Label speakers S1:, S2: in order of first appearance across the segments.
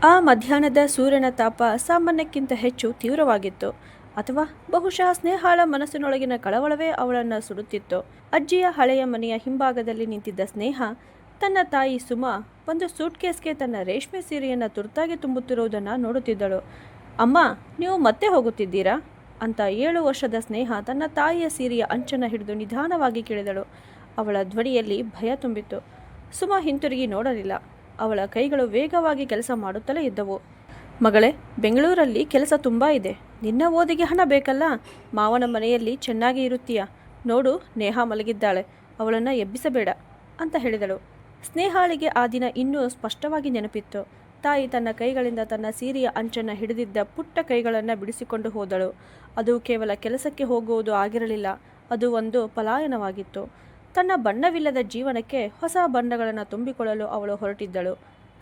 S1: ಆ ಮಧ್ಯಾಹ್ನದ ಸೂರ್ಯನ ತಾಪ ಸಾಮಾನ್ಯಕ್ಕಿಂತ ಹೆಚ್ಚು ತೀವ್ರವಾಗಿತ್ತು. ಅಥವಾ ಬಹುಶಃ ಸ್ನೇಹಾಳ ಮನಸ್ಸಿನೊಳಗಿನ ಕಳವಳವೇ ಅವಳನ್ನು ಸುಡುತ್ತಿತ್ತು. ಅಜ್ಜಿಯ ಹಳೆಯ ಮನೆಯ ಹಿಂಭಾಗದಲ್ಲಿ ನಿಂತಿದ್ದ ಸ್ನೇಹ ತನ್ನ ತಾಯಿ ಸುಮಾ ಒಂದು ಸೂಟ್ಕೇಸ್ಗೆ ತನ್ನ ರೇಷ್ಮೆ ಸೀರೆಯನ್ನು ತುರ್ತಾಗಿ ತುಂಬುತ್ತಿರುವುದನ್ನು ನೋಡುತ್ತಿದ್ದಳು. ಅಮ್ಮ, ನೀವು ಮತ್ತೆ ಹೋಗುತ್ತಿದ್ದೀರಾ ಅಂತ 7 ವರ್ಷದ ಸ್ನೇಹ ತನ್ನ ತಾಯಿಯ ಸೀರೆಯ ಅಂಚನ್ನು ಹಿಡಿದು ನಿಧಾನವಾಗಿ ಕೇಳಿದಳು. ಅವಳ ಧ್ವನಿಯಲ್ಲಿ ಭಯ ತುಂಬಿತ್ತು. ಸುಮಾ ಹಿಂತಿರುಗಿ ನೋಡಲಿಲ್ಲ. ಅವಳ ಕೈಗಳು ವೇಗವಾಗಿ ಕೆಲಸ ಮಾಡುತ್ತಲೇ ಇದ್ದವು. ಮಗಳೇ, ಬೆಂಗಳೂರಲ್ಲಿ ಕೆಲಸ ತುಂಬ ಇದೆ. ನಿನ್ನ ಓದಿಗೆ ಹಣ ಬೇಕಲ್ಲ. ಮಾವನ ಮನೆಯಲ್ಲಿ ಚೆನ್ನಾಗಿ ಇರುತ್ತೀಯ. ನೋಡು, ನೇಹಾ ಮಲಗಿದ್ದಾಳೆ, ಅವಳನ್ನು ಎಬ್ಬಿಸಬೇಡ ಅಂತ ಹೇಳಿದಳು. ಸ್ನೇಹಾಳಿಗೆ ಆ ದಿನ ಇನ್ನೂ ಸ್ಪಷ್ಟವಾಗಿ ನೆನಪಿತ್ತು. ತಾಯಿ ತನ್ನ ಕೈಗಳಿಂದ ತನ್ನ ಸೀರೆಯ ಅಂಚನ್ನು ಹಿಡಿದಿದ್ದ ಪುಟ್ಟ ಕೈಗಳನ್ನು ಬಿಡಿಸಿಕೊಂಡು ಹೋದಳು. ಅದು ಕೇವಲ ಕೆಲಸಕ್ಕೆ ಹೋಗುವುದು ಆಗಿರಲಿಲ್ಲ, ಅದು ಒಂದು ಪಲಾಯನವಾಗಿತ್ತು. ತನ್ನ ಬಣ್ಣವಿಲ್ಲದ ಜೀವನಕ್ಕೆ ಹೊಸ ಬಣ್ಣಗಳನ್ನು ತುಂಬಿಕೊಳ್ಳಲು ಅವಳು ಹೊರಟಿದ್ದಳು.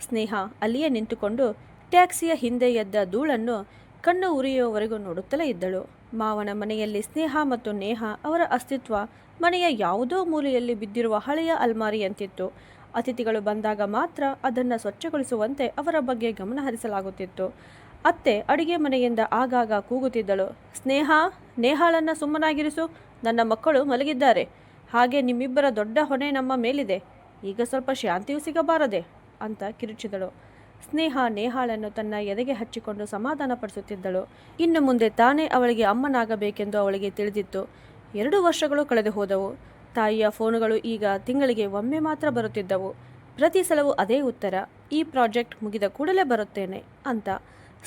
S1: ಸ್ನೇಹ ಅಲ್ಲಿಯೇ ನಿಂತುಕೊಂಡು ಟ್ಯಾಕ್ಸಿಯ ಹಿಂದೆ ಎದ್ದ ಧೂಳನ್ನು ಕಣ್ಣು ಉರಿಯುವವರೆಗೂ ನೋಡುತ್ತಲೇ ಇದ್ದಳು. ಮಾವನ ಮನೆಯಲ್ಲಿ ಸ್ನೇಹ ಮತ್ತು ನೇಹ ಅವರ ಅಸ್ತಿತ್ವ ಮನೆಯ ಯಾವುದೋ ಮೂಲೆಯಲ್ಲಿ ಬಿದ್ದಿರುವ ಹಳೆಯ ಅಲ್ಮಾರಿಯಂತಿತ್ತು. ಅತಿಥಿಗಳು ಬಂದಾಗ ಮಾತ್ರ ಅದನ್ನು ಸ್ವಚ್ಛಗೊಳಿಸುವಂತೆ ಅವರ ಬಗ್ಗೆ ಗಮನ ಹರಿಸಲಾಗುತ್ತಿತ್ತು. ಅತ್ತೆ ಅಡಿಗೆ ಮನೆಯಿಂದ ಆಗಾಗ ಕೂಗುತ್ತಿದ್ದಳು. ಸ್ನೇಹ, ನೇಹಾಳನ್ನು ಸುಮ್ಮನಾಗಿರಿಸು, ನನ್ನ ಮಕ್ಕಳು ಮಲಗಿದ್ದಾರೆ. ಹಾಗೆ ನಿಮ್ಮಿಬ್ಬರ ದೊಡ್ಡ ಹೊಣೆ ನಮ್ಮ ಮೇಲಿದೆ. ಈಗ ಸ್ವಲ್ಪ ಶಾಂತಿಯೂ ಸಿಗಬಾರದೆ ಅಂತ ಕಿರುಚಿದಳು. ಸ್ನೇಹ ನೇಹಾಳನ್ನು ತನ್ನ ಎದೆಗೆ ಹಚ್ಚಿಕೊಂಡು ಸಮಾಧಾನಪಡಿಸುತ್ತಿದ್ದಳು. ಇನ್ನು ಮುಂದೆ ತಾನೇ ಅವಳಿಗೆ ಅಮ್ಮನಾಗಬೇಕೆಂದು ಅವಳಿಗೆ ತಿಳಿದಿತ್ತು. 2 ವರ್ಷಗಳು ಕಳೆದು ಹೋದವು. ತಾಯಿಯ ಫೋನುಗಳು ಈಗ ತಿಂಗಳಿಗೆ ಒಮ್ಮೆ ಮಾತ್ರ ಬರುತ್ತಿದ್ದವು. ಪ್ರತಿ ಸಲವೂ ಅದೇ ಉತ್ತರ, ಈ ಪ್ರಾಜೆಕ್ಟ್ ಮುಗಿದ ಕೂಡಲೇ ಬರುತ್ತೇನೆ ಅಂತ.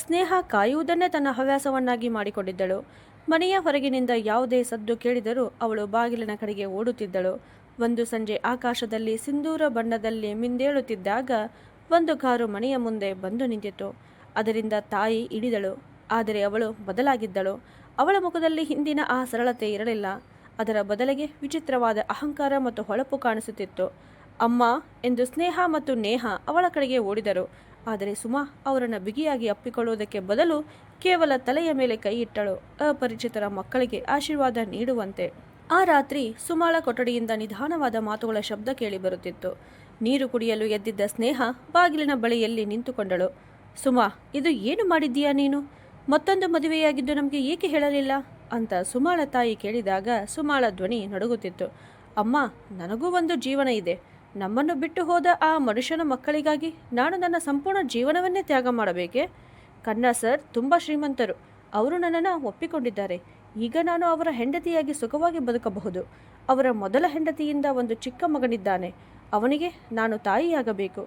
S1: ಸ್ನೇಹ ಕಾಯುವುದನ್ನೇ ತನ್ನ ಹವ್ಯಾಸವನ್ನಾಗಿ ಮಾಡಿಕೊಂಡಿದ್ದಳು. ಮನೆಯ ಹೊರಗಿನಿಂದ ಯಾವುದೇ ಸದ್ದು ಕೇಳಿದರೂ ಅವಳು ಬಾಗಿಲಿನ ಕಡೆಗೆ ಓಡುತ್ತಿದ್ದಳು. ಒಂದು ಸಂಜೆ ಆಕಾಶದಲ್ಲಿ ಸಿಂಧೂರ ಬಣ್ಣದಲ್ಲಿ ಮಿಂದೇಳುತ್ತಿದ್ದಾಗ ಒಂದು ಕಾರು ಮನೆಯ ಮುಂದೆ ಬಂದು ನಿಂತಿತು. ಅದರಿಂದ ತಾಯಿ ಇಳಿದಳು. ಆದರೆ ಅವಳು ಬದಲಾಗಿದ್ದಳು. ಅವಳ ಮುಖದಲ್ಲಿ ಹಿಂದಿನ ಆ ಸರಳತೆ ಇರಲಿಲ್ಲ. ಅದರ ಬದಲಿಗೆ ವಿಚಿತ್ರವಾದ ಅಹಂಕಾರ ಮತ್ತು ಹೊಳಪು ಕಾಣಿಸುತ್ತಿತ್ತು. ಅಮ್ಮ ಎಂದು ಸ್ನೇಹ ಮತ್ತು ನೇಹ ಅವಳ ಕಡೆಗೆ ಓಡಿದರು. ಆದರೆ ಸುಮಾ ಅವರನ್ನು ಬಿಗಿಯಾಗಿ ಅಪ್ಪಿಕೊಳ್ಳುವುದಕ್ಕೆ ಬದಲು ಕೇವಲ ತಲೆಯ ಮೇಲೆ ಕೈ ಇಟ್ಟಳು, ಅಪರಿಚಿತರ ಮಕ್ಕಳಿಗೆ ಆಶೀರ್ವಾದ ನೀಡುವಂತೆ. ಆ ರಾತ್ರಿ ಸುಮಾಳ ಕೊಠಡಿಯಿಂದ ನಿಧಾನವಾದ ಮಾತುಗಳ ಶಬ್ದ ಕೇಳಿ ಬರುತ್ತಿತ್ತು. ನೀರು ಕುಡಿಯಲು ಎದ್ದಿದ್ದ ಸ್ನೇಹ ಬಾಗಿಲಿನ ಬಳಿಯಲ್ಲಿ ನಿಂತುಕೊಂಡಳು. ಸುಮಾ, ಇದು ಏನು ಮಾಡಿದ್ದೀಯಾ ನೀನು? ಮತ್ತೊಂದು ಮದುವೆಯಾಗಿದ್ದು ನಮಗೆ ಏಕೆ ಹೇಳಲಿಲ್ಲ ಅಂತ ಸುಮಾಳ ತಾಯಿ ಕೇಳಿದಾಗ ಸುಮಾಳ ಧ್ವನಿ ನಡುಗುತ್ತಿತ್ತು. ಅಮ್ಮ, ನನಗೂ ಒಂದು ಜೀವನ ಇದೆ. ನಮ್ಮನ್ನು ಬಿಟ್ಟು ಹೋದ ಆ ಮನುಷ್ಯನ ಮಕ್ಕಳಿಗಾಗಿ ನಾನು ನನ್ನ ಸಂಪೂರ್ಣ ಜೀವನವನ್ನೇ ತ್ಯಾಗ ಮಾಡಬೇಕೆ? ಕನ್ನಾ ಸರ್ ತುಂಬ ಶ್ರೀಮಂತರು. ಅವರು ನನ್ನನ್ನು ಒಪ್ಪಿಕೊಂಡಿದ್ದಾರೆ. ಈಗ ನಾನು ಅವರ ಹೆಂಡತಿಯಾಗಿ ಸುಖವಾಗಿ ಬದುಕಬಹುದು. ಅವರ ಮೊದಲ ಹೆಂಡತಿಯಿಂದ ಒಂದು ಚಿಕ್ಕ ಮಗನಿದ್ದಾನೆ. ಅವನಿಗೆ ನಾನು ತಾಯಿಯಾಗಬೇಕು.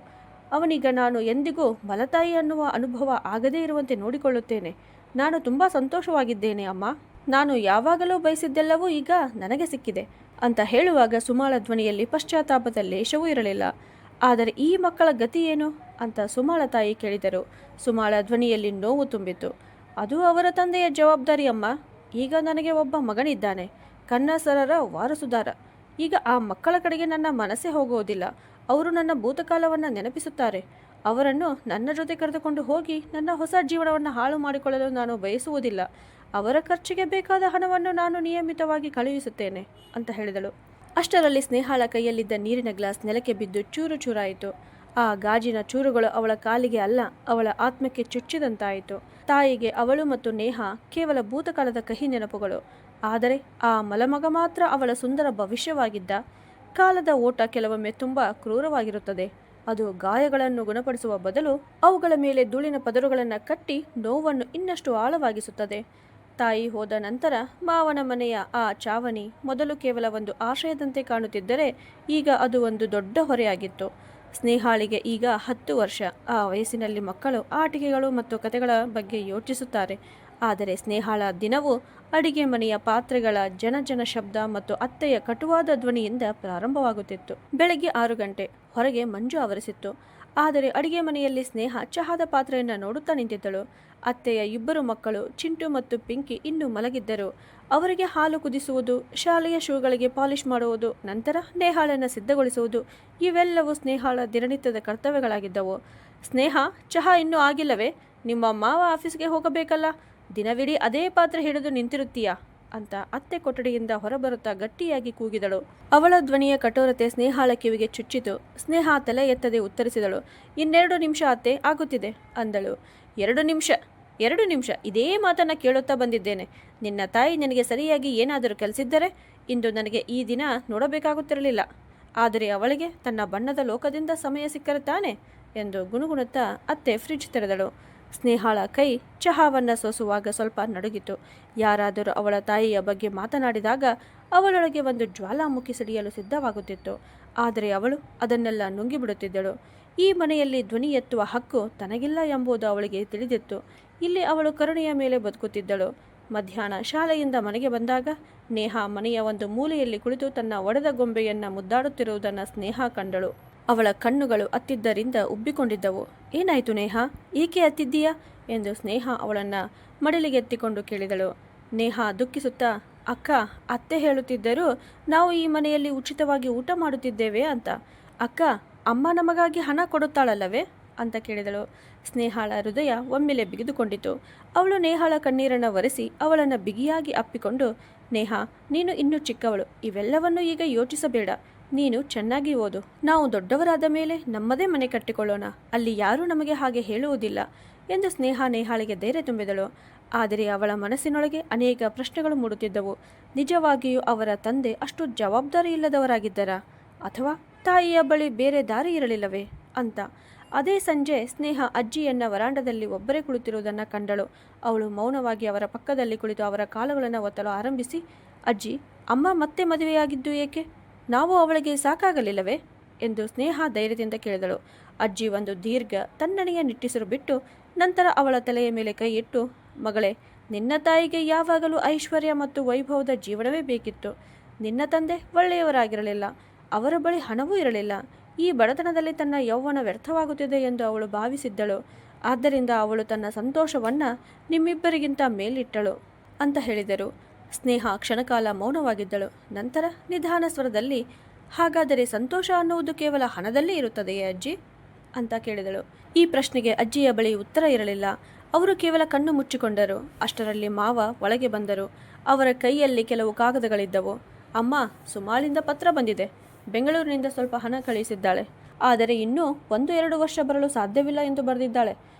S1: ಅವನೀಗ ನಾನು ಎಂದಿಗೂ ಮಲತಾಯಿ ಅನ್ನುವ ಅನುಭವ ಆಗದೇ ಇರುವಂತೆ ನೋಡಿಕೊಳ್ಳುತ್ತೇನೆ. ನಾನು ತುಂಬ ಸಂತೋಷವಾಗಿದ್ದೇನೆ ಅಮ್ಮ. ನಾನು ಯಾವಾಗಲೂ ಬಯಸಿದ್ದೆಲ್ಲವೂ ಈಗ ನನಗೆ ಸಿಕ್ಕಿದೆ ಅಂತ ಹೇಳುವಾಗ ಸುಮಾಳ ಧ್ವನಿಯಲ್ಲಿ ಪಶ್ಚಾತ್ತಾಪದ ಲೇಷವೂ ಇರಲಿಲ್ಲ. ಆದರೆ ಈ ಮಕ್ಕಳ ಗತಿ ಏನು ಅಂತ ಸುಮಾಳ ತಾಯಿ ಕೇಳಿದರು. ಸುಮಾಳ ಧ್ವನಿಯಲ್ಲಿ ನೋವು ತುಂಬಿತು. ಅದು ಅವರ ತಂದೆಯ ಜವಾಬ್ದಾರಿ ಅಮ್ಮ. ಈಗ ನನಗೆ ಒಬ್ಬ ಮಗನಿದ್ದಾನೆ, ಕನ್ನಾ ಸರರ ವಾರಸುದಾರ. ಈಗ ಆ ಮಕ್ಕಳ ಕಡೆಗೆ ನನ್ನ ಮನಸ್ಸೇ ಹೋಗುವುದಿಲ್ಲ. ಅವರು ನನ್ನ ಭೂತಕಾಲವನ್ನು ನೆನಪಿಸುತ್ತಾರೆ. ಅವರನ್ನು ನನ್ನ ಜೊತೆ ಕರೆದುಕೊಂಡು ಹೋಗಿ ನನ್ನ ಹೊಸ ಜೀವನವನ್ನು ಹಾಳು ಮಾಡಿಕೊಳ್ಳಲು ನಾನು ಬಯಸುವುದಿಲ್ಲ. ಅವರ ಖರ್ಚಿಗೆ ಬೇಕಾದ ಹಣವನ್ನು ನಾನು ನಿಯಮಿತವಾಗಿ ಕಳುಹಿಸುತ್ತೇನೆ ಅಂತ ಹೇಳಿದಳು. ಅಷ್ಟರಲ್ಲಿ ಸ್ನೇಹಾಳ ಕೈಯಲ್ಲಿದ್ದ ನೀರಿನ ಗ್ಲಾಸ್ ನೆಲಕ್ಕೆ ಬಿದ್ದು ಚೂರು ಚೂರಾಯಿತು. ಆ ಗಾಜಿನ ಚೂರುಗಳು ಅವಳ ಕಾಲಿಗೆ ಅಲ್ಲ, ಅವಳ ಆತ್ಮಕ್ಕೆ ಚುಚ್ಚಿದಂತಾಯಿತು. ತಾಯಿಗೆ ಅವಳು ಮತ್ತು ನೇಹ ಕೇವಲ ಭೂತಕಾಲದ ಕಹಿ ನೆನಪುಗಳು. ಆದರೆ ಆ ಮಲಮಗ ಮಾತ್ರ ಅವಳ ಸುಂದರ ಭವಿಷ್ಯವಾಗಿದ್ದ. ಕಾಲದ ಓಟ ಕೆಲವೊಮ್ಮೆ ತುಂಬ ಕ್ರೂರವಾಗಿರುತ್ತದೆ. ಅದು ಗಾಯಗಳನ್ನು ಗುಣಪಡಿಸುವ ಬದಲು ಅವುಗಳ ಮೇಲೆ ಧೂಳಿನ ಪದರುಗಳನ್ನು ಕಟ್ಟಿ ನೋವನ್ನು ಇನ್ನಷ್ಟು ಆಳವಾಗಿಸುತ್ತದೆ. ತಾಯಿ ಹೋದ ನಂತರ ಮಾವನ ಮನೆಯ ಆ ಚಾವಣಿ ಮೊದಲು ಕೇವಲ ಒಂದು ಆಶ್ರಯದಂತೆ ಕಾಣುತ್ತಿದ್ದರೆ ಈಗ ಅದು ಒಂದು ದೊಡ್ಡ ಹೊರೆಯಾಗಿತ್ತು. ಸ್ನೇಹಾಳಿಗೆ ಈಗ 10 ವರ್ಷ. ಆ ವಯಸ್ಸಿನಲ್ಲಿ ಮಕ್ಕಳು ಆಟಿಕೆಗಳು ಮತ್ತು ಕಥೆಗಳ ಬಗ್ಗೆ ಯೋಚಿಸುತ್ತಾರೆ. ಆದರೆ ಸ್ನೇಹಾಳ ದಿನವೂ ಅಡಿಗೆ ಮನೆಯ ಪಾತ್ರೆಗಳ ಜನ ಶಬ್ದ ಮತ್ತು ಅತ್ತೆಯ ಕಟುವಾದ ಧ್ವನಿಯಿಂದ ಪ್ರಾರಂಭವಾಗುತ್ತಿತ್ತು. ಬೆಳಗ್ಗೆ 6 ಗಂಟೆ. ಹೊರಗೆ ಮಂಜು ಆವರಿಸಿತ್ತು. ಆದರೆ ಅಡಿಗೆ ಮನೆಯಲ್ಲಿ ಸ್ನೇಹ ಚಹಾದ ಪಾತ್ರೆಯನ್ನು ನೋಡುತ್ತಾ ನಿಂತಿದ್ದಳು. ಅತ್ತೆಯ 2 ಮಕ್ಕಳು ಚಿಂಟು ಮತ್ತು ಪಿಂಕಿ ಇನ್ನೂ ಮಲಗಿದ್ದರು. ಅವರಿಗೆ ಹಾಲು ಕುದಿಸುವುದು, ಶಾಲೆಯ ಶೂಗಳಿಗೆ ಪಾಲಿಷ್ ಮಾಡುವುದು, ನಂತರ ನೇಹಾಳನ್ನು ಸಿದ್ಧಗೊಳಿಸುವುದು, ಇವೆಲ್ಲವೂ ಸ್ನೇಹಾಳ ದಿನನಿತ್ಯದ ಕರ್ತವ್ಯಗಳಾಗಿದ್ದವು. ಸ್ನೇಹ, ಚಹಾ ಇನ್ನೂ ಆಗಿಲ್ಲವೇ? ನಿಮ್ಮ ಮಾವ ಆಫೀಸ್ಗೆ ಹೋಗಬೇಕಲ್ಲ. ದಿನವಿಡೀ ಅದೇ ಪಾತ್ರೆ ಹಿಡಿದು ನಿಂತಿರುತ್ತೀಯಾ ಅಂತ ಅತ್ತೆ ಕೊಠಡಿಯಿಂದ ಹೊರಬರುತ್ತಾ ಗಟ್ಟಿಯಾಗಿ ಕೂಗಿದಳು. ಅವಳ ಧ್ವನಿಯ ಕಠೋರತೆ ಸ್ನೇಹಾಳ ಕಿವಿಗೆ ಚುಚ್ಚಿತು. ಸ್ನೇಹ ತಲೆ ಎತ್ತದೆ ಉತ್ತರಿಸಿದಳು. 2 ನಿಮಿಷ ಅತ್ತೆ, ಆಗುತ್ತಿದೆ ಅಂದಳು. 2 ನಿಮಿಷ ಇದೇ ಮಾತನ್ನ ಕೇಳುತ್ತಾ ಬಂದಿದ್ದೇನೆ. ನಿನ್ನ ತಾಯಿ ನಿನಗೆ ಸರಿಯಾಗಿ ಏನಾದರೂ ಕಲಿಸಿದ್ದರೆ ಇಂದು ನನಗೆ ಈ ದಿನ ನೋಡಬೇಕಾಗುತ್ತಿರಲಿಲ್ಲ. ಆದರೆ ಅವಳಿಗೆ ತನ್ನ ಬಣ್ಣದ ಲೋಕದಿಂದ ಸಮಯ ಸಿಕ್ಕರೆ ತಾನೆ ಎಂದು ಗುಣಗುಣುತ್ತಾ ಅತ್ತೆ ಫ್ರಿಡ್ಜ್ ತೆರೆದಳು. ಸ್ನೇಹಾಳ ಕೈ ಚಹಾವನ್ನು ಸೋಸುವಾಗ ಸ್ವಲ್ಪ ನಡುಗಿತು. ಯಾರಾದರೂ ಅವಳ ತಾಯಿಯ ಬಗ್ಗೆ ಮಾತನಾಡಿದಾಗ ಅವಳೊಳಗೆ ಒಂದು ಜ್ವಾಲಾಮುಖಿ ಸಿಡಿಯಲು ಸಿದ್ಧವಾಗುತ್ತಿತ್ತು. ಆದರೆ ಅವಳು ಅದನ್ನೆಲ್ಲ ನುಂಗಿಬಿಡುತ್ತಿದ್ದಳು. ಈ ಮನೆಯಲ್ಲಿ ಧ್ವನಿ ಎತ್ತುವ ಹಕ್ಕು ತನಗಿಲ್ಲ ಎಂಬುದು ಅವಳಿಗೆ ತಿಳಿದಿತ್ತು. ಇಲ್ಲಿ ಅವಳು ಕರುಣೆಯ ಮೇಲೆ ಬದುಕುತ್ತಿದ್ದಳು. ಮಧ್ಯಾಹ್ನ ಶಾಲೆಯಿಂದ ಮನೆಗೆ ಬಂದಾಗ ನೇಹಾ ಮನೆಯ ಒಂದು ಮೂಲೆಯಲ್ಲಿ ಕುಳಿತು ತನ್ನ ಒಡೆದ ಗೊಂಬೆಯನ್ನು ಮುದ್ದಾಡುತ್ತಿರುವುದನ್ನು ಸ್ನೇಹ ಕಂಡಳು. ಅವಳ ಕಣ್ಣುಗಳು ಅತ್ತಿದ್ದರಿಂದ ಉಬ್ಬಿಕೊಂಡಿದ್ದವು. ಏನಾಯಿತು ನೇಹಾ, ಏಕೆ ಅತ್ತಿದ್ದೀಯಾ ಎಂದು ಸ್ನೇಹ ಅವಳನ್ನು ಮಡಿಲಿಗೆತ್ತಿಕೊಂಡು ಕೇಳಿದಳು. ನೇಹಾ ದುಃಖಿಸುತ್ತಾ, ಅಕ್ಕ, ಅತ್ತೆ ಹೇಳುತ್ತಿದ್ದರು ನಾವು ಈ ಮನೆಯಲ್ಲಿ ಉಚಿತವಾಗಿ ಊಟ ಮಾಡುತ್ತಿದ್ದೇವೆ ಅಂತ. ಅಕ್ಕ, ಅಮ್ಮ ನಮಗಾಗಿ ಹಣ ಕೊಡುತ್ತಾಳಲ್ಲವೇ ಅಂತ ಕೇಳಿದಳು. ಸ್ನೇಹಾಳ ಹೃದಯ ಒಮ್ಮೆಲೆ ಬಿಗಿದುಕೊಂಡಿತು. ಅವಳು ನೇಹಾಳ ಕಣ್ಣೀರನ್ನು ಒರೆಸಿ ಅವಳನ್ನು ಬಿಗಿಯಾಗಿ ಅಪ್ಪಿಕೊಂಡು, ನೇಹಾ, ನೀನು ಇನ್ನೂ ಚಿಕ್ಕವಳು, ಇವೆಲ್ಲವನ್ನು ಈಗ ಯೋಚಿಸಬೇಡ. ನೀನು ಚೆನ್ನಾಗಿ ಓದು. ನಾವು ದೊಡ್ಡವರಾದ ಮೇಲೆ ನಮ್ಮದೇ ಮನೆ ಕಟ್ಟಿಕೊಳ್ಳೋಣ. ಅಲ್ಲಿ ಯಾರೂ ನಮಗೆ ಹಾಗೆ ಹೇಳುವುದಿಲ್ಲ ಎಂದು ಸ್ನೇಹ ನೇಹಾಳಿಗೆ ಧೈರ್ಯ ತುಂಬಿದಳು. ಆದರೆ ಅವಳ ಮನಸ್ಸಿನೊಳಗೆ ಅನೇಕ ಪ್ರಶ್ನೆಗಳು ಮೂಡುತ್ತಿದ್ದವು. ನಿಜವಾಗಿಯೂ ಅವರ ತಂದೆ ಅಷ್ಟು ಜವಾಬ್ದಾರಿ ಇಲ್ಲದವರಾಗಿದ್ದರಾ, ಅಥವಾ ತಾಯಿಯ ಬಳಿ ಬೇರೆ ದಾರಿ ಇರಲಿಲ್ಲವೇ ಅಂತ. ಅದೇ ಸಂಜೆ ಸ್ನೇಹ ಅಜ್ಜಿಯನ್ನ ವರಾಂಡದಲ್ಲಿ ಒಬ್ಬರೇ ಕುಳಿತಿರುವುದನ್ನು ಕಂಡಳು. ಅವಳು ಮೌನವಾಗಿ ಅವರ ಪಕ್ಕದಲ್ಲಿ ಕುಳಿತು ಅವರ ಕಾಲುಗಳನ್ನು ಒತ್ತಲು ಆರಂಭಿಸಿ, ಅಜ್ಜಿ, ಅಮ್ಮ ಮತ್ತೆ ಮದುವೆಯಾಗಿದ್ದು ಏಕೆ? ನಾವು ಅವಳಿಗೆ ಸಾಕಾಗಲಿಲ್ಲವೇ ಎಂದು ಸ್ನೇಹ ಧೈರ್ಯದಿಂದ ಕೇಳಿದಳು. ಅಜ್ಜಿ ಒಂದು ದೀರ್ಘ ತಣ್ಣನೆಯ ನಿಟ್ಟುಸಿರು ಬಿಟ್ಟು ನಂತರ ಅವಳ ತಲೆಯ ಮೇಲೆ ಕೈ ಇಟ್ಟು, ಮಗಳೇ, ನಿನ್ನ ತಾಯಿಗೆ ಯಾವಾಗಲೂ ಐಶ್ವರ್ಯ ಮತ್ತು ವೈಭವದ ಜೀವನವೇ ಬೇಕಿತ್ತು. ನಿನ್ನ ತಂದೆ ಒಳ್ಳೆಯವರಾಗಿರಲಿಲ್ಲ, ಅವರ ಬಳಿ ಹಣವೂ ಇರಲಿಲ್ಲ. ಈ ಬಡತನದಲ್ಲಿ ತನ್ನ ಯೌವನ ವ್ಯರ್ಥವಾಗುತ್ತಿದೆ ಎಂದು ಅವಳು ಭಾವಿಸಿದ್ದಳು. ಆದ್ದರಿಂದ ಅವಳು ತನ್ನ ಸಂತೋಷವನ್ನು ನಿಮ್ಮಿಬ್ಬರಿಗಿಂತ ಮೇಲಿಟ್ಟಳು ಅಂತ ಹೇಳಿದರು. ಸ್ನೇಹ ಕ್ಷಣಕಾಲ ಮೌನವಾಗಿದ್ದಳು. ನಂತರ ನಿಧಾನ ಸ್ವರದಲ್ಲಿ, ಹಾಗಾದರೆ ಸಂತೋಷ ಅನ್ನುವುದು ಕೇವಲ ಹಣದಲ್ಲೇ ಇರುತ್ತದೆಯೇ ಅಜ್ಜಿ ಅಂತ ಕೇಳಿದಳು. ಈ ಪ್ರಶ್ನೆಗೆ ಅಜ್ಜಿಯ ಬಳಿ ಉತ್ತರ ಇರಲಿಲ್ಲ. ಅವರು ಕೇವಲ ಕಣ್ಣು ಮುಚ್ಚಿಕೊಂಡರು. ಅಷ್ಟರಲ್ಲಿ ಮಾವ ಒಳಗೆ ಬಂದರು. ಅವರ ಕೈಯಲ್ಲಿ ಕೆಲವು ಕಾಗದಗಳಿದ್ದವು. ಅಮ್ಮ, ಸುಮಾಳಿಂದ ಪತ್ರ ಬಂದಿದೆ. ಬೆಂಗಳೂರಿನಿಂದ ಸ್ವಲ್ಪ ಹಣ ಕಳುಹಿಸಿದ್ದಾಳೆ. ಆದರೆ ಇನ್ನೂ 1-2 ವರ್ಷ ಬರಲು ಸಾಧ್ಯವಿಲ್ಲ ಎಂದು ಬರೆದಿದ್ದಾಳೆ.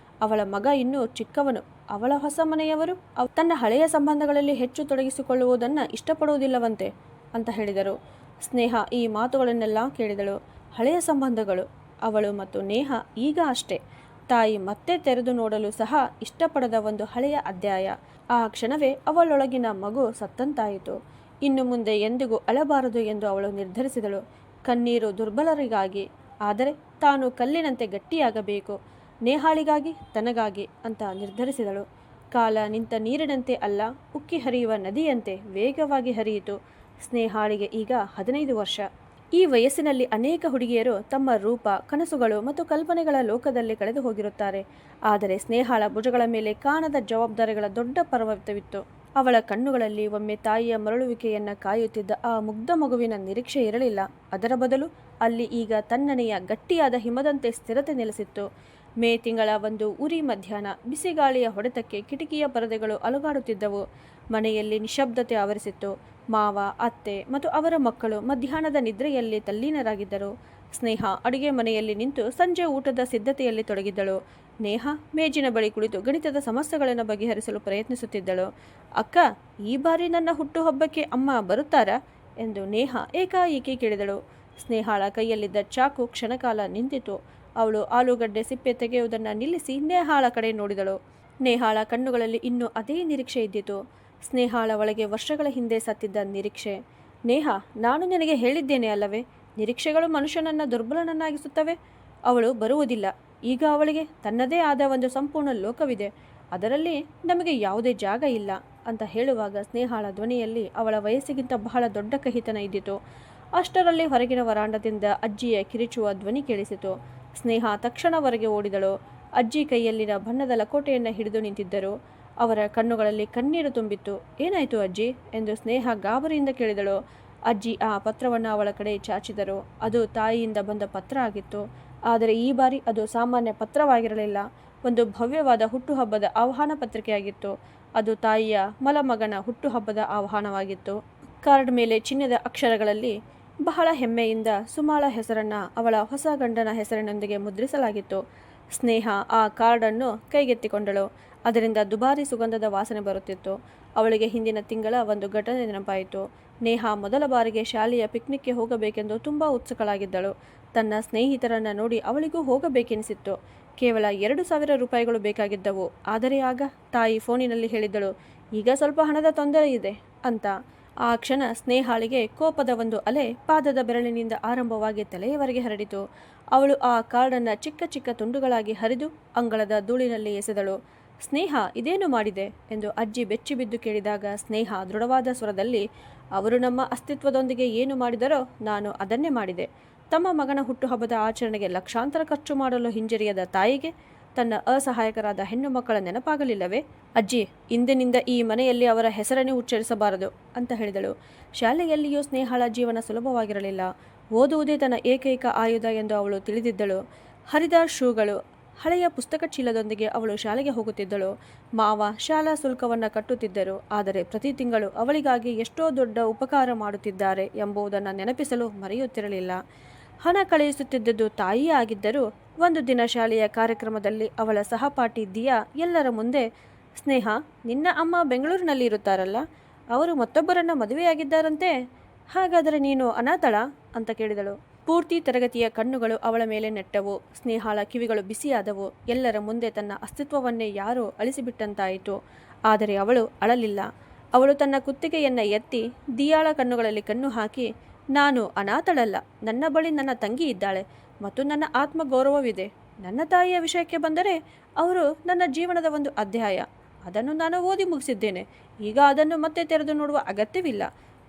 S1: ಅವಳ ಮಗ ಇನ್ನೂ ಚಿಕ್ಕವನು. ಅವಳ ಹೊಸ ಮನೆಯವರು ತನ್ನ ಹಳೆಯ ಸಂಬಂಧಗಳಲ್ಲಿ ಹೆಚ್ಚು ತೊಡಗಿಸಿಕೊಳ್ಳುವುದನ್ನು ಇಷ್ಟಪಡುವುದಿಲ್ಲವಂತೆ ಅಂತ ಹೇಳಿದರು. ಸ್ನೇಹ ಈ ಮಾತುಗಳನ್ನೆಲ್ಲ ಕೇಳಿದಳು. ಹಳೆಯ ಸಂಬಂಧಗಳು. ಅವಳು ಮತ್ತು ನೇಹ ಈಗ ಅಷ್ಟೇ. ತಾಯಿ ಮತ್ತೆ ತೆರೆದು ನೋಡಲು ಸಹ ಇಷ್ಟಪಡದ ಒಂದು ಹಳೆಯ ಅಧ್ಯಾಯ. ಆ ಕ್ಷಣವೇ ಅವಳೊಳಗಿನ ಮಗು ಸತ್ತಂತಾಯಿತು. ಇನ್ನು ಮುಂದೆ ಎಂದಿಗೂ ಅಳಬಾರದು ಎಂದು ಅವಳು ನಿರ್ಧರಿಸಿದಳು. ಕಣ್ಣೀರು ದುರ್ಬಲರಿಗಾಗಿ, ಆದರೆ ತಾನು ಕಲ್ಲಿನಂತೆ ಗಟ್ಟಿಯಾಗಬೇಕು. ನೇಹಾಳಿಗಾಗಿ, ತನಗಾಗಿ ಅಂತ ನಿರ್ಧರಿಸಿದಳು. ಕಾಲ ನಿಂತ ನೀರಿನಂತೆ ಅಲ್ಲ, ಉಕ್ಕಿ ಹರಿಯುವ ನದಿಯಂತೆ ವೇಗವಾಗಿ ಹರಿಯಿತು. ಸ್ನೇಹಾಳಿಗೆ ಈಗ 15 ವರ್ಷ. ಈ ವಯಸ್ಸಿನಲ್ಲಿ ಅನೇಕ ಹುಡುಗಿಯರು ತಮ್ಮ ರೂಪ, ಕನಸುಗಳು ಮತ್ತು ಕಲ್ಪನೆಗಳ ಲೋಕದಲ್ಲಿ ಕಳೆದು ಹೋಗಿರುತ್ತಾರೆ. ಆದರೆ ಸ್ನೇಹಾಳ ಭುಜಗಳ ಮೇಲೆ ಕಾಣದ ಜವಾಬ್ದಾರಿಗಳ ದೊಡ್ಡ ಪರ್ವತವಿತ್ತು. ಅವಳ ಕಣ್ಣುಗಳಲ್ಲಿ ಒಮ್ಮೆ ತಾಯಿಯ ಮರಳುವಿಕೆಯನ್ನು ಕಾಯುತ್ತಿದ್ದ ಆ ಮುಗ್ಧ ಮಗುವಿನ ನಿರೀಕ್ಷೆ ಇರಲಿಲ್ಲ. ಅದರ ಬದಲು ಅಲ್ಲಿ ಈಗ ತಣ್ಣನೆಯ ಗಟ್ಟಿಯಾದ ಹಿಮದಂತೆ ಸ್ಥಿರತೆ ನೆಲೆಸಿತ್ತು. ಮೇ ತಿಂಗಳ ಒಂದು ಉರಿ ಮಧ್ಯಾಹ್ನ. ಬಿಸಿಗಾಳಿಯ ಹೊಡೆತಕ್ಕೆ ಕಿಟಕಿಯ ಪರದೆಗಳು ಅಲುಗಾಡುತ್ತಿದ್ದವು. ಮನೆಯಲ್ಲಿ ನಿಶಬ್ದತೆ ಆವರಿಸಿತ್ತು. ಮಾವ, ಅತ್ತೆ ಮತ್ತು ಅವರ ಮಕ್ಕಳು ಮಧ್ಯಾಹ್ನದ ನಿದ್ರೆಯಲ್ಲಿ ತಲ್ಲೀನರಾಗಿದ್ದರು. ಸ್ನೇಹ ಅಡುಗೆ ಮನೆಯಲ್ಲಿ ನಿಂತು ಸಂಜೆ ಊಟದ ಸಿದ್ಧತೆಯಲ್ಲಿ ತೊಡಗಿದ್ದಳು. ನೇಹ ಮೇಜಿನ ಬಳಿ ಕುಳಿತು ಗಣಿತದ ಸಮಸ್ಯೆಗಳನ್ನು ಬಗೆಹರಿಸಲು ಪ್ರಯತ್ನಿಸುತ್ತಿದ್ದಳು. ಅಕ್ಕ, ಈ ಬಾರಿ ನನ್ನ ಹುಟ್ಟುಹಬ್ಬಕ್ಕೆ ಅಮ್ಮ ಬರುತ್ತಾರಾ ಎಂದು ನೇಹ ಏಕಾಏಕಿ ಕೇಳಿದಳು. ಸ್ನೇಹಾಳ ಕೈಯಲ್ಲಿದ್ದ ಚಾಕು ಕ್ಷಣಕಾಲ ನಿಂತಿತು. ಅವಳು ಆಲೂಗಡ್ಡೆ ಸಿಪ್ಪೆ ತೆಗೆಯುವುದನ್ನು ನಿಲ್ಲಿಸಿ ನೇಹಾಳ ಕಡೆ ನೋಡಿದಳು. ನೇಹಾಳ ಕಣ್ಣುಗಳಲ್ಲಿ ಇನ್ನೂ ಅದೇ ನಿರೀಕ್ಷೆ ಇದ್ದಿತು. ಸ್ನೇಹಾಳ ಒಳಗೆ ವರ್ಷಗಳ ಹಿಂದೆ ಸತ್ತಿದ್ದ ನಿರೀಕ್ಷೆ. ನೇಹ, ನಾನು ನಿನಗೆ ಹೇಳಿದ್ದೇನೆ ಅಲ್ಲವೇ, ನಿರೀಕ್ಷೆಗಳು ಮನುಷ್ಯನನ್ನು ದುರ್ಬಲನನ್ನಾಗಿಸುತ್ತವೆ. ಅವಳು ಬರುವುದಿಲ್ಲ. ಈಗ ಅವಳಿಗೆ ತನ್ನದೇ ಆದ ಒಂದು ಸಂಪೂರ್ಣ ಲೋಕವಿದೆ. ಅದರಲ್ಲಿ ನಮಗೆ ಯಾವುದೇ ಜಾಗ ಇಲ್ಲ ಅಂತ ಹೇಳುವಾಗ ಸ್ನೇಹಾಳ ಧ್ವನಿಯಲ್ಲಿ ಅವಳ ವಯಸ್ಸಿಗಿಂತ ಬಹಳ ದೊಡ್ಡ ಕಹಿತನ ಇದ್ದಿತು. ಅಷ್ಟರಲ್ಲಿ ಹೊರಗಿನ ವರಾಂಡದಿಂದ ಅಜ್ಜಿಯ ಕಿರಿಚುವ ಧ್ವನಿ ಕೇಳಿಸಿತು. ಸ್ನೇಹ ತಕ್ಷಣ ಹೊರಗೆ ಓಡಿದಳು. ಅಜ್ಜಿ ಕೈಯಲ್ಲಿನ ಬಣ್ಣದ ಲಕೋಟೆಯನ್ನು ಹಿಡಿದು ನಿಂತಿದ್ದರು. ಅವರ ಕಣ್ಣುಗಳಲ್ಲಿ ಕಣ್ಣೀರು ತುಂಬಿತ್ತು. ಏನಾಯಿತು ಅಜ್ಜಿ ಎಂದು ಸ್ನೇಹ ಗಾಬರಿಯಿಂದ ಕೇಳಿದಳು. ಅಜ್ಜಿ ಆ ಪತ್ರವನ್ನು ಅವಳ ಕಡೆ ಚಾಚಿದರು. ಅದು ತಾಯಿಯಿಂದ ಬಂದ ಪತ್ರ ಆಗಿತ್ತು. ಆದರೆ ಈ ಬಾರಿ ಅದು ಸಾಮಾನ್ಯ ಪತ್ರವಾಗಿರಲಿಲ್ಲ. ಒಂದು ಭವ್ಯವಾದ ಹುಟ್ಟುಹಬ್ಬದ ಆಹ್ವಾನ ಪತ್ರಿಕೆಯಾಗಿತ್ತು. ಅದು ತಾಯಿಯ ಮಲಮಗನ ಹುಟ್ಟುಹಬ್ಬದ ಆಹ್ವಾನವಾಗಿತ್ತು. ಕಾರ್ಡ್ ಮೇಲೆ ಚಿನ್ನದ ಅಕ್ಷರಗಳಲ್ಲಿ ಬಹಳ ಹೆಮ್ಮೆಯಿಂದ ಸುಮಾಳ ಹೆಸರನ್ನು ಅವಳ ಹೊಸ ಗಂಡನ ಹೆಸರಿನೊಂದಿಗೆ ಮುದ್ರಿಸಲಾಗಿತ್ತು. ಸ್ನೇಹ ಆ ಕಾರ್ಡನ್ನು ಕೈಗೆತ್ತಿಕೊಂಡಳು. ಅದರಿಂದ ದುಬಾರಿ ಸುಗಂಧದ ವಾಸನೆ ಬರುತ್ತಿತ್ತು. ಅವಳಿಗೆ ಹಿಂದಿನ ತಿಂಗಳ ಒಂದು ಘಟನೆ ನೆನಪಾಯಿತು. ನೇಹಾ ಮೊದಲ ಬಾರಿಗೆ ಶಾಲೆಯ ಪಿಕ್ನಿಕ್ಗೆ ಹೋಗಬೇಕೆಂದು ತುಂಬ ಉತ್ಸುಕಳಾಗಿದ್ದಳು. ತನ್ನ ಸ್ನೇಹಿತರನ್ನು ನೋಡಿ ಅವಳಿಗೂ ಹೋಗಬೇಕೆನಿಸಿತ್ತು. ಕೇವಲ 2,000 ರೂಪಾಯಿಗಳು ಬೇಕಾಗಿದ್ದವು. ಆದರೆ ಆಗ ತಾಯಿ ಫೋನಿನಲ್ಲಿ ಹೇಳಿದ್ದಳು, ಈಗ ಸ್ವಲ್ಪ ಹಣದ ತೊಂದರೆ ಇದೆ ಅಂತ. ಆ ಕ್ಷಣ ಸ್ನೇಹಾಳಿಗೆ ಕೋಪದ ಒಂದು ಅಲೆ ಪಾದದ ಬೆರಳಿನಿಂದ ಆರಂಭವಾಗಿ ತಲೆಯವರೆಗೆ ಹರಡಿತು. ಅವಳು ಆ ಕಾರ್ಡನ್ನು ಚಿಕ್ಕ ಚಿಕ್ಕ ತುಂಡುಗಳಾಗಿ ಹರಿದು ಅಂಗಳದ ಧೂಳಿನಲ್ಲಿ ಎಸೆದಳು. ಸ್ನೇಹ ಇದೇನು ಮಾಡಿದೆ ಎಂದು ಅಜ್ಜಿ ಬೆಚ್ಚಿಬಿದ್ದು ಕೇಳಿದಾಗ ಸ್ನೇಹ ದೃಢವಾದ ಸ್ವರದಲ್ಲಿ, ಅವರು ನಮ್ಮ ಅಸ್ತಿತ್ವದೊಂದಿಗೆ ಏನು ಮಾಡಿದರೋ ನಾನು ಅದನ್ನೇ ಮಾಡಿದೆ. ತಮ್ಮ ಮಗನ ಹುಟ್ಟುಹಬ್ಬದ ಆಚರಣೆಗೆ ಲಕ್ಷಾಂತರ ಖರ್ಚು ಮಾಡಲು ಹಿಂಜರಿಯದ ತಾಯಿಗೆ ತನ್ನ ಅಸಹಾಯಕರಾದ ಹೆಣ್ಣು ಮಕ್ಕಳ ನೆನಪಾಗಲಿಲ್ಲವೇ? ಅಜ್ಜಿ, ಇಂದಿನಿಂದ ಈ ಮನೆಯಲ್ಲಿ ಅವರ ಹೆಸರನ್ನೇ ಉಚ್ಚರಿಸಬಾರದು ಅಂತ ಹೇಳಿದಳು. ಶಾಲೆಯಲ್ಲಿಯೂ ಸ್ನೇಹಳ ಜೀವನ ಸುಲಭವಾಗಿರಲಿಲ್ಲ. ಓದುವುದೇ ತನ್ನ ಏಕೈಕ ಆಯುಧ ಎಂದು ಅವಳು ತಿಳಿದಿದ್ದಳು. ಹರಿದ ಶೂಗಳು, ಹಳೆಯ ಪುಸ್ತಕ ಚೀಲದೊಂದಿಗೆ ಅವಳು ಶಾಲೆಗೆ ಹೋಗುತ್ತಿದ್ದಳು. ಮಾವ ಶಾಲಾ ಶುಲ್ಕವನ್ನು ಕಟ್ಟುತ್ತಿದ್ದರು. ಆದರೆ ಪ್ರತಿ ತಿಂಗಳು ಅವಳಿಗಾಗಿ ಎಷ್ಟೋ ದೊಡ್ಡ ಉಪಕಾರ ಮಾಡುತ್ತಿದ್ದಾರೆ ಎಂಬುದನ್ನು ನೆನಪಿಸಲು ಮರೆಯುತ್ತಿರಲಿಲ್ಲ. ಹಣ ಕಳುಹಿಸುತ್ತಿದ್ದುದು ತಾಯಿಯೇ ಆಗಿದ್ದರೂ ಒಂದು ದಿನ ಶಾಲೆಯ ಕಾರ್ಯಕ್ರಮದಲ್ಲಿ ಅವಳ ಸಹಪಾಠಿ ದಿಯಾ ಎಲ್ಲರ ಮುಂದೆ, ಸ್ನೇಹ, ನಿನ್ನ ಅಮ್ಮ ಬೆಂಗಳೂರಿನಲ್ಲಿ ಇರುತ್ತಾರಲ್ಲ, ಅವರು ಮತ್ತೊಬ್ಬರನ್ನ ಮದುವೆಯಾಗಿದ್ದಾರಂತೆ, ಹಾಗಾದರೆ ನೀನು ಅನಾಥಳ ಅಂತ ಕೇಳಿದಳು. ಪೂರ್ತಿ ತರಗತಿಯ ಕಣ್ಣುಗಳು ಅವಳ ಮೇಲೆ ನೆಟ್ಟವು. ಸ್ನೇಹಾಳ ಕಿವಿಗಳು ಬಿಸಿಯಾದವು. ಎಲ್ಲರ ಮುಂದೆ ತನ್ನ ಅಸ್ತಿತ್ವವನ್ನೇ ಯಾರೋ ಅಳಿಸಿಬಿಟ್ಟಂತಾಯಿತು. ಆದರೆ ಅವಳು ಅಳಲಿಲ್ಲ. ಅವಳು ತನ್ನ ಕುತ್ತಿಗೆಯನ್ನು ಎತ್ತಿ ದಿಯಾಳ ಕಣ್ಣುಗಳಲ್ಲಿ ಕಣ್ಣು ಹಾಕಿ, ನಾನು ಅನಾಥಳಲ್ಲ, ನನ್ನ ಬಳಿ ನನ್ನ ತಂಗಿ ಇದ್ದಾಳೆ ಮತ್ತು ನನ್ನ ಆತ್ಮಗೌರವವಿದೆ. ನನ್ನ ತಾಯಿಯ ವಿಷಯಕ್ಕೆ ಬಂದರೆ ಅವರು ನನ್ನ ಜೀವನದ ಒಂದು ಅಧ್ಯಾಯ. ಅದನ್ನು ನಾನು ಓದಿ ಮುಗಿಸಿದ್ದೇನೆ. ಈಗ ಅದನ್ನು ಮತ್ತೆ ತೆರೆದು ನೋಡುವ ಅಗತ್ಯವಿಲ್ಲ.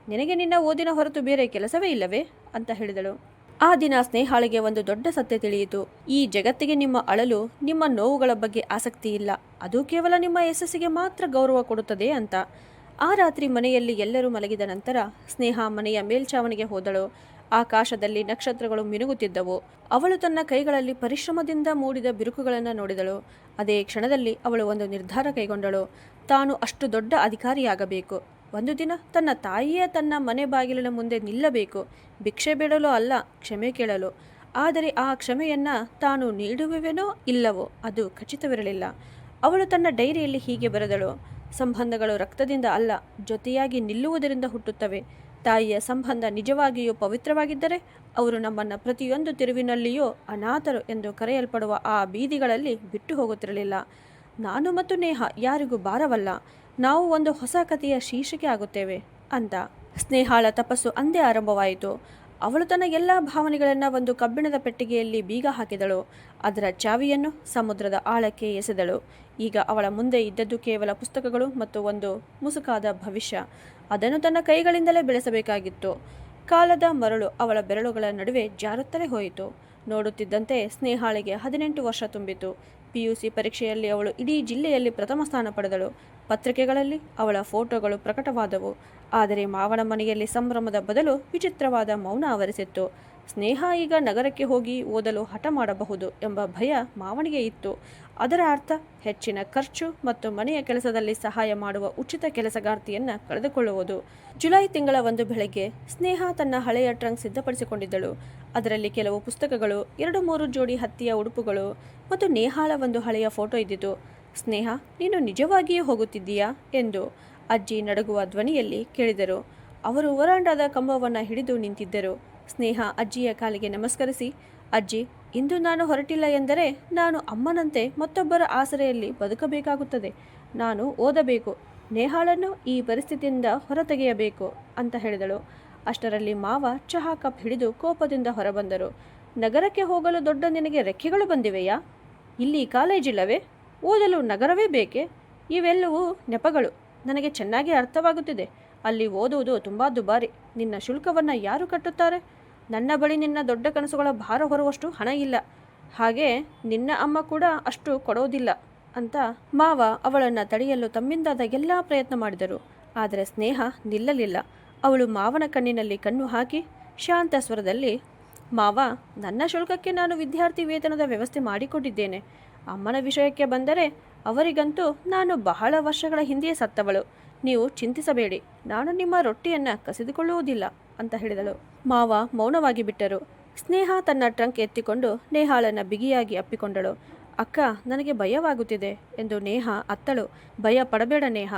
S1: ನಿನಗೆ ನಿನ್ನ ಓದಿನ ಹೊರತು ಬೇರೆ ಕೆಲಸವೇ ಇಲ್ಲವೇ ಅಂತ ಹೇಳಿದಳು. ಆ ದಿನ ಸ್ನೇಹಾಳಿಗೆ ಒಂದು ದೊಡ್ಡ ಸತ್ಯ ತಿಳಿಯಿತು. ಈ ಜಗತ್ತಿಗೆ ನಿಮ್ಮ ಅಳಲು, ನಿಮ್ಮ ನೋವುಗಳ ಬಗ್ಗೆ ಆಸಕ್ತಿ ಇಲ್ಲ. ಅದು ಕೇವಲ ನಿಮ್ಮ ಯಶಸ್ಸಿಗೆ ಮಾತ್ರ ಗೌರವ ಕೊಡುತ್ತದೆ ಅಂತ. ಆ ರಾತ್ರಿ ಮನೆಯಲ್ಲಿ ಎಲ್ಲರೂ ಮಲಗಿದ ನಂತರ ಸ್ನೇಹ ಮನೆಯ ಮೇಲ್ಛಾವಣಿಗೆ ಹೋದಳು. ಆಕಾಶದಲ್ಲಿ ನಕ್ಷತ್ರಗಳು ಮಿನುಗುತ್ತಿದ್ದವು. ಅವಳು ತನ್ನ ಕೈಗಳಲ್ಲಿ ಪರಿಶ್ರಮದಿಂದ ಮೂಡಿದ ಬಿರುಕುಗಳನ್ನು ನೋಡಿದಳು. ಅದೇ ಕ್ಷಣದಲ್ಲಿ ಅವಳು ಒಂದು ನಿರ್ಧಾರ ಕೈಗೊಂಡಳು. ತಾನು ಅಷ್ಟು ದೊಡ್ಡ ಅಧಿಕಾರಿಯಾಗಬೇಕು. ಒಂದು ದಿನ ತನ್ನ ತಾಯಿಯೇ ತನ್ನ ಮನೆ ಬಾಗಿಲಿನ ಮುಂದೆ ನಿಲ್ಲಬೇಕು. ಭಿಕ್ಷೆ ಬೇಡಲು ಅಲ್ಲ, ಕ್ಷಮೆ ಕೇಳಲು. ಆದರೆ ಆ ಕ್ಷಮೆಯನ್ನು ತಾನು ನೀಡುವೆನೋ ಇಲ್ಲವೋ ಅದು ಖಚಿತವಿರಲಿಲ್ಲ. ಅವಳು ತನ್ನ ಡೈರಿಯಲ್ಲಿ ಹೀಗೆ ಬರೆದಳು, ಸಂಬಂಧಗಳು ರಕ್ತದಿಂದ ಅಲ್ಲ, ಜೊತೆಯಾಗಿ ನಿಲ್ಲುವುದರಿಂದ ಹುಟ್ಟುತ್ತವೆ. ತಾಯಿಯ ಸಂಬಂಧ ನಿಜವಾಗಿಯೂ ಪವಿತ್ರವಾಗಿದ್ದರೆ ಅವರು ನಮ್ಮನ್ನು ಪ್ರತಿಯೊಂದು ತಿರುವಿನಲ್ಲಿಯೂ ಅನಾಥರು ಎಂದು ಕರೆಯಲ್ಪಡುವ ಆ ಬೀದಿಗಳಲ್ಲಿ ಬಿಟ್ಟು ಹೋಗುತ್ತಿರಲಿಲ್ಲ. ನಾನು ಮತ್ತು ನೇಹ ಯಾರಿಗೂ ಭಾರವಲ್ಲ. ನಾವು ಒಂದು ಹೊಸ ಕಥೆಯ ಶೀರ್ಷಿಕೆ ಆಗುತ್ತೇವೆ ಅಂತ. ಸ್ನೇಹಾಳ ತಪಸ್ಸು ಅಂದೇ ಆರಂಭವಾಯಿತು. ಅವಳು ತನ್ನ ಎಲ್ಲ ಭಾವನೆಗಳನ್ನು ಒಂದು ಕಬ್ಬಿಣದ ಪೆಟ್ಟಿಗೆಯಲ್ಲಿ ಬೀಗ ಹಾಕಿದಳು. ಅದರ ಚಾವಿಯನ್ನು ಸಮುದ್ರದ ಆಳಕ್ಕೆ ಎಸೆದಳು. ಈಗ ಅವಳ ಮುಂದೆ ಇದ್ದದ್ದು ಕೇವಲ ಪುಸ್ತಕಗಳು ಮತ್ತು ಒಂದು ಮುಸುಕಾದ ಭವಿಷ್ಯ. ಅದನ್ನು ತನ್ನ ಕೈಗಳಿಂದಲೇ ಬೆಳೆಸಬೇಕಾಗಿತ್ತು. ಕಾಲದ ಮರಳು ಅವಳ ಬೆರಳುಗಳ ನಡುವೆ ಜಾರುತ್ತಲೇ ಹೋಯಿತು. ನೋಡುತ್ತಿದ್ದಂತೆ ಸ್ನೇಹಾಳಿಗೆ 18 ವರ್ಷ ತುಂಬಿತು. PUC ಪರೀಕ್ಷೆಯಲ್ಲಿ ಅವಳು ಇಡೀ ಜಿಲ್ಲೆಯಲ್ಲಿ ಪ್ರಥಮ ಸ್ಥಾನ ಪಡೆದಳು. ಪತ್ರಿಕೆಗಳಲ್ಲಿ ಅವಳ ಫೋಟೋಗಳು ಪ್ರಕಟವಾದವು. ಆದರೆ ಮಾವನ ಮನೆಯಲ್ಲಿ ಸಂಭ್ರಮದ ಬದಲು ವಿಚಿತ್ರವಾದ ಮೌನ ಆವರಿಸಿತ್ತು. ಸ್ನೇಹ ಈಗ ನಗರಕ್ಕೆ ಹೋಗಿ ಓದಲು ಹಠ ಮಾಡಬಹುದು ಎಂಬ ಭಯ ಮಾವನಿಗೆ ಇತ್ತು. ಅದರ ಅರ್ಥ ಹೆಚ್ಚಿನ ಖರ್ಚು ಮತ್ತು ಮನೆಯ ಕೆಲಸದಲ್ಲಿ ಸಹಾಯ ಮಾಡುವ ಉಚಿತ ಕೆಲಸಗಾರ್ತಿಯನ್ನು ಕಳೆದುಕೊಳ್ಳುವುದು. ಜುಲೈ ತಿಂಗಳ ಒಂದು ಬೆಳಗ್ಗೆ ಸ್ನೇಹ ತನ್ನ ಹಳೆಯ ಟ್ರಂಕ್ ಸಿದ್ಧಪಡಿಸಿಕೊಂಡಿದ್ದಳು. ಅದರಲ್ಲಿ ಕೆಲವು ಪುಸ್ತಕಗಳು, 2-3 ಜೋಡಿ ಹತ್ತಿಯ ಉಡುಪುಗಳು ಮತ್ತು ನೇಹಾಳ ಒಂದು ಹಳೆಯ ಫೋಟೋ ಇದ್ದಿತು. ಸ್ನೇಹ, ನೀನು ನಿಜವಾಗಿಯೂ ಹೋಗುತ್ತಿದ್ದೀಯಾ ಎಂದು ಅಜ್ಜಿ ನಡುಗುವ ಧ್ವನಿಯಲ್ಲಿ ಕೇಳಿದರು. ಅವರು ವರಾಂಡಾದ ಕಂಬವನ್ನು ಹಿಡಿದು ನಿಂತಿದ್ದರು. ಸ್ನೇಹ ಅಜ್ಜಿಯ ಕಾಲಿಗೆ ನಮಸ್ಕರಿಸಿ, ಅಜ್ಜಿ, ಇಂದು ನಾನು ಹೊರಟಿಲ್ಲ ಎಂದರೆ ನಾನು ಅಮ್ಮನಂತೆ ಮತ್ತೊಬ್ಬರ ಆಸರೆಯಲ್ಲಿ ಬದುಕಬೇಕಾಗುತ್ತದೆ. ನಾನು ಓದಬೇಕು, ನೇಹಾಳನ್ನು ಈ ಪರಿಸ್ಥಿತಿಯಿಂದ ಹೊರತೆಗೆಯಬೇಕು ಅಂತ ಹೇಳಿದಳು. ಅಷ್ಟರಲ್ಲಿ ಮಾವ ಚಹಾ ಕಪ್ ಹಿಡಿದು ಕೋಪದಿಂದ ಹೊರಬಂದರು. ನಗರಕ್ಕೆ ಹೋಗಲು ದೊಡ್ಡ ನಿನಗೆ ರೆಕ್ಕೆಗಳು ಬಂದಿವೆಯಾ? ಇಲ್ಲಿ ಕಾಲೇಜಿಲ್ಲವೇ? ಓದಲು ನಗರವೇ ಬೇಕೆ? ಇವೆಲ್ಲವೂ ನೆಪಗಳು. ನನಗೆ ಚೆನ್ನಾಗಿ ಅರ್ಥವಾಗುತ್ತಿದೆ. ಅಲ್ಲಿ ಓದುವುದು ತುಂಬ ದುಬಾರಿ. ನಿನ್ನ ಶುಲ್ಕವನ್ನು ಯಾರು ಕಟ್ಟುತ್ತಾರೆ? ನನ್ನ ಬಳಿ ನಿನ್ನ ದೊಡ್ಡ ಕನಸುಗಳ ಭಾರ ಹೊರುವಷ್ಟು ಹಣ ಇಲ್ಲ. ಹಾಗೆ ನಿನ್ನ ಅಮ್ಮ ಕೂಡ ಅಷ್ಟು ಕೊಡೋದಿಲ್ಲ ಅಂತ ಮಾವ ಅವಳನ್ನು ತಡೆಯಲು ತಮ್ಮಿಂದಾದ ಎಲ್ಲ ಪ್ರಯತ್ನ ಮಾಡಿದರು. ಆದರೆ ಸ್ನೇಹ ನಿಲ್ಲಲಿಲ್ಲ. ಅವಳು ಮಾವನ ಕಣ್ಣಿನಲ್ಲಿ ಕಣ್ಣು ಹಾಕಿ ಶಾಂತ ಸ್ವರದಲ್ಲಿ, ಮಾವ, ನನ್ನ ಶುಲ್ಕಕ್ಕೆ ನಾನು ವಿದ್ಯಾರ್ಥಿ ವೇತನದ ವ್ಯವಸ್ಥೆ ಮಾಡಿಕೊಂಡಿದ್ದೇನೆ. ಅಮ್ಮನ ವಿಷಯಕ್ಕೆ ಬಂದರೆ ಅವರಿಗಂತೂ ನಾನು ಬಹಳ ವರ್ಷಗಳ ಹಿಂದೆಯೇ ಸತ್ತವಳು. ನೀವು ಚಿಂತಿಸಬೇಡಿ, ನಾನು ನಿಮ್ಮ ರೊಟ್ಟಿಯನ್ನು ಕಸಿದುಕೊಳ್ಳುವುದಿಲ್ಲ ಅಂತ ಹೇಳಿದಳು. ಮಾವ ಮೌನವಾಗಿ ಬಿಟ್ಟರು. ಸ್ನೇಹ ತನ್ನ ಟ್ರಂಕ್ ಎತ್ತಿಕೊಂಡು ನೇಹಾಳನ್ನು ಬಿಗಿಯಾಗಿ ಅಪ್ಪಿಕೊಂಡಳು. ಅಕ್ಕ, ನನಗೆ ಭಯವಾಗುತ್ತಿದೆ ಎಂದು ನೇಹ ಅತ್ತಳು. ಭಯ ಪಡಬೇಡ ನೇಹ,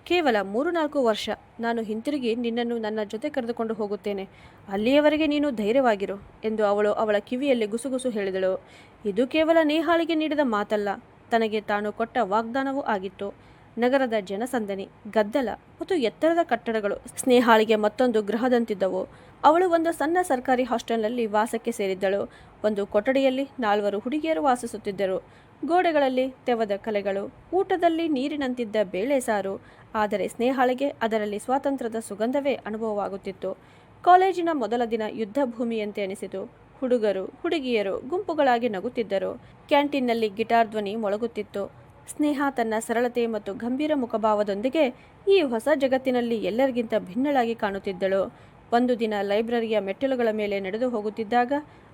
S1: ಕೇವಲ 3-4 ವರ್ಷ ನಾನು ಹಿಂತಿರುಗಿ ನಿನ್ನನ್ನು ನನ್ನ ಜೊತೆ ಕರೆದುಕೊಂಡು ಹೋಗುತ್ತೇನೆ. ಅಲ್ಲಿಯವರೆಗೆ ನೀನು ಧೈರ್ಯವಾಗಿರು ಎಂದು ಅವಳು ಅವಳ ಕಿವಿಯಲ್ಲಿ ಗುಸುಗುಸು ಹೇಳಿದಳು. ಇದು ಕೇವಲ ನೇಹಾಳಿಗೆ ನೀಡಿದ ಮಾತಲ್ಲ, ತನಗೆ ತಾನು ಕೊಟ್ಟ ವಾಗ್ದಾನವೂ ಆಗಿತ್ತು. ನಗರದ ಜನಸಂದಣಿ, ಗದ್ದಲ ಮತ್ತು ಎತ್ತರದ ಕಟ್ಟಡಗಳು ಸ್ನೇಹಾಳಿಗೆ ಮತ್ತೊಂದು ಗ್ರಹದಂತಿದ್ದವು. ಅವಳು ಒಂದು ಸಣ್ಣ ಸರ್ಕಾರಿ ಹಾಸ್ಟೆಲ್ನಲ್ಲಿ ವಾಸಕ್ಕೆ ಸೇರಿದ್ದಳು. ಒಂದು ಕೊಠಡಿಯಲ್ಲಿ 4 ಹುಡುಗಿಯರು ವಾಸಿಸುತ್ತಿದ್ದರು. ಗೋಡೆಗಳಲ್ಲಿ ತೆವದ ಕಲೆಗಳು, ಊಟದಲ್ಲಿ ನೀರಿನಂತಿದ್ದ ಬೇಳೆ ಸಾರು. ಆದರೆ ಸ್ನೇಹಾಳಿಗೆ ಅದರಲ್ಲಿ ಸ್ವಾತಂತ್ರ್ಯದ ಸುಗಂಧವೇ ಅನುಭವವಾಗುತ್ತಿತ್ತು. ಕಾಲೇಜಿನ ಮೊದಲ ದಿನ ಯುದ್ಧ ಭೂಮಿಯಂತೆ ಅನಿಸಿತು. ಹುಡುಗರು ಹುಡುಗಿಯರು ಗುಂಪುಗಳಾಗಿ ನಗುತ್ತಿದ್ದರು. ಕ್ಯಾಂಟೀನ್ನಲ್ಲಿ ಗಿಟಾರ್ ಧ್ವನಿ ಮೊಳಗುತ್ತಿತ್ತು. ಸ್ನೇಹ ತನ್ನ ಸರಳತೆ ಮತ್ತು ಗಂಭೀರ ಮುಖಭಾವದೊಂದಿಗೆ ಈ ಹೊಸ ಜಗತ್ತಿನಲ್ಲಿ ಎಲ್ಲರಿಗಿಂತ ಭಿನ್ನಳಾಗಿ ಕಾಣುತ್ತಿದ್ದಳು. ಒಂದು ದಿನ ಲೈಬ್ರರಿಯ ಮೆಟ್ಟಿಲುಗಳ ಮೇಲೆ ನಡೆದು ಹೋಗುತ್ತಿದ್ದಾಗ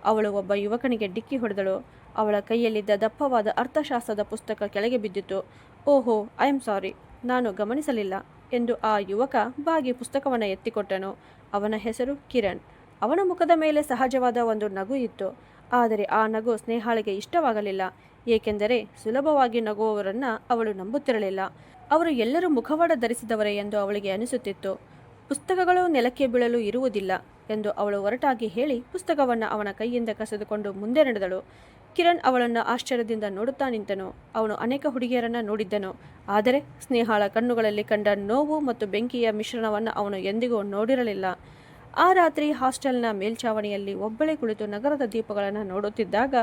S1: ಅವಳು ಒಬ್ಬ ಯುವಕನಿಗೆ ಡಿಕ್ಕಿ ಹೊಡೆದಳು. ಅವಳ ಕೈಯಲ್ಲಿದ್ದ ದಪ್ಪವಾದ ಅರ್ಥಶಾಸ್ತ್ರದ ಪುಸ್ತಕ ಕೆಳಗೆ ಬಿದ್ದಿತು. ಓಹೋ, ಐ ಆಮ್ ಸಾರಿ, ನಾನು ಗಮನಿಸಲಿಲ್ಲ ಎಂದು ಆ ಯುವಕ ಬಾಗಿ ಪುಸ್ತಕವನ್ನು ಎತ್ತಿಕೊಟ್ಟನು. ಅವನ ಹೆಸರು ಕಿರಣ್. ಅವನ ಮುಖದ ಮೇಲೆ ಸಹಜವಾದ ಒಂದು ನಗು ಇತ್ತು. ಆದರೆ ಆ ನಗು ಸ್ನೇಹಾಳಿಗೆ ಇಷ್ಟವಾಗಲಿಲ್ಲ. ಏಕೆಂದರೆ ಸುಲಭವಾಗಿ ನಗುವವರನ್ನು ಅವಳು ನಂಬುತ್ತಿರಲಿಲ್ಲ. ಅವರು ಎಲ್ಲರೂ ಮುಖವಾಡ ಧರಿಸಿದವರೇ ಎಂದು ಅವಳಿಗೆ ಅನಿಸುತ್ತಿತ್ತು. ಪುಸ್ತಕಗಳು ನೆಲಕ್ಕೆ ಬೀಳಲು ಇರುವುದಿಲ್ಲ ಎಂದು ಅವಳು ಒರಟಾಗಿ ಹೇಳಿ ಪುಸ್ತಕವನ್ನು ಅವನ ಕೈಯಿಂದ ಕಸಿದುಕೊಂಡು ಮುಂದೆ ನಡೆದಳು. ಕಿರಣ್ ಅವಳನ್ನು ಆಶ್ಚರ್ಯದಿಂದ ನೋಡುತ್ತಾ ನಿಂತನು. ಅವನು ಅನೇಕ ಹುಡುಗಿಯರನ್ನು ನೋಡಿದ್ದನು, ಆದರೆ ಸ್ನೇಹಾಳ ಕಣ್ಣುಗಳಲ್ಲಿ ಕಂಡ ನೋವು ಮತ್ತು ಬೆಂಕಿಯ ಮಿಶ್ರಣವನ್ನು ಅವನು ಎಂದಿಗೂ ನೋಡಿರಲಿಲ್ಲ. ಆ ರಾತ್ರಿ ಹಾಸ್ಟೆಲ್ನ ಮೇಲ್ಛಾವಣಿಯಲ್ಲಿ ಒಬ್ಬಳೇ ಕುಳಿತು ನಗರದ ದೀಪಗಳನ್ನು ನೋಡುತ್ತಿದ್ದಾಗ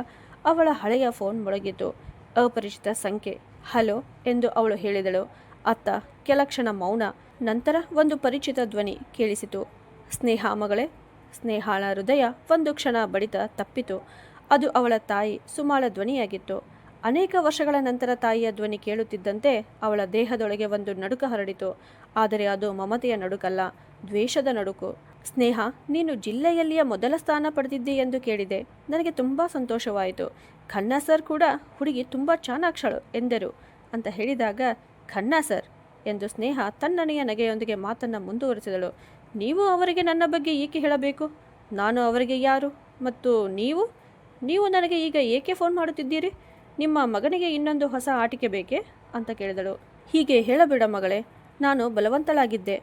S1: ಅವಳ ಹಳೆಯ ಫೋನ್ ಮೊಳಗಿತು. ಅಪರಿಚಿತ ಸಂಖ್ಯೆ. ಹಲೋ ಎಂದು ಅವಳು ಹೇಳಿದಳು. ಅತ್ತ ಕೆಲ ಕ್ಷಣ ಮೌನ. ನಂತರ ಒಂದು ಪರಿಚಿತ ಧ್ವನಿ ಕೇಳಿಸಿತು. ಸ್ನೇಹ ಮಗಳೇ. ಸ್ನೇಹಾಳ ಹೃದಯ ಒಂದು ಕ್ಷಣ ಬಡಿತ ತಪ್ಪಿತು. ಅದು ಅವಳ ತಾಯಿ ಸುಮಾಳ ಧ್ವನಿಯಾಗಿತ್ತು. ಅನೇಕ ವರ್ಷಗಳ ನಂತರ ತಾಯಿಯ ಧ್ವನಿ ಕೇಳುತ್ತಿದ್ದಂತೆ ಅವಳ ದೇಹದೊಳಗೆ ಒಂದು ನಡುಕ ಹರಡಿತು. ಆದರೆ ಅದು ಮಮತೆಯ ನಡುಕಲ್ಲ, ದ್ವೇಷದ ನಡುಕು. ಸ್ನೇಹ, ನೀನು ಜಿಲ್ಲೆಯಲ್ಲಿಯ ಮೊದಲ ಸ್ಥಾನ ಪಡೆದಿದ್ದೆ ಎಂದು ಕೇಳಿದೆ. ನನಗೆ ತುಂಬ ಸಂತೋಷವಾಯಿತು. ಖನ್ನಾ ಸರ್ ಕೂಡ ಹುಡುಗಿ ತುಂಬ ಚಾಣಾಕ್ಷಳು ಎಂದರು ಅಂತ ಹೇಳಿದಾಗ, ಖನ್ನಾ ಸರ್ ಎಂದು ಸ್ನೇಹ ತಣ್ಣನೆಯ ನಗೆಯೊಂದಿಗೆ ಮಾತನ್ನು ಮುಂದುವರಿಸಿದಳು. ನೀವು ಅವರಿಗೆ ನನ್ನ ಬಗ್ಗೆ ಏಕೆ ಹೇಳಬೇಕು? ನಾನು ಅವರಿಗೆ ಯಾರು? ಮತ್ತು ನೀವು ನನಗೆ ಈಗ ಏಕೆ ಫೋನ್ ಮಾಡುತ್ತಿದ್ದೀರಿ? ನಿಮ್ಮ ಮಗನಿಗೆ ಇನ್ನೊಂದು ಹೊಸ ಆಟಿಕೆ ಬೇಕೇ ಅಂತ ಕೇಳಿದಳು. ಹೀಗೆ ಹೇಳಬೇಡ ಮಗಳೇ, ನಾನು ಬಲವಂತಳಾಗಿದ್ದೆ.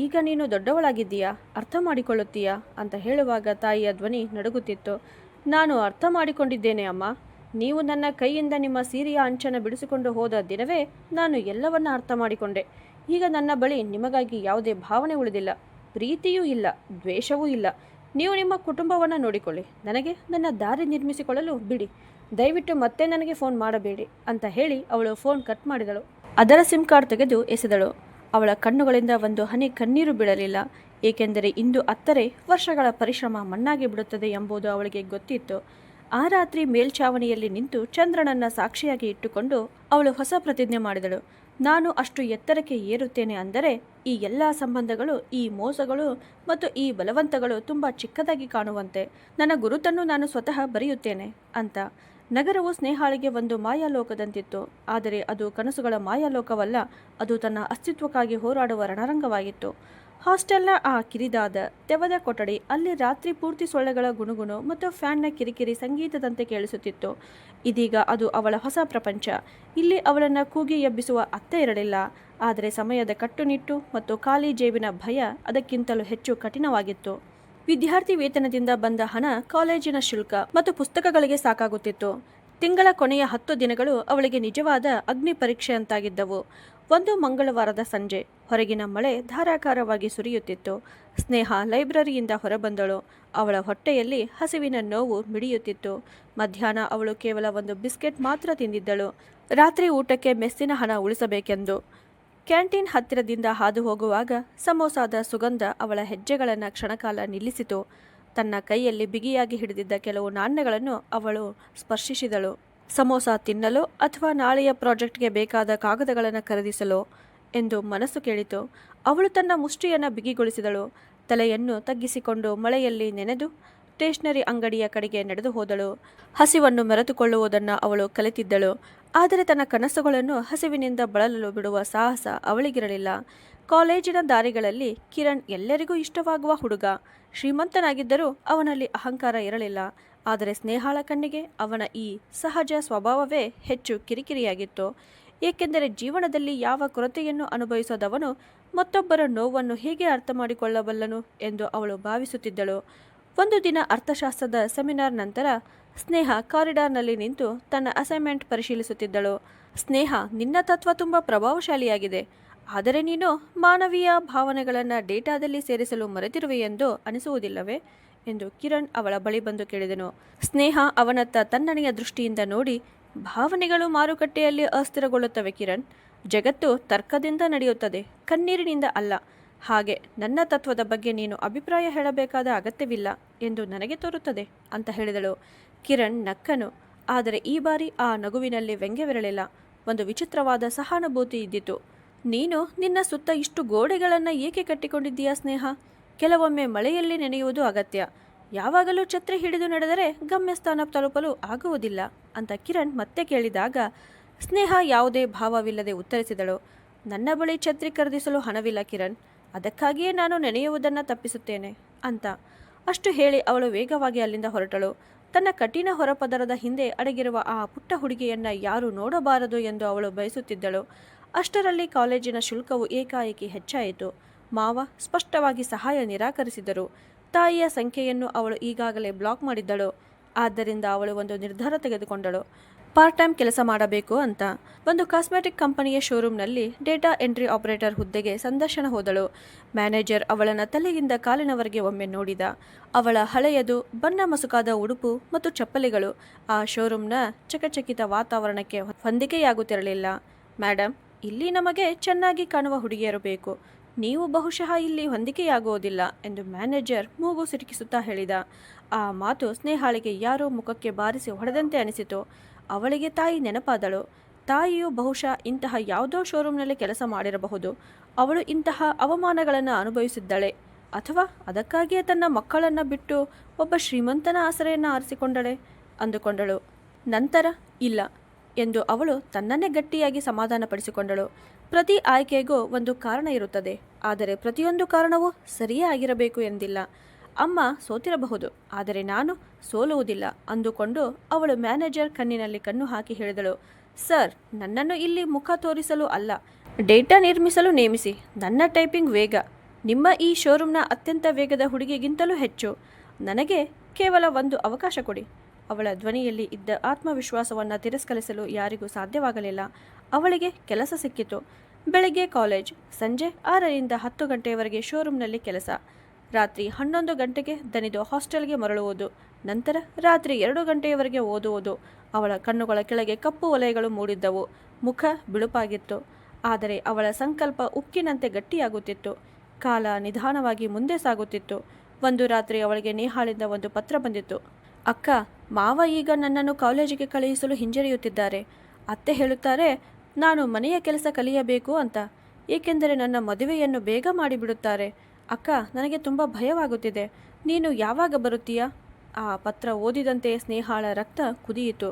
S1: ಈಗ ನೀನು ದೊಡ್ಡವಳಾಗಿದ್ದೀಯಾ, ಅರ್ಥ ಮಾಡಿಕೊಳ್ಳುತ್ತೀಯಾ ಅಂತ ಹೇಳುವಾಗ ತಾಯಿಯ ಧ್ವನಿ ನಡುಗುತ್ತಿತ್ತು. ನಾನು ಅರ್ಥ ಮಾಡಿಕೊಂಡಿದ್ದೇನೆ ಅಮ್ಮ. ನೀವು ನನ್ನ ಕೈಯಿಂದ ನಿಮ್ಮ ಸೀರೆಯ ಅಂಚನ್ನು ಬಿಡಿಸಿಕೊಂಡು ಹೋದ ದಿನವೇ ನಾನು ಎಲ್ಲವನ್ನ ಅರ್ಥ ಮಾಡಿಕೊಂಡೆ. ಈಗ ನನ್ನ ಬಳಿ ನಿಮಗಾಗಿ ಯಾವುದೇ ಭಾವನೆ ಉಳಿದಿಲ್ಲ. ಪ್ರೀತಿಯೂ ಇಲ್ಲ, ದ್ವೇಷವೂ ಇಲ್ಲ. ನೀವು ನಿಮ್ಮ ಕುಟುಂಬವನ್ನು ನೋಡಿಕೊಳ್ಳಿ, ನನಗೆ ನನ್ನ ದಾರಿ ನಿರ್ಮಿಸಿಕೊಳ್ಳಲು ಬಿಡಿ. ದಯವಿಟ್ಟು ಮತ್ತೆ ನನಗೆ ಫೋನ್ ಮಾಡಬೇಡಿ ಅಂತ ಹೇಳಿ ಅವಳು ಫೋನ್ ಕಟ್ ಮಾಡಿದಳು. ಅದರ ಸಿಮ್ ಕಾರ್ಡ್ ತೆಗೆದು ಎಸೆದಳು. ಅವಳ ಕಣ್ಣುಗಳಿಂದ ಒಂದು ಹನಿ ಕಣ್ಣೀರು ಬೀಳಲಿಲ್ಲ. ಏಕೆಂದರೆ ಇಂದು 10 ವರ್ಷಗಳ ಪರಿಶ್ರಮ ಮಣ್ಣಾಗಿ ಬಿಡುತ್ತದೆ ಎಂಬುದು ಅವಳಿಗೆ ಗೊತ್ತಿತ್ತು. ಆ ರಾತ್ರಿ ಮೇಲ್ಛಾವಣಿಯಲ್ಲಿ ನಿಂತು ಚಂದ್ರನನ್ನು ಸಾಕ್ಷಿಯಾಗಿ ಇಟ್ಟುಕೊಂಡು ಅವಳು ಹೊಸ ಪ್ರತಿಜ್ಞೆ ಮಾಡಿದಳು. ನಾನು ಅಷ್ಟು ಎತ್ತರಕ್ಕೆ ಏರುತ್ತೇನೆ ಅಂದರೆ ಈ ಎಲ್ಲ ಸಂಬಂಧಗಳು, ಈ ಮೋಸಗಳು ಮತ್ತು ಈ ಬಲವಂತಗಳು ತುಂಬ ಚಿಕ್ಕದಾಗಿ ಕಾಣುವಂತೆ ನನ್ನ ಗುರುತನ್ನು ನಾನು ಸ್ವತಃ ಬರೆಯುತ್ತೇನೆ ಅಂತ. ನಗರವು ಸ್ನೇಹಾಳಿಗೆ ಒಂದು ಮಾಯಾಲೋಕದಂತಿತ್ತು. ಆದರೆ ಅದು ಕನಸುಗಳ ಮಾಯಾಲೋಕವಲ್ಲ, ಅದು ತನ್ನ ಅಸ್ತಿತ್ವಕ್ಕಾಗಿ ಹೋರಾಡುವ ರಣರಂಗವಾಗಿತ್ತು. ಹಾಸ್ಟೆಲ್ನ ಆ ಕಿರಿದಾದ ತೆವದ ಕೊಠಡಿ, ಅಲ್ಲಿ ರಾತ್ರಿ ಪೂರ್ತಿ ಸೊಳ್ಳೆಗಳ ಗುಣಗುಣು ಮತ್ತು ಫ್ಯಾನ್ನ ಕಿರಿಕಿರಿ ಸಂಗೀತದಂತೆ ಕೇಳಿಸುತ್ತಿತ್ತು. ಇದೀಗ ಅದು ಅವಳ ಹೊಸ ಪ್ರಪಂಚ. ಇಲ್ಲಿ ಅವಳನ್ನು ಕೂಗಿ ಎಬ್ಬಿಸುವ ಅತ್ತೆ ಇರಲಿಲ್ಲ. ಆದರೆ ಸಮಯದ ಕಟ್ಟುನಿಟ್ಟು ಮತ್ತು ಖಾಲಿ ಜೇಬಿನ ಭಯ ಅದಕ್ಕಿಂತಲೂ ಹೆಚ್ಚು ಕಠಿಣವಾಗಿತ್ತು. ವಿದ್ಯಾರ್ಥಿ ವೇತನದಿಂದ ಬಂದ ಹಣ ಕಾಲೇಜಿನ ಶುಲ್ಕ ಮತ್ತು ಪುಸ್ತಕಗಳಿಗೆ ಸಾಕಾಗುತ್ತಿತ್ತು. ತಿಂಗಳ ಕೊನೆಯ 10 ದಿನಗಳು ಅವಳಿಗೆ ನಿಜವಾದ ಅಗ್ನಿ ಪರೀಕ್ಷೆಯಂತಾಗಿದ್ದವು. ಒಂದು ಮಂಗಳವಾರದ ಸಂಜೆ ಹೊರಗಿನ ಮಳೆ ಧಾರಾಕಾರವಾಗಿ ಸುರಿಯುತ್ತಿತ್ತು. ಸ್ನೇಹ ಲೈಬ್ರರಿಯಿಂದ ಹೊರಬಂದಳು. ಅವಳ ಹೊಟ್ಟೆಯಲ್ಲಿ ಹಸಿವಿನ ನೋವು ಮಿಡಿಯುತ್ತಿತ್ತು. ಮಧ್ಯಾಹ್ನ ಅವಳು ಕೇವಲ ಒಂದು ಬಿಸ್ಕೆಟ್ ಮಾತ್ರ ತಿಂದಿದ್ದಳು, ರಾತ್ರಿ ಊಟಕ್ಕೆ ಮೆಸ್ಸಿನ ಹಣ ಉಳಿಸಬೇಕೆಂದು. ಕ್ಯಾಂಟೀನ್ ಹತ್ತಿರದಿಂದ ಹಾದು ಹೋಗುವಾಗ ಸಮೋಸಾದ ಸುಗಂಧ ಅವಳ ಹೆಜ್ಜೆಗಳನ್ನು ಕ್ಷಣಕಾಲ ನಿಲ್ಲಿಸಿತು. ತನ್ನ ಕೈಯಲ್ಲಿ ಬಿಗಿಯಾಗಿ ಹಿಡಿದಿದ್ದ ಕೆಲವು ನಾಣ್ಯಗಳನ್ನು ಅವಳು ಸ್ಪರ್ಶಿಸಿದಳು. ಸಮೋಸ ತಿನ್ನಲು ಅಥವಾ ನಾಳೆಯ ಪ್ರಾಜೆಕ್ಟ್ಗೆ ಬೇಕಾದ ಕಾಗದಗಳನ್ನು ಖರೀದಿಸಲು ಎಂದು ಮನಸ್ಸು ಕೇಳಿತು. ಅವಳು ತನ್ನ ಮುಷ್ಟಿಯನ್ನು ಬಿಗಿಗೊಳಿಸಿದಳು. ತಲೆಯನ್ನು ತಗ್ಗಿಸಿಕೊಂಡು ಮಳೆಯಲ್ಲಿ ನೆನೆದು ಸ್ಟೇಷನರಿ ಅಂಗಡಿಯ ಕಡೆಗೆ ನಡೆದು ಹೋದಳು. ಹಸಿವನ್ನು ಮೆರೆತುಕೊಳ್ಳುವುದನ್ನು ಅವಳು ಕಲಿತಿದ್ದಳು. ಆದರೆ ತನ್ನ ಕನಸುಗಳನ್ನು ಹಸಿವಿನಿಂದ ಬಳಲಲು ಬಿಡುವ ಸಾಹಸ ಅವಳಿಗಿರಲಿಲ್ಲ. ಕಾಲೇಜಿನ ದಾರಿಗಳಲ್ಲಿ ಕಿರಣ್ ಎಲ್ಲರಿಗೂ ಇಷ್ಟವಾಗುವ ಹುಡುಗ. ಶ್ರೀಮಂತನಾಗಿದ್ದರೂ ಅವನಲ್ಲಿ ಅಹಂಕಾರ ಇರಲಿಲ್ಲ. ಆದರೆ ಸ್ನೇಹಾಳ ಕಣ್ಣಿಗೆ ಅವನ ಈ ಸಹಜ ಸ್ವಭಾವವೇ ಹೆಚ್ಚು ಕಿರಿಕಿರಿಯಾಗಿತ್ತು. ಏಕೆಂದರೆ ಜೀವನದಲ್ಲಿ ಯಾವ ಕೊರತೆಯನ್ನು ಅನುಭವಿಸದವನು ಮತ್ತೊಬ್ಬರ ನೋವನ್ನು ಹೇಗೆ ಅರ್ಥ ಮಾಡಿಕೊಳ್ಳಬಲ್ಲನು ಎಂದು ಅವಳು ಭಾವಿಸುತ್ತಿದ್ದಳು. ಒಂದು ದಿನ ಅರ್ಥಶಾಸ್ತ್ರದ ಸೆಮಿನಾರ್ ನಂತರ ಸ್ನೇಹ ಕಾರಿಡಾರ್ನಲ್ಲಿ ನಿಂತು ತನ್ನ ಅಸೈನ್ಮೆಂಟ್ ಪರಿಶೀಲಿಸುತ್ತಿದ್ದಳು. ಸ್ನೇಹ, ನಿನ್ನ ತತ್ವ ತುಂಬ ಪ್ರಭಾವಶಾಲಿಯಾಗಿದೆ. ಆದರೆ ನೀನು ಮಾನವೀಯ ಭಾವನೆಗಳನ್ನು ಡೇಟಾದಲ್ಲಿ ಸೇರಿಸಲು ಮರೆತಿರುವೆಯೆಂದು ಅನಿಸುವುದಿಲ್ಲವೇ ಎಂದು ಕಿರಣ್ ಅವಳ ಬಳಿ ಬಂದು ಕೇಳಿದನು. ಸ್ನೇಹ ಅವನತ್ತ ತಣ್ಣನೆಯ ದೃಷ್ಟಿಯಿಂದ ನೋಡಿ, ಭಾವನೆಗಳು ಮಾರುಕಟ್ಟೆಯಲ್ಲಿ ಅಸ್ಥಿರಗೊಳ್ಳುತ್ತವೆ ಕಿರಣ್. ಜಗತ್ತು ತರ್ಕದಿಂದ ನಡೆಯುತ್ತದೆ, ಕಣ್ಣೀರಿನಿಂದ ಅಲ್ಲ. ಹಾಗೆ ನನ್ನ ತತ್ವದ ಬಗ್ಗೆ ನೀನು ಅಭಿಪ್ರಾಯ ಹೇಳಬೇಕಾದ ಅಗತ್ಯವಿಲ್ಲ ಎಂದು ನನಗೆ ತೋರುತ್ತದೆ ಅಂತ ಹೇಳಿದಳು. ಕಿರಣ್ ನಕ್ಕನು. ಆದರೆ ಈ ಬಾರಿ ಆ ನಗುವಿನಲ್ಲಿ ವ್ಯಂಗ್ಯವಿರಲಿಲ್ಲ. ಒಂದು ವಿಚಿತ್ರವಾದ ಸಹಾನುಭೂತಿ ಇದ್ದಿತು. ನೀನು ನಿನ್ನ ಸುತ್ತ ಇಷ್ಟು ಗೋಡೆಗಳನ್ನು ಏಕೆ ಕಟ್ಟಿಕೊಂಡಿದ್ದೀಯಾ ಸ್ನೇಹ? ಕೆಲವೊಮ್ಮೆ ಮಳೆಯಲ್ಲಿ ನೆನೆಯುವುದು ಅಗತ್ಯ. ಯಾವಾಗಲೂ ಛತ್ರಿ ಹಿಡಿದು ನಡೆದರೆ ಗಮ್ಯಸ್ಥಾನ ತಲುಪಲು ಆಗುವುದಿಲ್ಲ ಅಂತ ಕಿರಣ್ ಮತ್ತೆ ಕೇಳಿದಾಗ ಸ್ನೇಹ ಯಾವುದೇ ಭಾವವಿಲ್ಲದೆ ಉತ್ತರಿಸಿದಳು. ನನ್ನ ಬಳಿ ಛತ್ರಿ ಖರೀದಿಸಲು ಹಣವಿಲ್ಲ ಕಿರಣ್. ಅದಕ್ಕಾಗಿಯೇ ನಾನು ನೆನೆಯುವುದನ್ನು ತಪ್ಪಿಸುತ್ತೇನೆ ಅಂತ. ಅಷ್ಟು ಹೇಳಿ ಅವಳು ವೇಗವಾಗಿ ಅಲ್ಲಿಂದ ಹೊರಟಳು. ತನ್ನ ಕಠಿಣ ಹೊರಪದರದ ಹಿಂದೆ ಅಡಗಿರುವ ಆ ಪುಟ್ಟ ಹುಡುಗಿಯನ್ನು ಯಾರೂ ನೋಡಬಾರದು ಎಂದು ಅವಳು ಬಯಸುತ್ತಿದ್ದಳು. ಅಷ್ಟರಲ್ಲಿ ಕಾಲೇಜಿನ ಶುಲ್ಕವು ಏಕಾಏಕಿ ಹೆಚ್ಚಾಯಿತು. ಮಾವ ಸ್ಪಷ್ಟವಾಗಿ ಸಹಾಯ ನಿರಾಕರಿಸಿದರು. ತಾಯಿಯ ಸಂಖ್ಯೆಯನ್ನು ಅವಳು ಈಗಾಗಲೇ ಬ್ಲಾಕ್ ಮಾಡಿದ್ದಳು. ಆದ್ದರಿಂದ ಅವಳು ಒಂದು ನಿರ್ಧಾರ ತೆಗೆದುಕೊಂಡಳು. ಪಾರ್ಟ್ ಟೈಮ್ ಕೆಲಸ ಮಾಡಬೇಕು ಅಂತ. ಒಂದು ಕಾಸ್ಮೆಟಿಕ್ ಕಂಪನಿಯ ಶೋರೂಮ್ನಲ್ಲಿ ಡೇಟಾ ಎಂಟ್ರಿ ಆಪರೇಟರ್ ಹುದ್ದೆಗೆ ಸಂದರ್ಶನ ಹೋದಳು. ಮ್ಯಾನೇಜರ್ ಅವಳನ್ನು ತಲೆಯಿಂದ ಕಾಲಿನವರೆಗೆ ಒಮ್ಮೆ ನೋಡಿದ. ಅವಳ ಹಳೆಯದು ಬಣ್ಣ ಮಸುಕಾದ ಉಡುಪು ಮತ್ತು ಚಪ್ಪಲಿಗಳು ಆ ಶೋರೂಮ್ನ ಚಕಚಕಿತ ವಾತಾವರಣಕ್ಕೆ ಹೊಂದಿಕೆಯಾಗುತ್ತಿರಲಿಲ್ಲ. ಮೇಡಮ್, ಇಲ್ಲಿ ನಮಗೆ ಚೆನ್ನಾಗಿ ಕಾಣುವ ಹುಡುಗಿಯರು ಬೇಕು. ನೀವು ಬಹುಶಃ ಇಲ್ಲಿ ಹೊಂದಿಕೆಯಾಗುವುದಿಲ್ಲ ಎಂದು ಮ್ಯಾನೇಜರ್ ಮೂಗು ಸಿಟುಕಿಸುತ್ತಾ ಹೇಳಿದ. ಆ ಮಾತು ಸ್ನೇಹಾಳಿಗೆ ಯಾರೋ ಮುಖಕ್ಕೆ ಬಾರಿಸಿ ಹೊಡೆದಂತೆ ಅನಿಸಿತು. ಅವಳಿಗೆ ತಾಯಿ ನೆನಪಾದಳು. ತಾಯಿಯು ಬಹುಶಃ ಇಂತಹ ಯಾವುದೋ ಶೋರೂಮ್ನಲ್ಲಿ ಕೆಲಸ ಮಾಡಿರಬಹುದು. ಅವಳು ಇಂತಹ ಅವಮಾನಗಳನ್ನು ಅನುಭವಿಸಿದ್ದಳೆ, ಅಥವಾ ಅದಕ್ಕಾಗಿಯೇ ತನ್ನ ಮಕ್ಕಳನ್ನು ಬಿಟ್ಟು ಒಬ್ಬ ಶ್ರೀಮಂತನ ಆಸರೆಯನ್ನು ಆರಿಸಿಕೊಂಡಳೆ ಅಂದುಕೊಂಡಳು. ನಂತರ ಇಲ್ಲ ಎಂದು ಅವಳು ತನ್ನನ್ನೇ ಗಟ್ಟಿಯಾಗಿ ಸಮಾಧಾನಪಡಿಸಿಕೊಂಡಳು. ಪ್ರತಿ ಆಯ್ಕೆಗೂ ಒಂದು ಕಾರಣ ಇರುತ್ತದೆ, ಆದರೆ ಪ್ರತಿಯೊಂದು ಕಾರಣವೂ ಸರಿಯೇ ಆಗಿರಬೇಕು ಎಂದಿಲ್ಲ. ಅಮ್ಮ ಸೋತಿರಬಹುದು, ಆದರೆ ನಾನು ಸೋಲುವುದಿಲ್ಲ ಅಂದುಕೊಂಡು ಅವಳು ಮ್ಯಾನೇಜರ್ ಕಣ್ಣಿನಲ್ಲಿ ಕಣ್ಣು ಹಾಕಿ ಹೇಳಿದಳು. ಸರ್, ನನ್ನನ್ನು ಇಲ್ಲಿ ಮುಖ ತೋರಿಸಲು ಅಲ್ಲ, ಡೇಟಾ ನಿರ್ಮಿಸಲು ನೇಮಿಸಿ. ನನ್ನ ಟೈಪಿಂಗ್ ವೇಗ ನಿಮ್ಮ ಈ ಶೋರೂಮ್ನ ಅತ್ಯಂತ ವೇಗದ ಹುಡುಗಿಗಿಂತಲೂ ಹೆಚ್ಚು. ನನಗೆ ಕೇವಲ ಒಂದು ಅವಕಾಶ ಕೊಡಿ. ಅವಳ ಧ್ವನಿಯಲ್ಲಿ ಇದ್ದ ಆತ್ಮವಿಶ್ವಾಸವನ್ನು ತಿರಸ್ಕರಿಸಲು ಯಾರಿಗೂ ಸಾಧ್ಯವಾಗಲಿಲ್ಲ. ಅವಳಿಗೆ ಕೆಲಸ ಸಿಕ್ಕಿತು. ಬೆಳಗ್ಗೆ ಕಾಲೇಜ್, ಸಂಜೆ 6ರಿಂದ 10 ಗಂಟೆಯವರೆಗೆ ಶೋರೂಮ್ನಲ್ಲಿ ಕೆಲಸ. ರಾತ್ರಿ 11 ಗಂಟೆಗೆ ದನಿದು ಹಾಸ್ಟೆಲ್ಗೆ ಮರಳುವುದು. ನಂತರ ರಾತ್ರಿ 2 ಗಂಟೆಯವರೆಗೆ ಓದುವುದು. ಅವಳ ಕಣ್ಣುಗಳ ಕೆಳಗೆ ಕಪ್ಪು ವಲಯಗಳು ಮೂಡಿದ್ದವು. ಮುಖ ಬಿಳುಪಾಗಿತ್ತು, ಆದರೆ ಅವಳ ಸಂಕಲ್ಪ ಉಕ್ಕಿನಂತೆ ಗಟ್ಟಿಯಾಗುತ್ತಿತ್ತು. ಕಾಲ ನಿಧಾನವಾಗಿ ಮುಂದೆ ಸಾಗುತ್ತಿತ್ತು. ಒಂದು ರಾತ್ರಿ ಅವಳಿಗೆ ನೇಹಾಳಿಂದ ಒಂದು ಪತ್ರ ಬಂದಿತ್ತು. ಅಕ್ಕ, ಮಾವ ಈಗ ನನ್ನನ್ನು ಕಾಲೇಜಿಗೆ ಕಳುಹಿಸಲು ಹಿಂಜರಿಯುತ್ತಿದ್ದಾರೆ. ಅತ್ತೆ ಹೇಳುತ್ತಾರೆ ನಾನು ಮನೆಯ ಕೆಲಸ ಕಲಿಯಬೇಕು ಅಂತ, ಏಕೆಂದರೆ ನನ್ನ ಮದುವೆಯನ್ನು ಬೇಗ ಮಾಡಿಬಿಡುತ್ತಾರೆ. ಅಕ್ಕ, ನನಗೆ ತುಂಬ ಭಯವಾಗುತ್ತಿದೆ. ನೀನು ಯಾವಾಗ ಬರುತ್ತೀಯಾ? ಆ ಪತ್ರ ಓದಿದಂತೆ ಸ್ನೇಹಾಳ ರಕ್ತ ಕುದಿಯಿತು.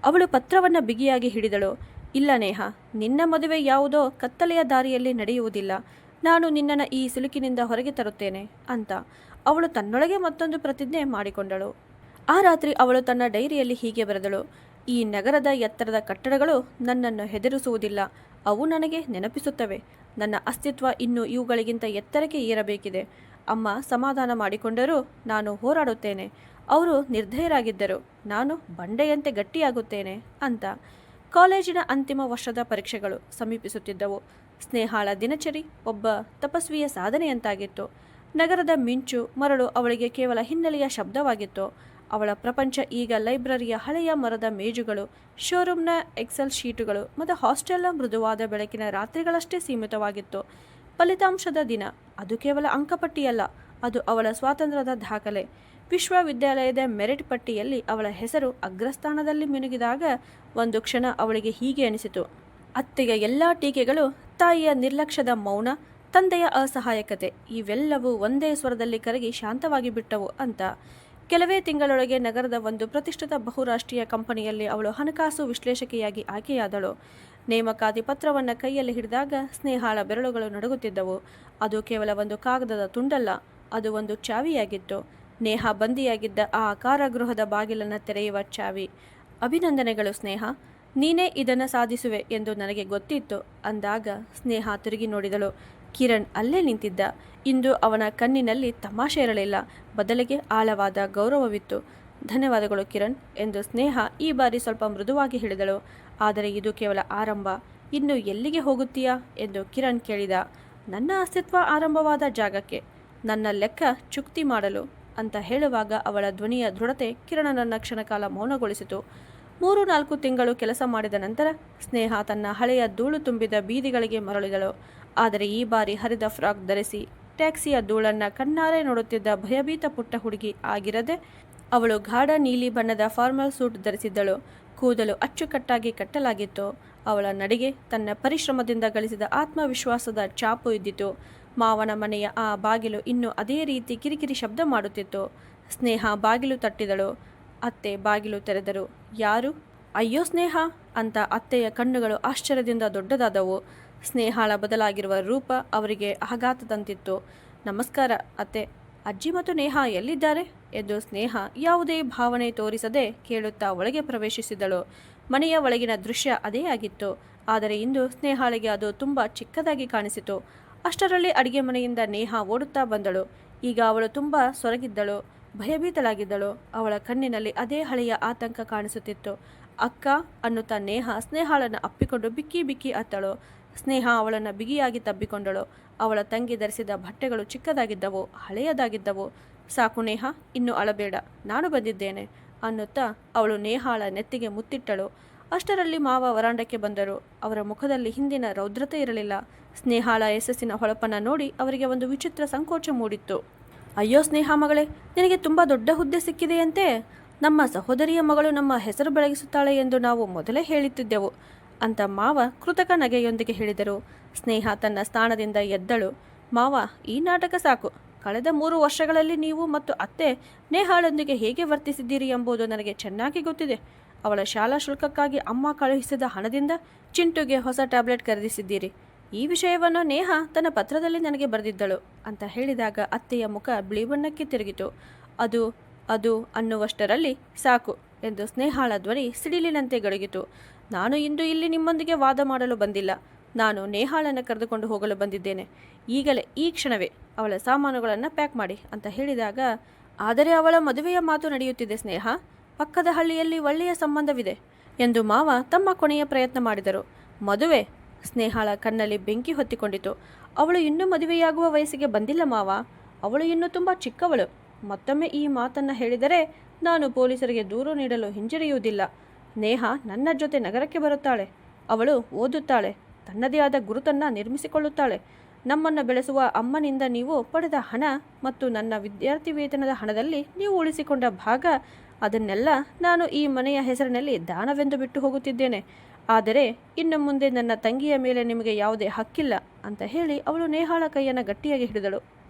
S1: ಅವಳು ಪತ್ರವನ್ನು ಬಿಗಿಯಾಗಿ ಹಿಡಿದಳು. ಇಲ್ಲ ನೇಹ, ನಿನ್ನ ಮದುವೆ ಯಾವುದೋ ಕತ್ತಲೆಯ ದಾರಿಯಲ್ಲಿ ನಡೆಯುವುದಿಲ್ಲ. ನಾನು ನಿನ್ನನ್ನು ಈ ಸಿಲುಕಿನಿಂದ ಹೊರಗೆ ತರುತ್ತೇನೆ ಅಂತ ಅವಳು ತನ್ನೊಳಗೆ ಮತ್ತೊಂದು ಪ್ರತಿಜ್ಞೆ ಮಾಡಿಕೊಂಡಳು. ಆ ರಾತ್ರಿ ಅವಳು ತನ್ನ ಡೈರಿಯಲ್ಲಿ ಹೀಗೆ ಬರೆದಳು. ಈ ನಗರದ ಎತ್ತರದ ಕಟ್ಟಡಗಳು ನನ್ನನ್ನು ಹೆದರಿಸುವುದಿಲ್ಲ. ಅವು ನನಗೆ ನೆನಪಿಸುತ್ತವೆ ನನ್ನ ಅಸ್ತಿತ್ವ ಇನ್ನೂ ಇವುಗಳಿಗಿಂತ ಎತ್ತರಕ್ಕೆ ಏರಬೇಕಿದೆ. ಅಮ್ಮ ಸಮಾಧಾನ ಮಾಡಿಕೊಂಡರೂ ನಾನು ಹೋರಾಡುತ್ತೇನೆ. ಅವರು ನಿರ್ಧಯರಾಗಿದ್ದರು, ನಾನು ಬಂಡೆಯಂತೆ ಗಟ್ಟಿಯಾಗುತ್ತೇನೆ ಅಂತ. ಕಾಲೇಜಿನ ಅಂತಿಮ ವರ್ಷದ ಪರೀಕ್ಷೆಗಳು ಸಮೀಪಿಸುತ್ತಿದ್ದವು. ಸ್ನೇಹಾಳ ದಿನಚರಿ ಒಬ್ಬ ತಪಸ್ವಿಯ ಸಾಧನೆಯಂತಾಗಿತ್ತು. ನಗರದ ಮಿಂಚು ಮರಳು ಅವಳಿಗೆ ಕೇವಲ ಹಿನ್ನೆಲೆಯ ಶಬ್ದವಾಗಿತ್ತು. ಅವಳ ಪ್ರಪಂಚ ಈಗ ಲೈಬ್ರರಿಯ ಹಳೆಯ ಮರದ ಮೇಜುಗಳು, ಶೋರೂಮ್ನ ಎಕ್ಸೆಲ್ ಶೀಟುಗಳು ಮತ್ತು ಹಾಸ್ಟೆಲ್ನ ಮೃದುವಾದ ಬೆಳಕಿನ ರಾತ್ರಿಗಳಷ್ಟೇ ಸೀಮಿತವಾಗಿತ್ತು. ಫಲಿತಾಂಶದ ದಿನ, ಅದು ಕೇವಲ ಅಂಕಪಟ್ಟಿಯಲ್ಲ, ಅದು ಅವಳ ಸ್ವಾತಂತ್ರ್ಯದ ದಾಖಲೆ. ವಿಶ್ವವಿದ್ಯಾಲಯದ ಮೆರಿಟ್ ಪಟ್ಟಿಯಲ್ಲಿ ಅವಳ ಹೆಸರು ಅಗ್ರಸ್ಥಾನದಲ್ಲಿ ಮಿನುಗಿದಾಗ ಒಂದು ಕ್ಷಣ ಅವಳಿಗೆ ಹೀಗೆ ಅನಿಸಿತು. ಅತ್ತೆಯ ಎಲ್ಲ ಟೀಕೆಗಳು, ತಾಯಿಯ ನಿರ್ಲಕ್ಷ್ಯದ ಮೌನ, ತಂದೆಯ ಅಸಹಾಯಕತೆ, ಇವೆಲ್ಲವೂ ಒಂದೇ ಸ್ವರದಲ್ಲಿ ಕರಗಿ ಶಾಂತವಾಗಿ ಬಿಟ್ಟವು ಅಂತ. ಕೆಲವೇ ತಿಂಗಳೊಳಗೆ ನಗರದ ಒಂದು ಪ್ರತಿಷ್ಠಿತ ಬಹುರಾಷ್ಟ್ರೀಯ ಕಂಪನಿಯಲ್ಲಿ ಅವಳು ಹಣಕಾಸು ವಿಶ್ಲೇಷಕಿಯಾಗಿ ಆಯ್ಕೆಯಾದಳು. ನೇಮಕಾತಿ ಪತ್ರವನ್ನು ಕೈಯಲ್ಲಿ ಹಿಡಿದಾಗ ಸ್ನೇಹಾಳ ಬೆರಳುಗಳು ನಡುಗುತ್ತಿದ್ದವು. ಅದು ಕೇವಲ ಒಂದು ಕಾಗದದ ತುಂಡಲ್ಲ, ಅದು ಒಂದು ಚಾವಿಯಾಗಿತ್ತು. ನೇಹಾ ಬಂದಿಯಾಗಿದ್ದ ಆ ಕಾರಾಗೃಹದ ಬಾಗಿಲನ್ನು ತೆರೆಯುವ ಚಾವಿ. ಅಭಿನಂದನೆಗಳು ಸ್ನೇಹ, ನೀನೇ ಇದನ್ನು ಸಾಧಿಸುವೆ ಎಂದು ನನಗೆ ಗೊತ್ತಿತ್ತು ಅಂದಾಗ ಸ್ನೇಹ ತಿರುಗಿ ನೋಡಿದಳು. ಕಿರಣ್ ಅಲ್ಲೇ ನಿಂತಿದ್ದ. ಇಂದು ಅವನ ಕಣ್ಣಿನಲ್ಲಿ ತಮಾಷೆ ಇರಲಿಲ್ಲ, ಬದಲಿಗೆ ಆಳವಾದ ಗೌರವವಿತ್ತು. ಧನ್ಯವಾದಗಳು ಕಿರಣ್ ಎಂದು ಸ್ನೇಹ ಈ ಬಾರಿ ಸ್ವಲ್ಪ ಮೃದುವಾಗಿ ಹೇಳಿದಳು. ಆದರೆ ಇದು ಕೇವಲ ಆರಂಭ. ಇನ್ನು ಎಲ್ಲಿಗೆ ಹೋಗುತ್ತೀಯಾ ಎಂದು ಕಿರಣ್ ಕೇಳಿದ. ನನ್ನ ಅಸ್ತಿತ್ವ ಆರಂಭವಾದ ಜಾಗಕ್ಕೆ, ನನ್ನ ಲೆಕ್ಕ ಚುಕ್ತಿ ಮಾಡಲು ಅಂತ ಹೇಳುವಾಗ ಅವಳ ಧ್ವನಿಯ ದೃಢತೆ ಕಿರಣನನ್ನ ಕ್ಷಣಕಾಲ ಮೌನಗೊಳಿಸಿತು. 3-4 ತಿಂಗಳು ಕೆಲಸ ಮಾಡಿದ ನಂತರ ಸ್ನೇಹ ತನ್ನ ಹಳೆಯ ಧೂಳು ತುಂಬಿದ ಬೀದಿಗಳಿಗೆ ಮರಳಿದಳು. ಆದರೆ ಈ ಬಾರಿ ಹರಿದ ಫ್ರಾಕ್ ಧರಿಸಿ ಟ್ಯಾಕ್ಸಿಯ ಧೂಳನ್ನು ಕಣ್ಣಾರೆ ನೋಡುತ್ತಿದ್ದ ಭಯಭೀತ ಪುಟ್ಟ ಹುಡುಗಿ ಆಗಿರದೆ, ಅವಳು ಗಾಢ ನೀಲಿ ಬಣ್ಣದ ಫಾರ್ಮಲ್ ಸೂಟ್ ಧರಿಸಿದ್ದಳು. ಕೂದಲು ಅಚ್ಚುಕಟ್ಟಾಗಿ ಕಟ್ಟಲಾಗಿತ್ತು. ಅವಳ ನಡಿಗೆ ತನ್ನ ಪರಿಶ್ರಮದಿಂದ ಗಳಿಸಿದ ಆತ್ಮವಿಶ್ವಾಸದ ಚಾಪು ಇದ್ದಿತು. ಮಾವನ ಮನೆಯ ಆ ಬಾಗಿಲು ಇನ್ನೂ ಅದೇ ರೀತಿ ಕಿರಿಕಿರಿ ಶಬ್ದ ಮಾಡುತ್ತಿತ್ತು. ಸ್ನೇಹ ಬಾಗಿಲು ತಟ್ಟಿದಳು. ಅತ್ತೆ ಬಾಗಿಲು ತೆರೆದರು. ಯಾರು? ಅಯ್ಯೋ ಸ್ನೇಹ ಅಂತ ಅತ್ತೆಯ ಕಣ್ಣುಗಳು ಆಶ್ಚರ್ಯದಿಂದ ದೊಡ್ಡದಾದವು. ಸ್ನೇಹಾಳ ಬದಲಾಗಿರುವ ರೂಪ ಅವರಿಗೆ ಆಘಾತದಂತಿತ್ತು. ನಮಸ್ಕಾರ ಅತ್ತೆ, ಅಜ್ಜಿ ಮತ್ತು ನೇಹಾ ಎಲ್ಲಿದ್ದಾರೆ ಎಂದು ಸ್ನೇಹ ಯಾವುದೇ ಭಾವನೆ ತೋರಿಸದೆ ಕೇಳುತ್ತಾ ಒಳಗೆ ಪ್ರವೇಶಿಸಿದಳು. ಮನೆಯ ಒಳಗಿನ ದೃಶ್ಯ ಅದೇ ಆಗಿತ್ತು. ಆದರೆ ಇಂದು ಸ್ನೇಹಾಳಿಗೆ ಅದು ತುಂಬ ಚಿಕ್ಕದಾಗಿ ಕಾಣಿಸಿತು. ಅಷ್ಟರಲ್ಲಿ ಅಡಿಗೆ ಮನೆಯಿಂದ ನೇಹಾ ಓಡುತ್ತಾ ಬಂದಳು. ಈಗ ಅವಳು ತುಂಬ ಸೊರಗಿದ್ದಳು, ಭಯಭೀತಳಾಗಿದ್ದಳು. ಅವಳ ಕಣ್ಣಿನಲ್ಲಿ ಅದೇ ಹಳೆಯ ಆತಂಕ ಕಾಣಿಸುತ್ತಿತ್ತು. ಅಕ್ಕ ಅನ್ನುತ್ತಾ ನೇಹಾ ಸ್ನೇಹಾಳನ್ನು ಅಪ್ಪಿಕೊಂಡು ಬಿಕ್ಕಿ ಬಿಕ್ಕಿ ಅತ್ತಳು. ಸ್ನೇಹ ಅವಳನ್ನು ಬಿಗಿಯಾಗಿ ತಬ್ಬಿಕೊಂಡಳು. ಅವಳ ತಂಗಿ ಧರಿಸಿದ ಬಟ್ಟೆಗಳು ಚಿಕ್ಕದಾಗಿದ್ದವು, ಹಳೆಯದಾಗಿದ್ದವು. ಸಾಕು ನೇಹಾ, ಇನ್ನು ಅಳಬೇಡ, ನಾನು ಬಂದಿದ್ದೇನೆ ಅನ್ನುತ್ತಾ ಅವಳು ನೇಹಾಳ ನೆತ್ತಿಗೆ ಮುತ್ತಿಟ್ಟಳು. ಅಷ್ಟರಲ್ಲಿ ಮಾವ ವರಾಂಡಕ್ಕೆ ಬಂದರು. ಅವರ ಮುಖದಲ್ಲಿ ಹಿಂದಿನ ರೌದ್ರತೆ ಇರಲಿಲ್ಲ. ಸ್ನೇಹಾಳ ಯಶಸ್ಸಿನ ಹೊಳಪನ್ನು ನೋಡಿ ಅವರಿಗೆ ಒಂದು ವಿಚಿತ್ರ ಸಂಕೋಚ ಮೂಡಿತ್ತು. ಅಯ್ಯೋ ಸ್ನೇಹ ಮಗಳೇ, ನಿನಗೆ ತುಂಬ ದೊಡ್ಡ ಹುದ್ದೆ ಸಿಕ್ಕಿದೆಯಂತೆ. ನಮ್ಮ ಸಹೋದರಿಯ ಮಗಳು ನಮ್ಮ ಹೆಸರು ಬೆಳಗಿಸುತ್ತಾಳೆ ಎಂದು ನಾವು ಮೊದಲೇ ಹೇಳುತ್ತಿದ್ದೆವು ಅಂತ ಮಾವ ಕೃತಕ ನಗೆಯೊಂದಿಗೆ ಹೇಳಿದರು. ಸ್ನೇಹ ತನ್ನ ಸ್ಥಾನದಿಂದ ಎದ್ದಳು. ಮಾವ, ಈ ನಾಟಕ ಸಾಕು. ಕಳೆದ 3 ವರ್ಷಗಳಲ್ಲಿ ನೀವು ಮತ್ತು ಅತ್ತೆ ನೇಹಾಳೊಂದಿಗೆ ಹೇಗೆ ವರ್ತಿಸಿದ್ದೀರಿ ಎಂಬುದು ನನಗೆ ಚೆನ್ನಾಗಿ ಗೊತ್ತಿದೆ. ಅವಳ ಶಾಲಾ ಶುಲ್ಕಕ್ಕಾಗಿ ಅಮ್ಮ ಕಳುಹಿಸಿದ ಹಣದಿಂದ ಚಿಂಟುಗೆ ಹೊಸ ಟ್ಯಾಬ್ಲೆಟ್ ಖರೀದಿಸಿದ್ದೀರಿ. ಈ ವಿಷಯವನ್ನು ನೇಹಾ ತನ್ನ ಪತ್ರದಲ್ಲಿ ನನಗೆ ಬರೆದಿದ್ದಳು ಅಂತ ಹೇಳಿದಾಗ ಅತ್ತೆಯ ಮುಖ ಬಿಳಿ ಬಣ್ಣಕ್ಕೆ ತಿರುಗಿತು. ಅದು ಅದು ಅನ್ನುವಷ್ಟರಲ್ಲಿ ಸಾಕು ಎಂದು ಸ್ನೇಹಾಳ ಧ್ವನಿ ಸಿಡಿಲಿನಂತೆ ಗಡಗಿತು. ನಾನು ಇಂದು ಇಲ್ಲಿ ನಿಮ್ಮೊಂದಿಗೆ ವಾದ ಮಾಡಲು ಬಂದಿಲ್ಲ. ನಾನು ನೇಹಾಳನ್ನು ಕರೆದುಕೊಂಡು ಹೋಗಲು ಬಂದಿದ್ದೇನೆ. ಈಗಲೇ, ಈ ಕ್ಷಣವೇ ಅವಳ ಸಾಮಾನುಗಳನ್ನು ಪ್ಯಾಕ್ ಮಾಡಿ ಅಂತ ಹೇಳಿದಾಗ, ಆದರೆ ಅವಳ ಮದುವೆಯ ಮಾತು ನಡೆಯುತ್ತಿದೆ ಸ್ನೇಹ. ಪಕ್ಕದ ಹಳ್ಳಿಯಲ್ಲಿ ಒಳ್ಳೆಯ ಸಂಬಂಧವಿದೆ ಎಂದು ಮಾವ ತಮ್ಮ ಕೊನೆಯ ಪ್ರಯತ್ನ ಮಾಡಿದರು. ಮದುವೆ? ಸ್ನೇಹಾಳ ಕಣ್ಣಲ್ಲಿ ಬೆಂಕಿ ಹೊತ್ತಿಕೊಂಡಿತು. ಅವಳು ಇನ್ನೂ ಮದುವೆಯಾಗುವ ವಯಸ್ಸಿಗೆ ಬಂದಿಲ್ಲ ಮಾವ. ಅವಳು ಇನ್ನೂ ತುಂಬ ಚಿಕ್ಕವಳು. ಮತ್ತೊಮ್ಮೆ ಈ ಮಾತನ್ನು ಹೇಳಿದರೆ ನಾನು ಪೊಲೀಸರಿಗೆ ದೂರು ನೀಡಲು ಹಿಂಜರಿಯುವುದಿಲ್ಲ. ನೇಹಾ ನನ್ನ ಜೊತೆ ನಗರಕ್ಕೆ ಬರುತ್ತಾಳೆ. ಅವಳು ಓದುತ್ತಾಳೆ, ತನ್ನದೇ ಆದ ಗುರುತನ್ನು ನಿರ್ಮಿಸಿಕೊಳ್ಳುತ್ತಾಳೆ. ನಮ್ಮನ್ನು ಬೆಳೆಸುವ ಅಮ್ಮನಿಂದ ನೀವು ಪಡೆದ ಹಣ ಮತ್ತು ನನ್ನ ವಿದ್ಯಾರ್ಥಿ ವೇತನದ ಹಣದಲ್ಲಿ ನೀವು ಉಳಿಸಿಕೊಂಡ ಭಾಗ, ಅದನ್ನೆಲ್ಲ ನಾನು ಈ ಮನೆಯ ಹೆಸರಿನಲ್ಲಿ ದಾನವೆಂದು ಬಿಟ್ಟು ಹೋಗುತ್ತಿದ್ದೇನೆ. ಆದರೆ ಇನ್ನು ಮುಂದೆ ನನ್ನ ತಂಗಿಯ ಮೇಲೆ ನಿಮಗೆ ಯಾವುದೇ ಹಕ್ಕಿಲ್ಲ ಅಂತ ಹೇಳಿ ಅವಳು ನೇಹಾಳ ಕೈಯನ್ನು ಗಟ್ಟಿಯಾಗಿ ಹಿಡಿದಳು.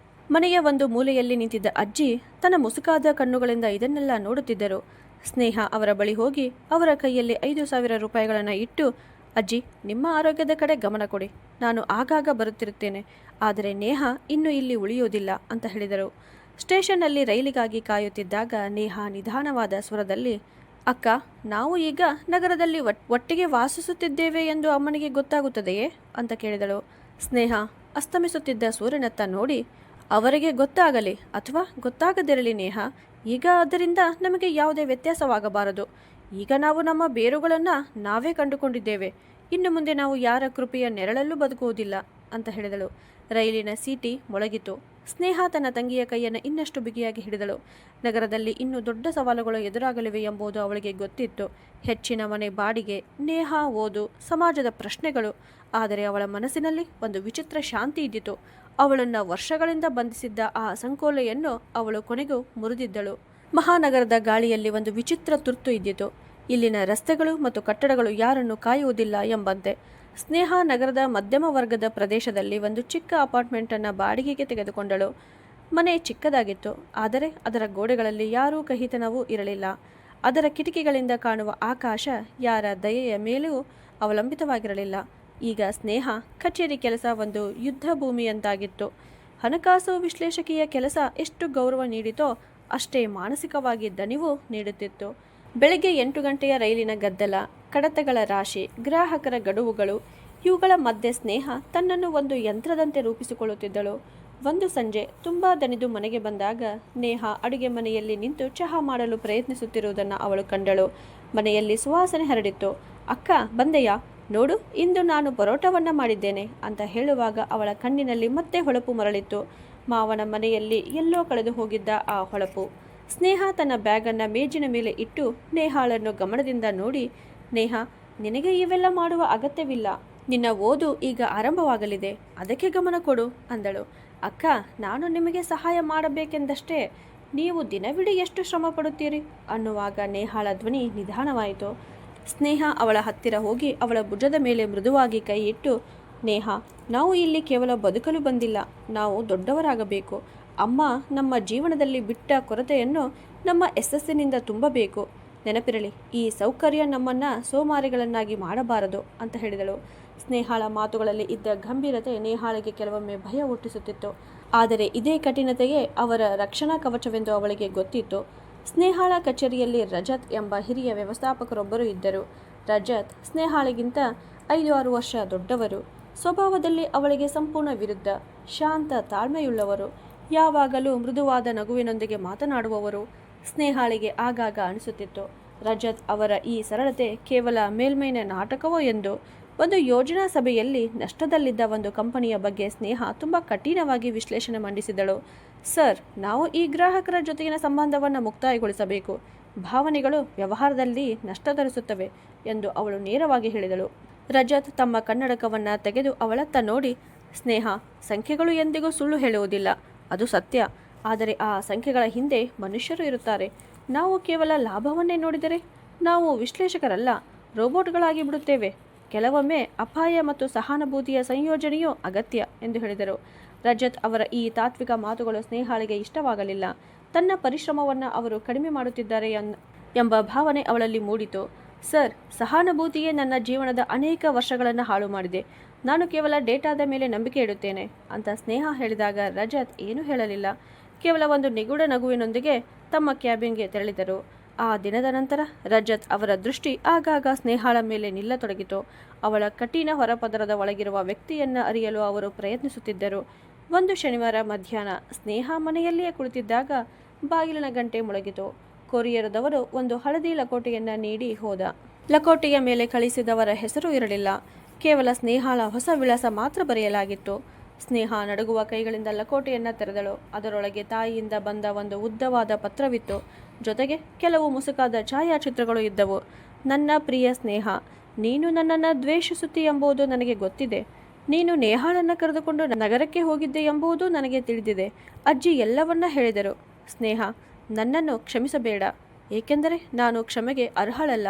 S1: ಮನೆಯ ಒಂದು ಮೂಲೆಯಲ್ಲಿ ನಿಂತಿದ್ದ ಅಜ್ಜಿ ತನ್ನ ಮುಸುಕಾದ ಕಣ್ಣುಗಳಿಂದ ಇದನ್ನೆಲ್ಲ ನೋಡುತ್ತಿದ್ದರು. ಸ್ನೇಹ ಅವರ ಬಳಿ ಹೋಗಿ ಅವರ ಕೈಯಲ್ಲಿ 5,000 ರೂಪಾಯಿಗಳನ್ನು ಇಟ್ಟು, ಅಜ್ಜಿ, ನಿಮ್ಮ ಆರೋಗ್ಯದ ಕಡೆ ಗಮನ ಕೊಡಿ. ನಾನು ಆಗಾಗ ಬರುತ್ತಿರುತ್ತೇನೆ. ಆದರೆ ನೇಹಾ ಇನ್ನು ಇಲ್ಲಿ ಉಳಿಯುವುದಿಲ್ಲ ಅಂತ ಹೇಳಿದರು. ಸ್ಟೇಷನ್ನಲ್ಲಿ ರೈಲಿಗಾಗಿ ಕಾಯುತ್ತಿದ್ದಾಗ ನೇಹಾ ನಿಧಾನವಾದ ಸ್ವರದಲ್ಲಿ, ಅಕ್ಕ, ನಾವು ಈಗ ನಗರದಲ್ಲಿ ಒಟ್ಟಿಗೆ ವಾಸಿಸುತ್ತಿದ್ದೇವೆ ಎಂದು ಅಮ್ಮನಿಗೆ ಗೊತ್ತಾಗುತ್ತದೆಯೇ ಅಂತ ಕೇಳಿದಳು. ಸ್ನೇಹ ಅಸ್ತಮಿಸುತ್ತಿದ್ದ ಸೂರ್ಯನತ್ತ ನೋಡಿ, ಅವರಿಗೆ ಗೊತ್ತಾಗಲಿ ಅಥವಾ ಗೊತ್ತಾಗದಿರಲಿ ನೇಹಾ, ಈಗ ಅದರಿಂದ ನಮಗೆ ಯಾವುದೇ ವ್ಯತ್ಯಾಸವಾಗಬಾರದು. ಈಗ ನಾವು ನಮ್ಮ ಬೇರುಗಳನ್ನು ನಾವೇ ಕಂಡುಕೊಂಡಿದ್ದೇವೆ. ಇನ್ನು ಮುಂದೆ ನಾವು ಯಾರ ಕೃಪೆಯ ನೆರಳಲ್ಲೂ ಬದುಕುವುದಿಲ್ಲ ಅಂತ ಹೇಳಿದಳು. ರೈಲಿನ ಸೀಟಿ ಮೊಳಗಿತು. ಸ್ನೇಹ ತನ್ನ ತಂಗಿಯ ಕೈಯನ್ನು ಇನ್ನಷ್ಟು ಬಿಗಿಯಾಗಿ ಹಿಡಿದಳು. ನಗರದಲ್ಲಿ ಇನ್ನೂ ದೊಡ್ಡ ಸವಾಲುಗಳು ಎದುರಾಗಲಿವೆ ಎಂಬುದು ಅವಳಿಗೆ ಗೊತ್ತಿತ್ತು. ಹೆಚ್ಚಿನ ಮನೆ ಬಾಡಿಗೆ, ನೇಹಾ ಓದು, ಸಮಾಜದ ಪ್ರಶ್ನೆಗಳು. ಆದರೆ ಅವಳ ಮನಸ್ಸಿನಲ್ಲಿ ಒಂದು ವಿಚಿತ್ರ ಶಾಂತಿ ಇದ್ದಿತು. ಅವಳನ್ನು ವರ್ಷಗಳಿಂದ ಬಂಧಿಸಿದ್ದ ಆ ಸಂಕೋಲೆಯನ್ನು ಅವಳು ಕೊನೆಗೂ ಮುರಿದಿದ್ದಳು. ಮಹಾನಗರದ ಗಾಳಿಯಲ್ಲಿ ಒಂದು ವಿಚಿತ್ರ ತುರ್ತು ಇದ್ದಿತು. ಇಲ್ಲಿನ ರಸ್ತೆಗಳು ಮತ್ತು ಕಟ್ಟಡಗಳು ಯಾರನ್ನು ಕಾಯುವುದಿಲ್ಲ ಎಂಬಂತೆ. ಸ್ನೇಹ ನಗರದ ಮಧ್ಯಮ ವರ್ಗದ ಪ್ರದೇಶದಲ್ಲಿ ಒಂದು ಚಿಕ್ಕ ಅಪಾರ್ಟ್ಮೆಂಟನ್ನು ಬಾಡಿಗೆಗೆ ತೆಗೆದುಕೊಂಡಳು. ಮನೆ ಚಿಕ್ಕದಾಗಿತ್ತು, ಆದರೆ ಅದರ ಗೋಡೆಗಳಲ್ಲಿ ಯಾರೂ ಕಹಿತನವೂ ಇರಲಿಲ್ಲ. ಅದರ ಕಿಟಕಿಗಳಿಂದ ಕಾಣುವ ಆಕಾಶ ಯಾರ ದಯೆಯ ಮೇಲೂ ಅವಲಂಬಿತವಾಗಿರಲಿಲ್ಲ. ಈಗ ಸ್ನೇಹ ಕಚೇರಿ ಕೆಲಸ ಒಂದು ಯುದ್ಧ ಭೂಮಿಯಂತಾಗಿತ್ತು. ಹಣಕಾಸು ವಿಶ್ಲೇಷಕೀಯ ಕೆಲಸ ಎಷ್ಟು ಗೌರವ ನೀಡಿತೋ ಅಷ್ಟೇ ಮಾನಸಿಕವಾಗಿ ದಣಿವು ನೀಡುತ್ತಿತ್ತು. ಬೆಳಗ್ಗೆ 8 ಗಂಟೆಯ ರೈಲಿನ ಗದ್ದಲ, ಕಡತಗಳ ರಾಶಿ, ಗ್ರಾಹಕರ ಗಡುವುಗಳು, ಇವುಗಳ ಮಧ್ಯೆ ಸ್ನೇಹ ತನ್ನನ್ನು ಒಂದು ಯಂತ್ರದಂತೆ ರೂಪಿಸಿಕೊಳ್ಳುತ್ತಿದ್ದಳು. ಒಂದು ಸಂಜೆ ತುಂಬ ದಣಿದು ಮನೆಗೆ ಬಂದಾಗ ನೇಹ ಅಡುಗೆ ಮನೆಯಲ್ಲಿ ನಿಂತು ಚಹಾ ಮಾಡಲು ಪ್ರಯತ್ನಿಸುತ್ತಿರುವುದನ್ನು ಅವಳು ಕಂಡಳು. ಮನೆಯಲ್ಲಿ ಸುವಾಸನೆ ಹರಡಿತ್ತು. ಅಕ್ಕ ಬಂದೆಯಾ? ನೋಡು, ಇಂದು ನಾನು ಪರೋಟವನ್ನ ಮಾಡಿದ್ದೇನೆ ಅಂತ ಹೇಳುವಾಗ ಅವಳ ಕಣ್ಣಿನಲ್ಲಿ ಮತ್ತೆ ಹೊಳಪು ಮರಳಿತ್ತು. ಮಾವನ ಮನೆಯಲ್ಲಿ ಎಲ್ಲೋ ಕಳೆದು ಹೋಗಿದ್ದ ಆ ಹೊಳಪು. ಸ್ನೇಹ ತನ್ನ ಬ್ಯಾಗನ್ನು ಮೇಜಿನ ಮೇಲೆ ಇಟ್ಟು ನೇಹಾಳನ್ನು ಗಮನದಿಂದ ನೋಡಿ, ನೇಹ, ನಿನಗೆ ಇವೆಲ್ಲ ಮಾಡುವ ಅಗತ್ಯವಿಲ್ಲ. ನಿನ್ನ ಓದು ಈಗ ಆರಂಭವಾಗಲಿದೆ, ಅದಕ್ಕೆ ಗಮನ ಕೊಡು ಅಂದಳು. ಅಕ್ಕ, ನಾನು ನಿಮಗೆ ಸಹಾಯ ಮಾಡಬೇಕೆಂದಷ್ಟೇ. ನೀವು ದಿನವಿಡೀ ಎಷ್ಟು ಶ್ರಮ ಪಡುತ್ತೀರಿ ಅನ್ನುವಾಗ ನೇಹಾಳ ಧ್ವನಿ ನಿಧಾನವಾಯಿತು. ಸ್ನೇಹ ಅವಳ ಹತ್ತಿರ ಹೋಗಿ ಅವಳ ಭುಜದ ಮೇಲೆ ಮೃದುವಾಗಿ ಕೈ ಇಟ್ಟು, ನೇಹ, ನಾವು ಇಲ್ಲಿ ಕೇವಲ ಬದುಕಲು ಬಂದಿಲ್ಲ, ನಾವು ದೊಡ್ಡವರಾಗಬೇಕು. ಅಮ್ಮ ನಮ್ಮ ಜೀವನದಲ್ಲಿ ಬಿಟ್ಟ ಕೊರತೆಯನ್ನು ನಮ್ಮ ಯಶಸ್ಸಿನಿಂದ ತುಂಬಬೇಕು. ನೆನಪಿರಲಿ, ಈ ಸೌಕರ್ಯ ನಮ್ಮನ್ನು ಸೋಮಾರಿಗಳನ್ನಾಗಿ ಮಾಡಬಾರದು ಅಂತ ಹೇಳಿದಳು. ಸ್ನೇಹಾಳ ಮಾತುಗಳಲ್ಲಿ ಇದ್ದ ಗಂಭೀರತೆ ನೇಹಾಳಿಗೆ ಕೆಲವೊಮ್ಮೆ ಭಯ ಹುಟ್ಟಿಸುತ್ತಿತ್ತು. ಆದರೆ ಇದೇ ಕಠಿಣತೆಯೇ ಅವರ ರಕ್ಷಣಾ ಕವಚವೆಂದು ಅವಳಿಗೆ ಗೊತ್ತಿತ್ತು. ಸ್ನೇಹಾಳ ಕಚೇರಿಯಲ್ಲಿ ರಜತ್ ಎಂಬ ಹಿರಿಯ ವ್ಯವಸ್ಥಾಪಕರೊಬ್ಬರು ಇದ್ದರು. ರಜತ್ ಸ್ನೇಹಾಳಿಗಿಂತ 5-6 ವರ್ಷ ದೊಡ್ಡವರು. ಸ್ವಭಾವದಲ್ಲಿ ಅವಳಿಗೆ ಸಂಪೂರ್ಣ ವಿರುದ್ಧ. ಶಾಂತ, ತಾಳ್ಮೆಯುಳ್ಳವರು, ಯಾವಾಗಲೂ ಮೃದುವಾದ ನಗುವಿನೊಂದಿಗೆ ಮಾತನಾಡುವವರು. ಸ್ನೇಹಾಳಿಗೆ ಆಗಾಗ ಅನಿಸುತ್ತಿತ್ತು, ರಜತ್ ಅವರ ಈ ಸರಳತೆ ಕೇವಲ ಮೇಲ್ಮೈನ ನಾಟಕವೋ ಎಂದು. ಒಂದು ಯೋಜನಾ ಸಭೆಯಲ್ಲಿ ನಷ್ಟದಲ್ಲಿದ್ದ ಒಂದು ಕಂಪನಿಯ ಬಗ್ಗೆ ಸ್ನೇಹ ತುಂಬ ಕಠಿಣವಾಗಿ ವಿಶ್ಲೇಷಣೆ ಮಂಡಿಸಿದಳು. ಸರ್, ನಾವು ಈ ಗ್ರಾಹಕರ ಜೊತೆಗಿನ ಸಂಬಂಧವನ್ನು ಮುಕ್ತಾಯಗೊಳಿಸಬೇಕು. ಭಾವನೆಗಳು ವ್ಯವಹಾರದಲ್ಲಿ ನಷ್ಟ ತರಿಸುತ್ತವೆ ಎಂದು ಅವಳು ನೇರವಾಗಿ ಹೇಳಿದಳು. ರಜತ್ ತಮ್ಮ ಕನ್ನಡಕವನ್ನು ತೆಗೆದು ಅವಳತ್ತ ನೋಡಿ, ಸ್ನೇಹ, ಸಂಖ್ಯೆಗಳು ಎಂದಿಗೂ ಸುಳ್ಳು ಹೇಳುವುದಿಲ್ಲ, ಅದು ಸತ್ಯ. ಆದರೆ ಆ ಸಂಖ್ಯೆಗಳ ಹಿಂದೆ ಮನುಷ್ಯರು ಇರುತ್ತಾರೆ. ನಾವು ಕೇವಲ ಲಾಭವನ್ನೇ ನೋಡಿದರೆ ನಾವು ವಿಶ್ಲೇಷಕರಲ್ಲ, ರೋಬೋಟ್ಗಳಾಗಿ ಬಿಡುತ್ತೇವೆ. ಕೆಲವೊಮ್ಮೆ ಅಪಾಯ ಮತ್ತು ಸಹಾನುಭೂತಿಯ ಸಂಯೋಜನೆಯೂ ಅಗತ್ಯ ಎಂದು ಹೇಳಿದರು. ರಜತ್ ಅವರ ಈ ತಾತ್ವಿಕ ಮಾತುಗಳು ಸ್ನೇಹಾಳಿಗೆ ಇಷ್ಟವಾಗಲಿಲ್ಲ. ತನ್ನ ಪರಿಶ್ರಮವನ್ನು ಅವರು ಕಡಿಮೆ ಮಾಡುತ್ತಿದ್ದಾರೆ ಎಂಬ ಭಾವನೆ ಅವಳಲ್ಲಿ ಮೂಡಿತು. ಸರ್, ಸಹಾನುಭೂತಿಯೇ ನನ್ನ ಜೀವನದ ಅನೇಕ ವರ್ಷಗಳನ್ನು ಹಾಳು ಮಾಡಿದೆ. ನಾನು ಕೇವಲ ಡೇಟಾದ ಮೇಲೆ ನಂಬಿಕೆ ಇಡುತ್ತೇನೆ ಅಂತ ಸ್ನೇಹ ಹೇಳಿದಾಗ ರಜತ್ ಏನೂ ಹೇಳಲಿಲ್ಲ. ಕೇವಲ ಒಂದು ನಿಗೂಢ ನಗುವಿನೊಂದಿಗೆ ತಮ್ಮ ಕ್ಯಾಬಿನ್ಗೆ ತೆರಳಿದರು. ಆ ದಿನದ ನಂತರ ರಜತ್ ಅವರ ದೃಷ್ಟಿ ಆಗಾಗ ಸ್ನೇಹಾಳ ಮೇಲೆ ನಿಲ್ಲತೊಡಗಿತು. ಅವಳ ಕಠಿಣ ಹೊರಪದರದ ಒಳಗಿರುವ ವ್ಯಕ್ತಿಯನ್ನು ಅರಿಯಲು ಅವರು ಪ್ರಯತ್ನಿಸುತ್ತಿದ್ದರು. ಒಂದು ಶನಿವಾರ ಮಧ್ಯಾಹ್ನ ಸ್ನೇಹ ಮನೆಯಲ್ಲಿಯೇ ಕುಳಿತಿದ್ದಾಗ ಬಾಗಿಲಿನ ಗಂಟೆ ಮೊಳಗಿತು. ಕೊರಿಯರ್ದವರು ಒಂದು ಹಳದಿ ಲಕೋಟೆಯನ್ನು ನೀಡಿ ಹೋದ. ಲಕೋಟೆಯ ಮೇಲೆ ಕಳಿಸಿದವರ ಹೆಸರು ಇರಲಿಲ್ಲ. ಕೇವಲ ಸ್ನೇಹಾಳ ಹೊಸ ವಿಳಾಸ ಮಾತ್ರ ಬರೆಯಲಾಗಿತ್ತು. ಸ್ನೇಹ ನಡುಗುವ ಕೈಗಳಿಂದ ಲಕೋಟೆಯನ್ನು ತೆರೆದಳು. ಅದರೊಳಗೆ ತಾಯಿಯಿಂದ ಬಂದ ಒಂದು ಉದ್ದವಾದ ಪತ್ರವಿತ್ತು. ಜೊತೆಗೆ ಕೆಲವು ಮುಸುಕಾದ ಛಾಯಾಚಿತ್ರಗಳು ಇದ್ದವು. ನನ್ನ ಪ್ರಿಯ ಸ್ನೇಹ, ನೀನು ನನ್ನನ್ನು ದ್ವೇಷಿಸುತ್ತಿ ಎಂಬುದು ನನಗೆ ಗೊತ್ತಿದೆ. ನೀನು ನೇಹಾಳನ್ನು ಕರೆದುಕೊಂಡು ನಗರಕ್ಕೆ ಹೋಗಿದ್ದೆ ಎಂಬುದು ನನಗೆ ತಿಳಿದಿದೆ. ಅಜ್ಜಿ ಎಲ್ಲವನ್ನ ಹೇಳಿದರು. ಸ್ನೇಹ, ನನ್ನನ್ನು ಕ್ಷಮಿಸಬೇಡ, ಏಕೆಂದರೆ ನಾನು ಕ್ಷಮೆಗೆ ಅರ್ಹಳಲ್ಲ.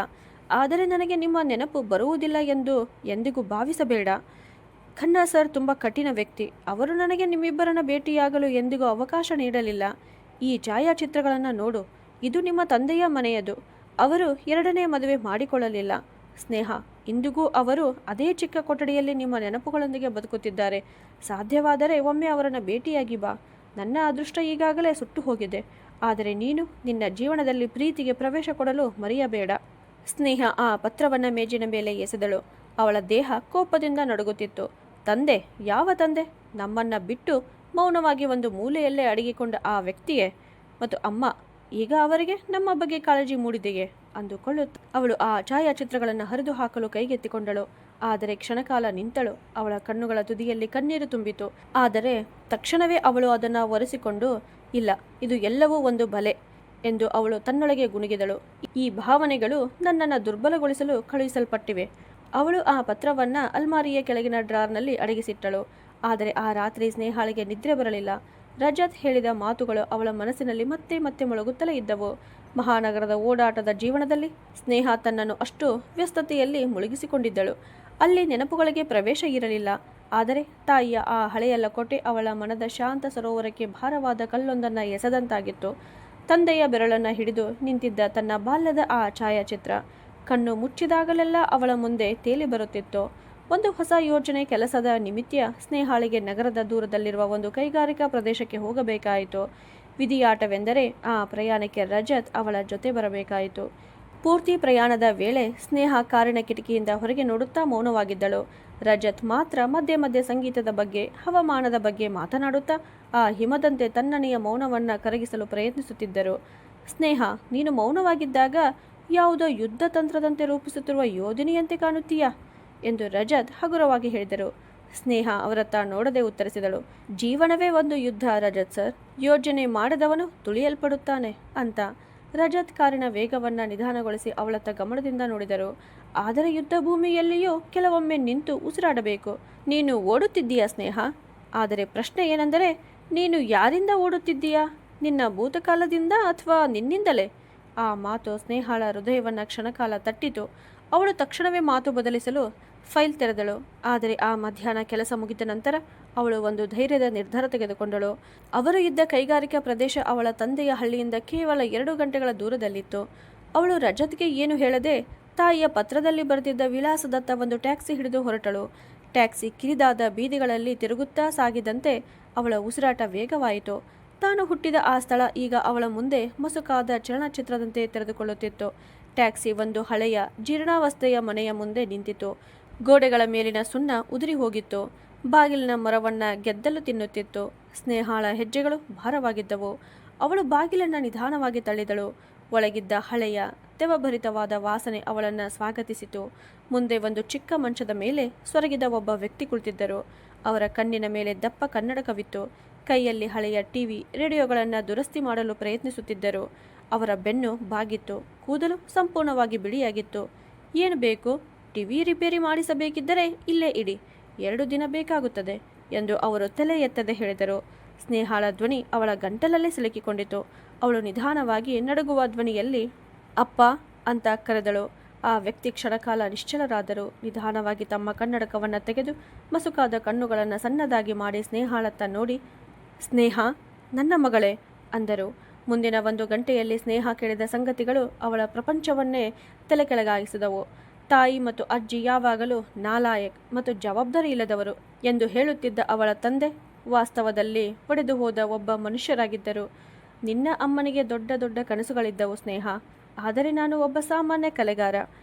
S1: ಆದರೆ ನನಗೆ ನಿಮ್ಮ ನೆನಪು ಬರುವುದಿಲ್ಲ ಎಂದು ಎಂದಿಗೂ ಭಾವಿಸಬೇಡ. ಖನ್ನಾ ಸರ್ ತುಂಬ ಕಠಿಣ ವ್ಯಕ್ತಿ. ಅವರು ನನಗೆ ನಿಮ್ಮಿಬ್ಬರನ್ನ ಭೇಟಿಯಾಗಲು ಎಂದಿಗೂ ಅವಕಾಶ ನೀಡಲಿಲ್ಲ. ಈ ಛಾಯಾಚಿತ್ರಗಳನ್ನು ನೋಡು, ಇದು ನಿಮ್ಮ ತಂದೆಯ ಮನೆಯದು. ಅವರು 2ನೇ ಮದುವೆ ಮಾಡಿಕೊಳ್ಳಲಿಲ್ಲ. ಸ್ನೇಹ, ಇಂದಿಗೂ ಅವರು ಅದೇ ಚಿಕ್ಕ ಕೊಠಡಿಯಲ್ಲಿ ನಿಮ್ಮ ನೆನಪುಗಳೊಂದಿಗೆ ಬದುಕುತ್ತಿದ್ದಾರೆ. ಸಾಧ್ಯವಾದರೆ ಒಮ್ಮೆ ಅವರನ್ನು ಭೇಟಿಯಾಗಿ ಬಾ. ನನ್ನ ಅದೃಷ್ಟ ಈಗಾಗಲೇ ಸುಟ್ಟು ಹೋಗಿದೆ, ಆದರೆ ನೀನು ನಿನ್ನ ಜೀವನದಲ್ಲಿ ಪ್ರೀತಿಗೆ ಪ್ರವೇಶ ಕೊಡಲು ಮರೆಯಬೇಡ. ಸ್ನೇಹ ಆ ಪತ್ರವನ್ನು ಮೇಜಿನ ಮೇಲೆ ಎಸೆದಳು. ಅವಳ ದೇಹ ಕೋಪದಿಂದ ನಡುಗುತ್ತಿತ್ತು. ತಂದೆ? ಯಾವ ತಂದೆ? ನಮ್ಮನ್ನ ಬಿಟ್ಟು ಮೌನವಾಗಿ ಒಂದು ಮೂಲೆಯಲ್ಲೇ ಅಡಗಿಕೊಂಡ ಆ ವ್ಯಕ್ತಿಯೇ? ಮತ್ತು ಅಮ್ಮ, ಈಗ ಅವರಿಗೆ ನಮ್ಮ ಬಗ್ಗೆ ಕಾಳಜಿ ಮೂಡಿದೆಯೇ ಅಂದುಕೊಳ್ಳುತ್ತ ಅವಳು ಆ ಛಾಯಾಚಿತ್ರಗಳನ್ನು ಹರಿದು ಹಾಕಲು ಕೈಗೆತ್ತಿಕೊಂಡಳು. ಆದರೆ ಕ್ಷಣಕಾಲ ನಿಂತಳು. ಅವಳ ಕಣ್ಣುಗಳ ತುದಿಯಲ್ಲಿ ಕಣ್ಣೀರು ತುಂಬಿತು. ಆದರೆ ತಕ್ಷಣವೇ ಅವಳು ಅದನ್ನು ಒರೆಸಿಕೊಂಡು, ಇಲ್ಲ, ಇದು ಎಲ್ಲವೂ ಒಂದು ಬಲೆ ಎಂದು ಅವಳು ತನ್ನೊಳಗೆ ಗುನುಗಿದಳು. ಈ ಭಾವನೆಗಳು ನನ್ನನ್ನು ದುರ್ಬಲಗೊಳಿಸಲು ಕಳುಹಿಸಲ್ಪಟ್ಟಿವೆ. ಅವಳು ಆ ಪತ್ರವನ್ನು ಅಲ್ಮಾರಿಯ ಕೆಳಗಿನ ಡ್ರಾರ್ನಲ್ಲಿ ಅಡಗಿಸಿಟ್ಟಳು. ಆದರೆ ಆ ರಾತ್ರಿ ಸ್ನೇಹಾಳಿಗೆ ನಿದ್ರೆ ಬರಲಿಲ್ಲ. ರಜತ್ ಹೇಳಿದ ಮಾತುಗಳು ಅವಳ ಮನಸ್ಸಿನಲ್ಲಿ ಮತ್ತೆ ಮತ್ತೆ ಮೊಳಗುತ್ತಲೇ ಇದ್ದವು. ಮಹಾನಗರದ ಓಡಾಟದ ಜೀವನದಲ್ಲಿ ಸ್ನೇಹ ತನ್ನನ್ನು ಅಷ್ಟು ವ್ಯಸ್ತತೆಯಲ್ಲಿ ಮುಳುಗಿಸಿಕೊಂಡಿದ್ದಳು. ಅಲ್ಲಿ ನೆನಪುಗಳಿಗೆ ಪ್ರವೇಶ ಇರಲಿಲ್ಲ. ಆದರೆ ತಾಯಿಯ ಆ ಹಳೆಯ ಲಕೋಟೆ ಅವಳ ಮನದ ಶಾಂತ ಸರೋವರಕ್ಕೆ ಭಾರವಾದ ಕಲ್ಲೊಂದನ್ನು ಎಸೆದಂತಾಗಿತ್ತು. ತಂದೆಯ ಬೆರಳನ್ನು ಹಿಡಿದು ನಿಂತಿದ್ದ ತನ್ನ ಬಾಲ್ಯದ ಆ ಛಾಯಾಚಿತ್ರ ಕಣ್ಣು ಮುಚ್ಚಿದಾಗಲೆಲ್ಲ ಅವಳ ಮುಂದೆ ತೇಲಿ ಬರುತ್ತಿತ್ತು. ಒಂದು ಹೊಸ ಯೋಜನೆ ಕೆಲಸದ ನಿಮಿತ್ತ ಸ್ನೇಹಾಳಿಗೆ ನಗರದ ದೂರದಲ್ಲಿರುವ ಒಂದು ಕೈಗಾರಿಕಾ ಪ್ರದೇಶಕ್ಕೆ ಹೋಗಬೇಕಾಯಿತು. ವಿಧಿಯಾಟವೆಂದರೆ ಆ ಪ್ರಯಾಣಕ್ಕೆ ರಜತ್ ಅವಳ ಜೊತೆ ಬರಬೇಕಾಯಿತು. ಪೂರ್ತಿ ಪ್ರಯಾಣದ ವೇಳೆ ಸ್ನೇಹ ಕಾರಿನ ಕಿಟಕಿಯಿಂದ ಹೊರಗೆ ನೋಡುತ್ತಾ ಮೌನವಾಗಿದ್ದಳು. ರಜತ್ ಮಾತ್ರ ಮಧ್ಯೆ ಮಧ್ಯೆ ಸಂಗೀತದ ಬಗ್ಗೆ, ಹವಾಮಾನದ ಬಗ್ಗೆ ಮಾತನಾಡುತ್ತಾ ಆ ಹಿಮದಂತೆ ತಣ್ಣನೆಯ ಮೌನವನ್ನು ಕರಗಿಸಲು ಪ್ರಯತ್ನಿಸುತ್ತಿದ್ದರು. ಸ್ನೇಹ, ನೀನು ಮೌನವಾಗಿದ್ದಾಗ ಯಾವುದೋ ಯುದ್ಧ ತಂತ್ರದಂತೆ ರೂಪಿಸುತ್ತಿರುವ ಯೋಧನಿಯಂತೆ ಕಾಣುತ್ತೀಯಾ ಎಂದು ರಜತ್ ಹಗುರವಾಗಿ ಹೇಳಿದರು. ಸ್ನೇಹ ಅವರತ್ತ ನೋಡದೆ ಉತ್ತರಿಸಿದಳು. ಜೀವನವೇ ಒಂದು ಯುದ್ಧ ರಜತ್ ಸರ್, ಯೋಜನೆ ಮಾಡದವನು ತುಳಿಯಲ್ಪಡುತ್ತಾನೆ ಅಂತ. ರಜತ್ ಕಾರಿನ ವೇಗವನ್ನು ನಿಧಾನಗೊಳಿಸಿ ಅವಳತ್ತ ಗಮನದಿಂದ ನೋಡಿದರು. ಆದರೆ ಯುದ್ಧ ಭೂಮಿಯಲ್ಲಿಯೂ ಕೆಲವೊಮ್ಮೆ ನಿಂತು ಉಸಿರಾಡಬೇಕು. ನೀನು ಓಡುತ್ತಿದ್ದೀಯಾ ಸ್ನೇಹ? ಆದರೆ ಪ್ರಶ್ನೆ ಏನೆಂದರೆ, ನೀನು ಯಾರಿಂದ ಓಡುತ್ತಿದ್ದೀಯಾ? ನಿನ್ನ ಭೂತಕಾಲದಿಂದ ಅಥವಾ ನಿನ್ನಿಂದಲೇ? ಆ ಮಾತು ಸ್ನೇಹಳ ಹೃದಯವನ್ನು ಕ್ಷಣಕಾಲ ತಟ್ಟಿತು. ಅವಳು ತಕ್ಷಣವೇ ಮಾತು ಬದಲಿಸಲು ಫೈಲ್ ತೆರೆದಳು. ಆದರೆ ಆ ಮಧ್ಯಾಹ್ನ ಕೆಲಸ ಮುಗಿದ ನಂತರ ಅವಳು ಒಂದು ಧೈರ್ಯದ ನಿರ್ಧಾರ ತೆಗೆದುಕೊಂಡಳು. ಅವರು ಇದ್ದ ಕೈಗಾರಿಕಾ ಪ್ರದೇಶ ಅವಳ ತಂದೆಯ ಹಳ್ಳಿಯಿಂದ ಕೇವಲ 2 ಗಂಟೆಗಳ ದೂರದಲ್ಲಿತ್ತು. ಅವಳು ರಜತ್ಗೆ ಏನು ಹೇಳದೆ ತಾಯಿಯ ಪತ್ರದಲ್ಲಿ ಬರೆದಿದ್ದ ವಿಳಾಸದತ್ತ ಒಂದು ಟ್ಯಾಕ್ಸಿ ಹಿಡಿದು ಹೊರಟಳು. ಟ್ಯಾಕ್ಸಿ ಕಿರಿದಾದ ಬೀದಿಗಳಲ್ಲಿ ತಿರುಗುತ್ತಾ ಸಾಗಿದಂತೆ ಅವಳ ಉಸಿರಾಟ ವೇಗವಾಯಿತು. ತಾನು ಹುಟ್ಟಿದ ಆ ಸ್ಥಳ ಈಗ ಅವಳ ಮುಂದೆ ಮಸುಕಾದ ಚಲನಚಿತ್ರದಂತೆ ತೆರೆದುಕೊಳ್ಳುತ್ತಿತ್ತು. ಟ್ಯಾಕ್ಸಿ ಒಂದು ಹಳೆಯ ಜೀರ್ಣಾವಸ್ಥೆಯ ಮನೆಯ ಮುಂದೆ ನಿಂತಿತು. ಗೋಡೆಗಳ ಮೇಲಿನ ಸುಣ್ಣ ಉದುರಿ ಹೋಗಿತ್ತು. ಬಾಗಿಲಿನ ಮರವನ್ನು ಗೆದ್ದಲು ತಿನ್ನುತ್ತಿತ್ತು. ಸ್ನೇಹಾಳ ಹೆಜ್ಜೆಗಳು ಭಾರವಾಗಿದ್ದವು. ಅವಳು ಬಾಗಿಲನ್ನು ನಿಧಾನವಾಗಿ ತಳ್ಳಿದಳು. ಒಳಗಿದ್ದ ಹಳೆಯ ತೆವಭರಿತವಾದ ವಾಸನೆ ಅವಳನ್ನು ಸ್ವಾಗತಿಸಿತು. ಮುಂದೆ ಒಂದು ಚಿಕ್ಕ ಮಂಚದ ಮೇಲೆ ಸೊರಗಿದ ಒಬ್ಬ ವ್ಯಕ್ತಿ ಕುಳಿತಿದ್ದರು. ಅವರ ಕಣ್ಣಿನ ಮೇಲೆ ದಪ್ಪ ಕನ್ನಡಕವಿತ್ತು. ಕೈಯಲ್ಲಿ ಹಳೆಯ ಟಿವಿ, ರೇಡಿಯೋಗಳನ್ನು ದುರಸ್ತಿ ಮಾಡಲು ಪ್ರಯತ್ನಿಸುತ್ತಿದ್ದರು. ಅವರ ಬೆನ್ನು ಬಾಗಿತ್ತು. ಕೂದಲು ಸಂಪೂರ್ಣವಾಗಿ ಬಿಳಿಯಾಗಿತ್ತು. ಏನು ಬೇಕು? ಟಿವಿ ರಿಪೇರಿ ಮಾಡಿಸಬೇಕಿದ್ದರೆ ಇಲ್ಲೇ ಇಡಿ, 2 ದಿನ ಬೇಕಾಗುತ್ತದೆ ಎಂದು ಅವರು ತಲೆ ಎತ್ತದೆ ಹೇಳಿದರು. ಸ್ನೇಹಾಳ ಧ್ವನಿ ಅವಳ ಗಂಟಲಲ್ಲೇ ಸಿಲುಕಿಕೊಂಡಿತು. ಅವಳು ನಿಧಾನವಾಗಿ ನಡುಗುವ ಧ್ವನಿಯಲ್ಲಿ ಅಪ್ಪ ಅಂತ ಕರೆದಳು. ಆ ವ್ಯಕ್ತಿ ಕ್ಷಣಕಾಲ ನಿಶ್ಚಲರಾದರು. ನಿಧಾನವಾಗಿ ತಮ್ಮ ಕನ್ನಡಕವನ್ನು ತೆಗೆದು ಮಸುಕಾದ ಕಣ್ಣುಗಳನ್ನು ಸಣ್ಣದಾಗಿ ಮಾಡಿ ಸ್ನೇಹಾಳತ್ತ ನೋಡಿ, ಸ್ನೇಹ, ನನ್ನ ಮಗಳೇ ಅಂದರು. ಮುಂದಿನ 1 ಗಂಟೆಯಲ್ಲಿ ಸ್ನೇಹ ಕೇಳಿದ ಸಂಗತಿಗಳು ಅವಳ ಪ್ರಪಂಚವನ್ನೇ ತಲೆಕೆಳಗಾಗಿಸಿದವು. ತಾಯಿ ಮತ್ತು ಅಜ್ಜಿ ಯಾವಾಗಲೂ ನಾಲಾಯಕ್ ಮತ್ತು ಜವಾಬ್ದಾರಿ ಇಲ್ಲದವರು ಎಂದು ಹೇಳುತ್ತಿದ್ದ ಅವಳ ತಂದೆ ವಾಸ್ತವದಲ್ಲಿ ಒಡೆದು ಹೋದ ಒಬ್ಬ ಮನುಷ್ಯರಾಗಿದ್ದರು. ನಿನ್ನ ಅಮ್ಮನಿಗೆ ದೊಡ್ಡ ದೊಡ್ಡ ಕನಸುಗಳಿದ್ದವು ಸ್ನೇಹ, ಆದರೆ ನಾನು ಒಬ್ಬ ಸಾಮಾನ್ಯ ಕಲೆಗಾರ.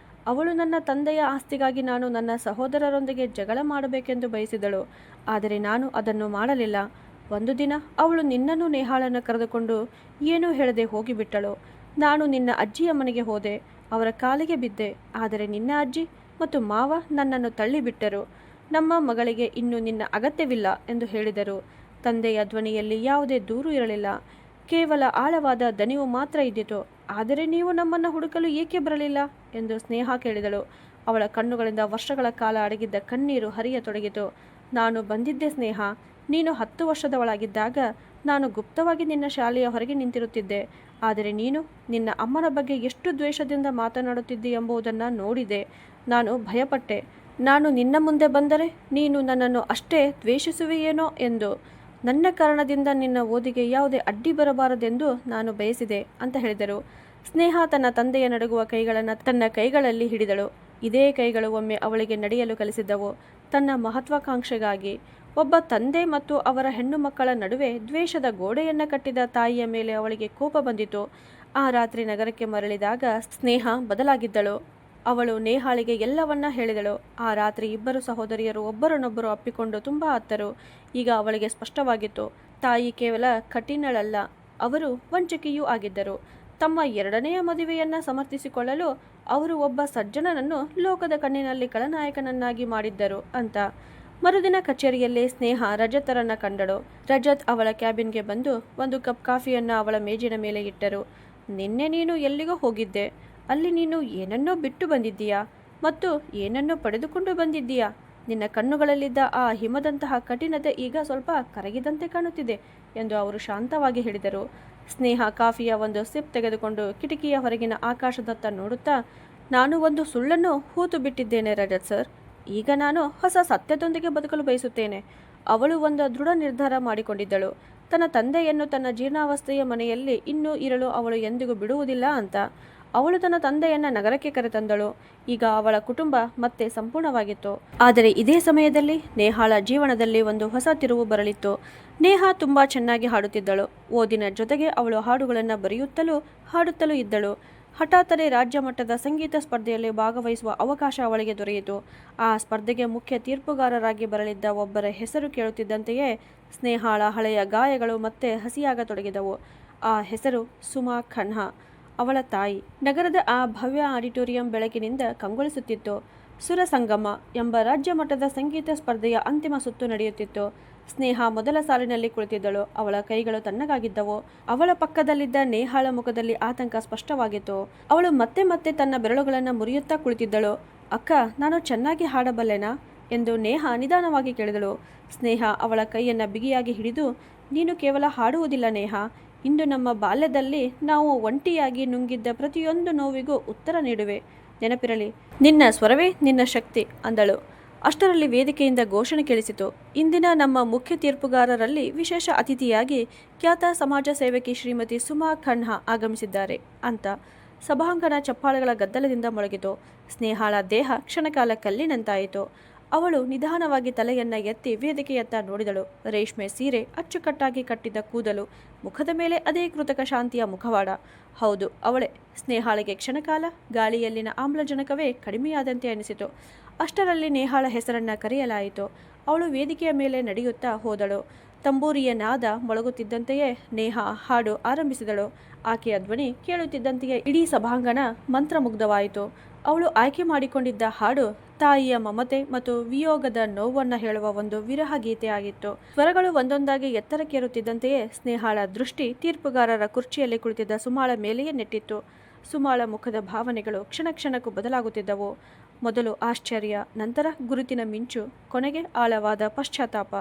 S1: ಅವಳು ನನ್ನ ತಂದೆಯ ಆಸ್ತಿಗಾಗಿ ನಾನು ನನ್ನ ಸಹೋದರರೊಂದಿಗೆ ಜಗಳ ಮಾಡಬೇಕೆಂದು ಬಯಸಿದಳು. ಆದರೆ ನಾನು ಅದನ್ನು ಮಾಡಲಿಲ್ಲ. ಒಂದು ದಿನ ಅವಳು ನಿನ್ನನ್ನು ನೇಹಾಳನ್ನು ಕರೆದುಕೊಂಡು ಏನೂ ಹೇಳದೆ ಹೋಗಿಬಿಟ್ಟಳು. ನಾನು ನಿನ್ನ ಅಜ್ಜಿಯ ಮನೆಗೆ ಹೋದೆ. ಅವರ ಕಾಲಿಗೆ ಬಿದ್ದೆ. ಆದರೆ ನಿನ್ನ ಅಜ್ಜಿ ಮತ್ತು ಮಾವ ನನ್ನನ್ನು ತಳ್ಳಿಬಿಟ್ಟರು. ನಮ್ಮ ಮಗಳಿಗೆ ಇನ್ನು ನಿನ್ನ ಅಗತ್ಯವಿಲ್ಲ ಎಂದು ಹೇಳಿದರು. ತಂದೆಯ ಧ್ವನಿಯಲ್ಲಿ ಯಾವುದೇ ದೂರು ಇರಲಿಲ್ಲ, ಕೇವಲ ಆಳವಾದ ದನಿವು ಮಾತ್ರ ಇದ್ದಿತು. ಆದರೆ ನೀವು ನಮ್ಮನ್ನು ಹುಡುಕಲು ಏಕೆ ಬರಲಿಲ್ಲ ಎಂದು ಸ್ನೇಹ ಕೇಳಿದಳು. ಅವಳ ಕಣ್ಣುಗಳಿಂದ ವರ್ಷಗಳ ಕಾಲ ಅಡಗಿದ್ದ ಕಣ್ಣೀರು ಹರಿಯತೊಡಗಿತು. ನಾನು ಬಂದಿದ್ದೆ ಸ್ನೇಹ. ನೀನು 10 ವರ್ಷದವಳಾಗಿದ್ದಾಗ ನಾನು ಗುಪ್ತವಾಗಿ ನಿನ್ನ ಶಾಲೆಯ ಹೊರಗೆ ನಿಂತಿರುತ್ತಿದ್ದೆ. ಆದರೆ ನೀನು ನಿನ್ನ ಅಮ್ಮನ ಬಗ್ಗೆ ಎಷ್ಟು ದ್ವೇಷದಿಂದ ಮಾತನಾಡುತ್ತಿದ್ದಿ ಎಂಬುದನ್ನು ನೋಡಿದೆ. ನಾನು ಭಯಪಟ್ಟೆ. ನಾನು ನಿನ್ನ ಮುಂದೆ ಬಂದರೆ ನೀನು ನನ್ನನ್ನು ಅಷ್ಟೇ ದ್ವೇಷಿಸುವೆಯೇನೋ ಎಂದು. ನನ್ನ ಕಾರಣದಿಂದ ನಿನ್ನ ಓದಿಗೆ ಯಾವುದೇ ಅಡ್ಡಿ ಬರಬಾರದೆಂದು ನಾನು ಬಯಸಿದೆ ಅಂತ ಹೇಳಿದರು. ಸ್ನೇಹ ತನ್ನ ತಂದೆಯ ನಡುಗುವ ಕೈಗಳನ್ನು ತನ್ನ ಕೈಗಳಲ್ಲಿ ಹಿಡಿದಳು. ಇದೇ ಕೈಗಳು ಒಮ್ಮೆ ಅವಳಿಗೆ ನಡೆಯಲು ಕಲಿಸಿದ್ದವು. ತನ್ನ ಮಹತ್ವಾಕಾಂಕ್ಷೆಗಾಗಿ ಒಬ್ಬ ತಂದೆ ಮತ್ತು ಅವರ ಹೆಣ್ಣು ಮಕ್ಕಳ ನಡುವೆ ದ್ವೇಷದ ಗೋಡೆಯನ್ನು ಕಟ್ಟಿದ ತಾಯಿಯ ಮೇಲೆ ಅವಳಿಗೆ ಕೋಪ ಬಂದಿತು. ಆ ರಾತ್ರಿ ನಗರಕ್ಕೆ ಮರಳಿದಾಗ ಸ್ನೇಹ ಬದಲಾಗಿದ್ದಳು. ಅವಳು ನೇಹಾಳಿಗೆ ಎಲ್ಲವನ್ನ ಹೇಳಿದಳು. ಆ ರಾತ್ರಿ ಇಬ್ಬರು ಸಹೋದರಿಯರು ಒಬ್ಬರನ್ನೊಬ್ಬರು ಅಪ್ಪಿಕೊಂಡು ತುಂಬ ಅತ್ತರು. ಈಗ ಅವಳಿಗೆ ಸ್ಪಷ್ಟವಾಗಿತ್ತು, ತಾಯಿ ಕೇವಲ ಕಠಿಣಳಲ್ಲ, ಅವರು ವಂಚಕಿಯೂ ಆಗಿದ್ದರು. ತಮ್ಮ 2ನೆಯ ಮದುವೆಯನ್ನು ಸಮರ್ಥಿಸಿಕೊಳ್ಳಲು ಅವರು ಒಬ್ಬ ಸಜ್ಜನನನ್ನು ಲೋಕದ ಕಣ್ಣಿನಲ್ಲಿ ಖಳನಾಯಕನನ್ನಾಗಿ ಮಾಡಿದ್ದರು ಅಂತ. ಮರುದಿನ ಕಚೇರಿಯಲ್ಲಿ ಸ್ನೇಹ ರಜತರನ್ನ ಕಂಡಳು. ರಜತ್ ಅವಳ ಕ್ಯಾಬಿನ್ಗೆ ಬಂದು ಒಂದು ಕಪ್ ಕಾಫಿಯನ್ನು ಅವಳ ಮೇಜಿನ ಮೇಲೆ ಇಟ್ಟರು. ನಿನ್ನೆ ನೀನು ಎಲ್ಲಿಗೋ ಹೋಗಿದ್ದೆ. ಅಲ್ಲಿ ನೀನು ಏನನ್ನೋ ಬಿಟ್ಟು ಬಂದಿದ್ದೀಯಾ ಮತ್ತು ಏನನ್ನೋ ಪಡೆದುಕೊಂಡು ಬಂದಿದ್ದೀಯಾ. ನಿನ್ನ ಕಣ್ಣುಗಳಲ್ಲಿದ್ದ ಆ ಹಿಮದಂತಹ ಕಠಿಣತೆ ಈಗ ಸ್ವಲ್ಪ ಕರಗಿದಂತೆ ಕಾಣುತ್ತಿದೆ ಎಂದು ಅವರು ಶಾಂತವಾಗಿ ಹೇಳಿದರು. ಸ್ನೇಹ ಕಾಫಿಯ ಒಂದು ಸಿಪ್ ತೆಗೆದುಕೊಂಡು ಕಿಟಕಿಯ ಹೊರಗಿನ ಆಕಾಶದತ್ತ ನೋಡುತ್ತಾ, ನಾನು ಒಂದು ಸುಳ್ಳನ್ನು ಹೂತು ಬಿಟ್ಟಿದ್ದೇನೆ ರಜತ್ ಸರ್. ಈಗ ನಾನು ಹೊಸ ಸತ್ಯದೊಂದಿಗೆ ಬದುಕಲು ಬಯಸುತ್ತೇನೆ. ಅವಳು ಒಂದು ದೃಢ ನಿರ್ಧಾರ ಮಾಡಿಕೊಂಡಿದ್ದಳು. ತನ್ನ ತಂದೆಯನ್ನು ತನ್ನ ಜೀರ್ಣಾವಸ್ಥೆಯ ಮನೆಯಲ್ಲಿ ಇನ್ನೂ ಇರಲು ಅವಳು ಎಂದಿಗೂ ಬಿಡುವುದಿಲ್ಲ ಅಂತ. ಅವಳು ತನ್ನ ತಂದೆಯನ್ನ ನಗರಕ್ಕೆ ಕರೆತಂದಳು. ಈಗ ಅವಳ ಕುಟುಂಬ ಮತ್ತೆ ಸಂಪೂರ್ಣವಾಗಿತ್ತು. ಆದರೆ ಇದೇ ಸಮಯದಲ್ಲಿ ನೇಹಾಳ ಜೀವನದಲ್ಲಿ ಒಂದು ಹೊಸ ತಿರುವು ಬರಲಿತ್ತು. ನೇಹಾ ತುಂಬಾ ಚೆನ್ನಾಗಿ ಹಾಡುತ್ತಿದ್ದಳು. ಓದಿನ ಜೊತೆಗೆ ಅವಳು ಹಾಡುಗಳನ್ನು ಬರೆಯುತ್ತಲೂ ಹಾಡುತ್ತಲೂ ಇದ್ದಳು. ಹಠಾತ್ತನೆ ರಾಜ್ಯ ಮಟ್ಟದ ಸಂಗೀತ ಸ್ಪರ್ಧೆಯಲ್ಲಿ ಭಾಗವಹಿಸುವ ಅವಕಾಶ ಅವಳಿಗೆ ದೊರೆಯಿತು. ಆ ಸ್ಪರ್ಧೆಗೆ ಮುಖ್ಯ ತೀರ್ಪುಗಾರರಾಗಿ ಬರಲಿದ್ದ ಒಬ್ಬರ ಹೆಸರು ಕೇಳುತ್ತಿದ್ದಂತೆಯೇ ಸ್ನೇಹಾಳ ಹಳೆಯ ಗಾಯಗಳು ಮತ್ತೆ ಹಸಿಯಾಗತೊಡಗಿದವು. ಆ ಹೆಸರು ಸುಮಾ ಖನ್ಹಾ. ಅವಳ ತಾಯಿ. ನಗರದ ಆ ಭವ್ಯ ಆಡಿಟೋರಿಯಂ ಬೆಳಕಿನಿಂದ ಕಂಗೊಳಿಸುತ್ತಿತ್ತು. ಸುರಸಂಗಮ ಎಂಬ ರಾಜ್ಯ ಮಟ್ಟದ ಸಂಗೀತ ಸ್ಪರ್ಧೆಯ ಅಂತಿಮ ಸುತ್ತು ನಡೆಯುತ್ತಿತ್ತು. ಸ್ನೇಹಾ ಮೊದಲ ಸಾಲಿನಲ್ಲಿ ಕುಳಿತಿದ್ದಳು. ಅವಳ ಕೈಗಳು ತಣ್ಣಗಾಗಿದ್ದವು. ಅವಳ ಪಕ್ಕದಲ್ಲಿದ್ದ ನೇಹಾಳ ಮುಖದಲ್ಲಿ ಆತಂಕ ಸ್ಪಷ್ಟವಾಗಿತ್ತು. ಅವಳು ಮತ್ತೆ ಮತ್ತೆ ತನ್ನ ಬೆರಳುಗಳನ್ನು ಮುರಿಯುತ್ತಾ ಕುಳಿತಿದ್ದಳು. ಅಕ್ಕ, ನಾನು ಚೆನ್ನಾಗಿ ಹಾಡಬಲ್ಲೆನಾ ಎಂದು ನೇಹಾ ನಿಧಾನವಾಗಿ ಕೇಳಿದಳು. ಸ್ನೇಹ ಅವಳ ಕೈಯನ್ನು ಬಿಗಿಯಾಗಿ ಹಿಡಿದು, ನೀನು ಕೇವಲ ಹಾಡುವುದಿಲ್ಲ ನೇಹಾ, ಇಂದು ನಮ್ಮ ಬಾಲ್ಯದಲ್ಲಿ ನಾವು ಒಂಟಿಯಾಗಿ ನುಂಗಿದ್ದ ಪ್ರತಿಯೊಂದು ನೋವಿಗೂ ಉತ್ತರ ನೀಡುವೆ. ನೆನಪಿರಲಿ, ನಿನ್ನ ಸ್ವರವೇ ನಿನ್ನ ಶಕ್ತಿ ಅಂದಳು. ಅಷ್ಟರಲ್ಲಿ ವೇದಿಕೆಯಿಂದ ಘೋಷಣೆ ಕೇಳಿಸಿತು. ಇಂದಿನ ನಮ್ಮ ಮುಖ್ಯ ತೀರ್ಪುಗಾರರಲ್ಲಿ ವಿಶೇಷ ಅತಿಥಿಯಾಗಿ ಖ್ಯಾತ ಸಮಾಜ ಸೇವಕಿ ಶ್ರೀಮತಿ ಸುಮಾ ಖನ್ಹಾ ಆಗಮಿಸಿದ್ದಾರೆ ಅಂತ. ಸಭಾಂಗಣ ಚಪ್ಪಾಳೆಗಳ ಗದ್ದಲದಿಂದ ಮೊಳಗಿತು. ಸ್ನೇಹಾಳ ದೇಹ ಕ್ಷಣಕಾಲ ಕಲ್ಲಿನಂತಾಯಿತು. ಅವಳು ನಿಧಾನವಾಗಿ ತಲೆಯನ್ನ ಎತ್ತಿ ವೇದಿಕೆಯತ್ತ ನೋಡಿದಳು. ರೇಷ್ಮೆ ಸೀರೆ, ಅಚ್ಚುಕಟ್ಟಾಗಿ ಕಟ್ಟಿದ್ದ ಕೂದಲು, ಮುಖದ ಮೇಲೆ ಅದೇ ಕೃತಕ ಶಾಂತಿಯ ಮುಖವಾಡ. ಹೌದು, ಅವಳೇ. ಸ್ನೇಹಾಳಿಗೆ ಕ್ಷಣಕಾಲ ಗಾಳಿಯಲ್ಲಿನ ಆಮ್ಲಜನಕವೇ ಕಡಿಮೆಯಾದಂತೆ ಅನಿಸಿತು. ಅಷ್ಟರಲ್ಲಿ ನೇಹಾಳ ಹೆಸರನ್ನ ಕರೆಯಲಾಯಿತು. ಅವಳು ವೇದಿಕೆಯ ಮೇಲೆ ನಡೆಯುತ್ತಾ ಹೋದಳು. ತಂಬೂರಿಯ ನಾದ ಮೊಳಗುತ್ತಿದ್ದಂತೆಯೇ ನೇಹಾ ಹಾಡು ಆರಂಭಿಸಿದಳು. ಆಕೆಯ ಧ್ವನಿ ಕೇಳುತ್ತಿದ್ದಂತೆಯೇ ಇಡೀ ಸಭಾಂಗಣ ಮಂತ್ರಮುಗ್ಧವಾಯಿತು. ಅವಳು ಆಯ್ಕೆ ಮಾಡಿಕೊಂಡಿದ್ದ ಹಾಡು ತಾಯಿಯ ಮಮತೆ ಮತ್ತು ವಿಯೋಗದ ನೋವನ್ನ ಹೇಳುವ ಒಂದು ವಿರಹ ಗೀತೆ ಆಗಿತ್ತು. ಸ್ವರಗಳು ಒಂದೊಂದಾಗಿ ಎತ್ತರಕ್ಕೇರುತ್ತಿದ್ದಂತೆಯೇ ಸ್ನೇಹಾಳ ದೃಷ್ಟಿ ತೀರ್ಪುಗಾರರ ಕುರ್ಚಿಯಲ್ಲಿ ಕುಳಿತಿದ್ದ ಸುಮಾಳ ಮೇಲೆಯೇ ನೆಟ್ಟಿತ್ತು. ಸುಮಾಳ ಮುಖದ ಭಾವನೆಗಳು ಕ್ಷಣ ಕ್ಷಣಕ್ಕೂ ಬದಲಾಗುತ್ತಿದ್ದವು. ಮೊದಲು ಆಶ್ಚರ್ಯ, ನಂತರ ಗುರುತಿನ ಮಿಂಚು, ಕೊನೆಗೆ ಆಳವಾದ ಪಶ್ಚಾತ್ತಾಪ.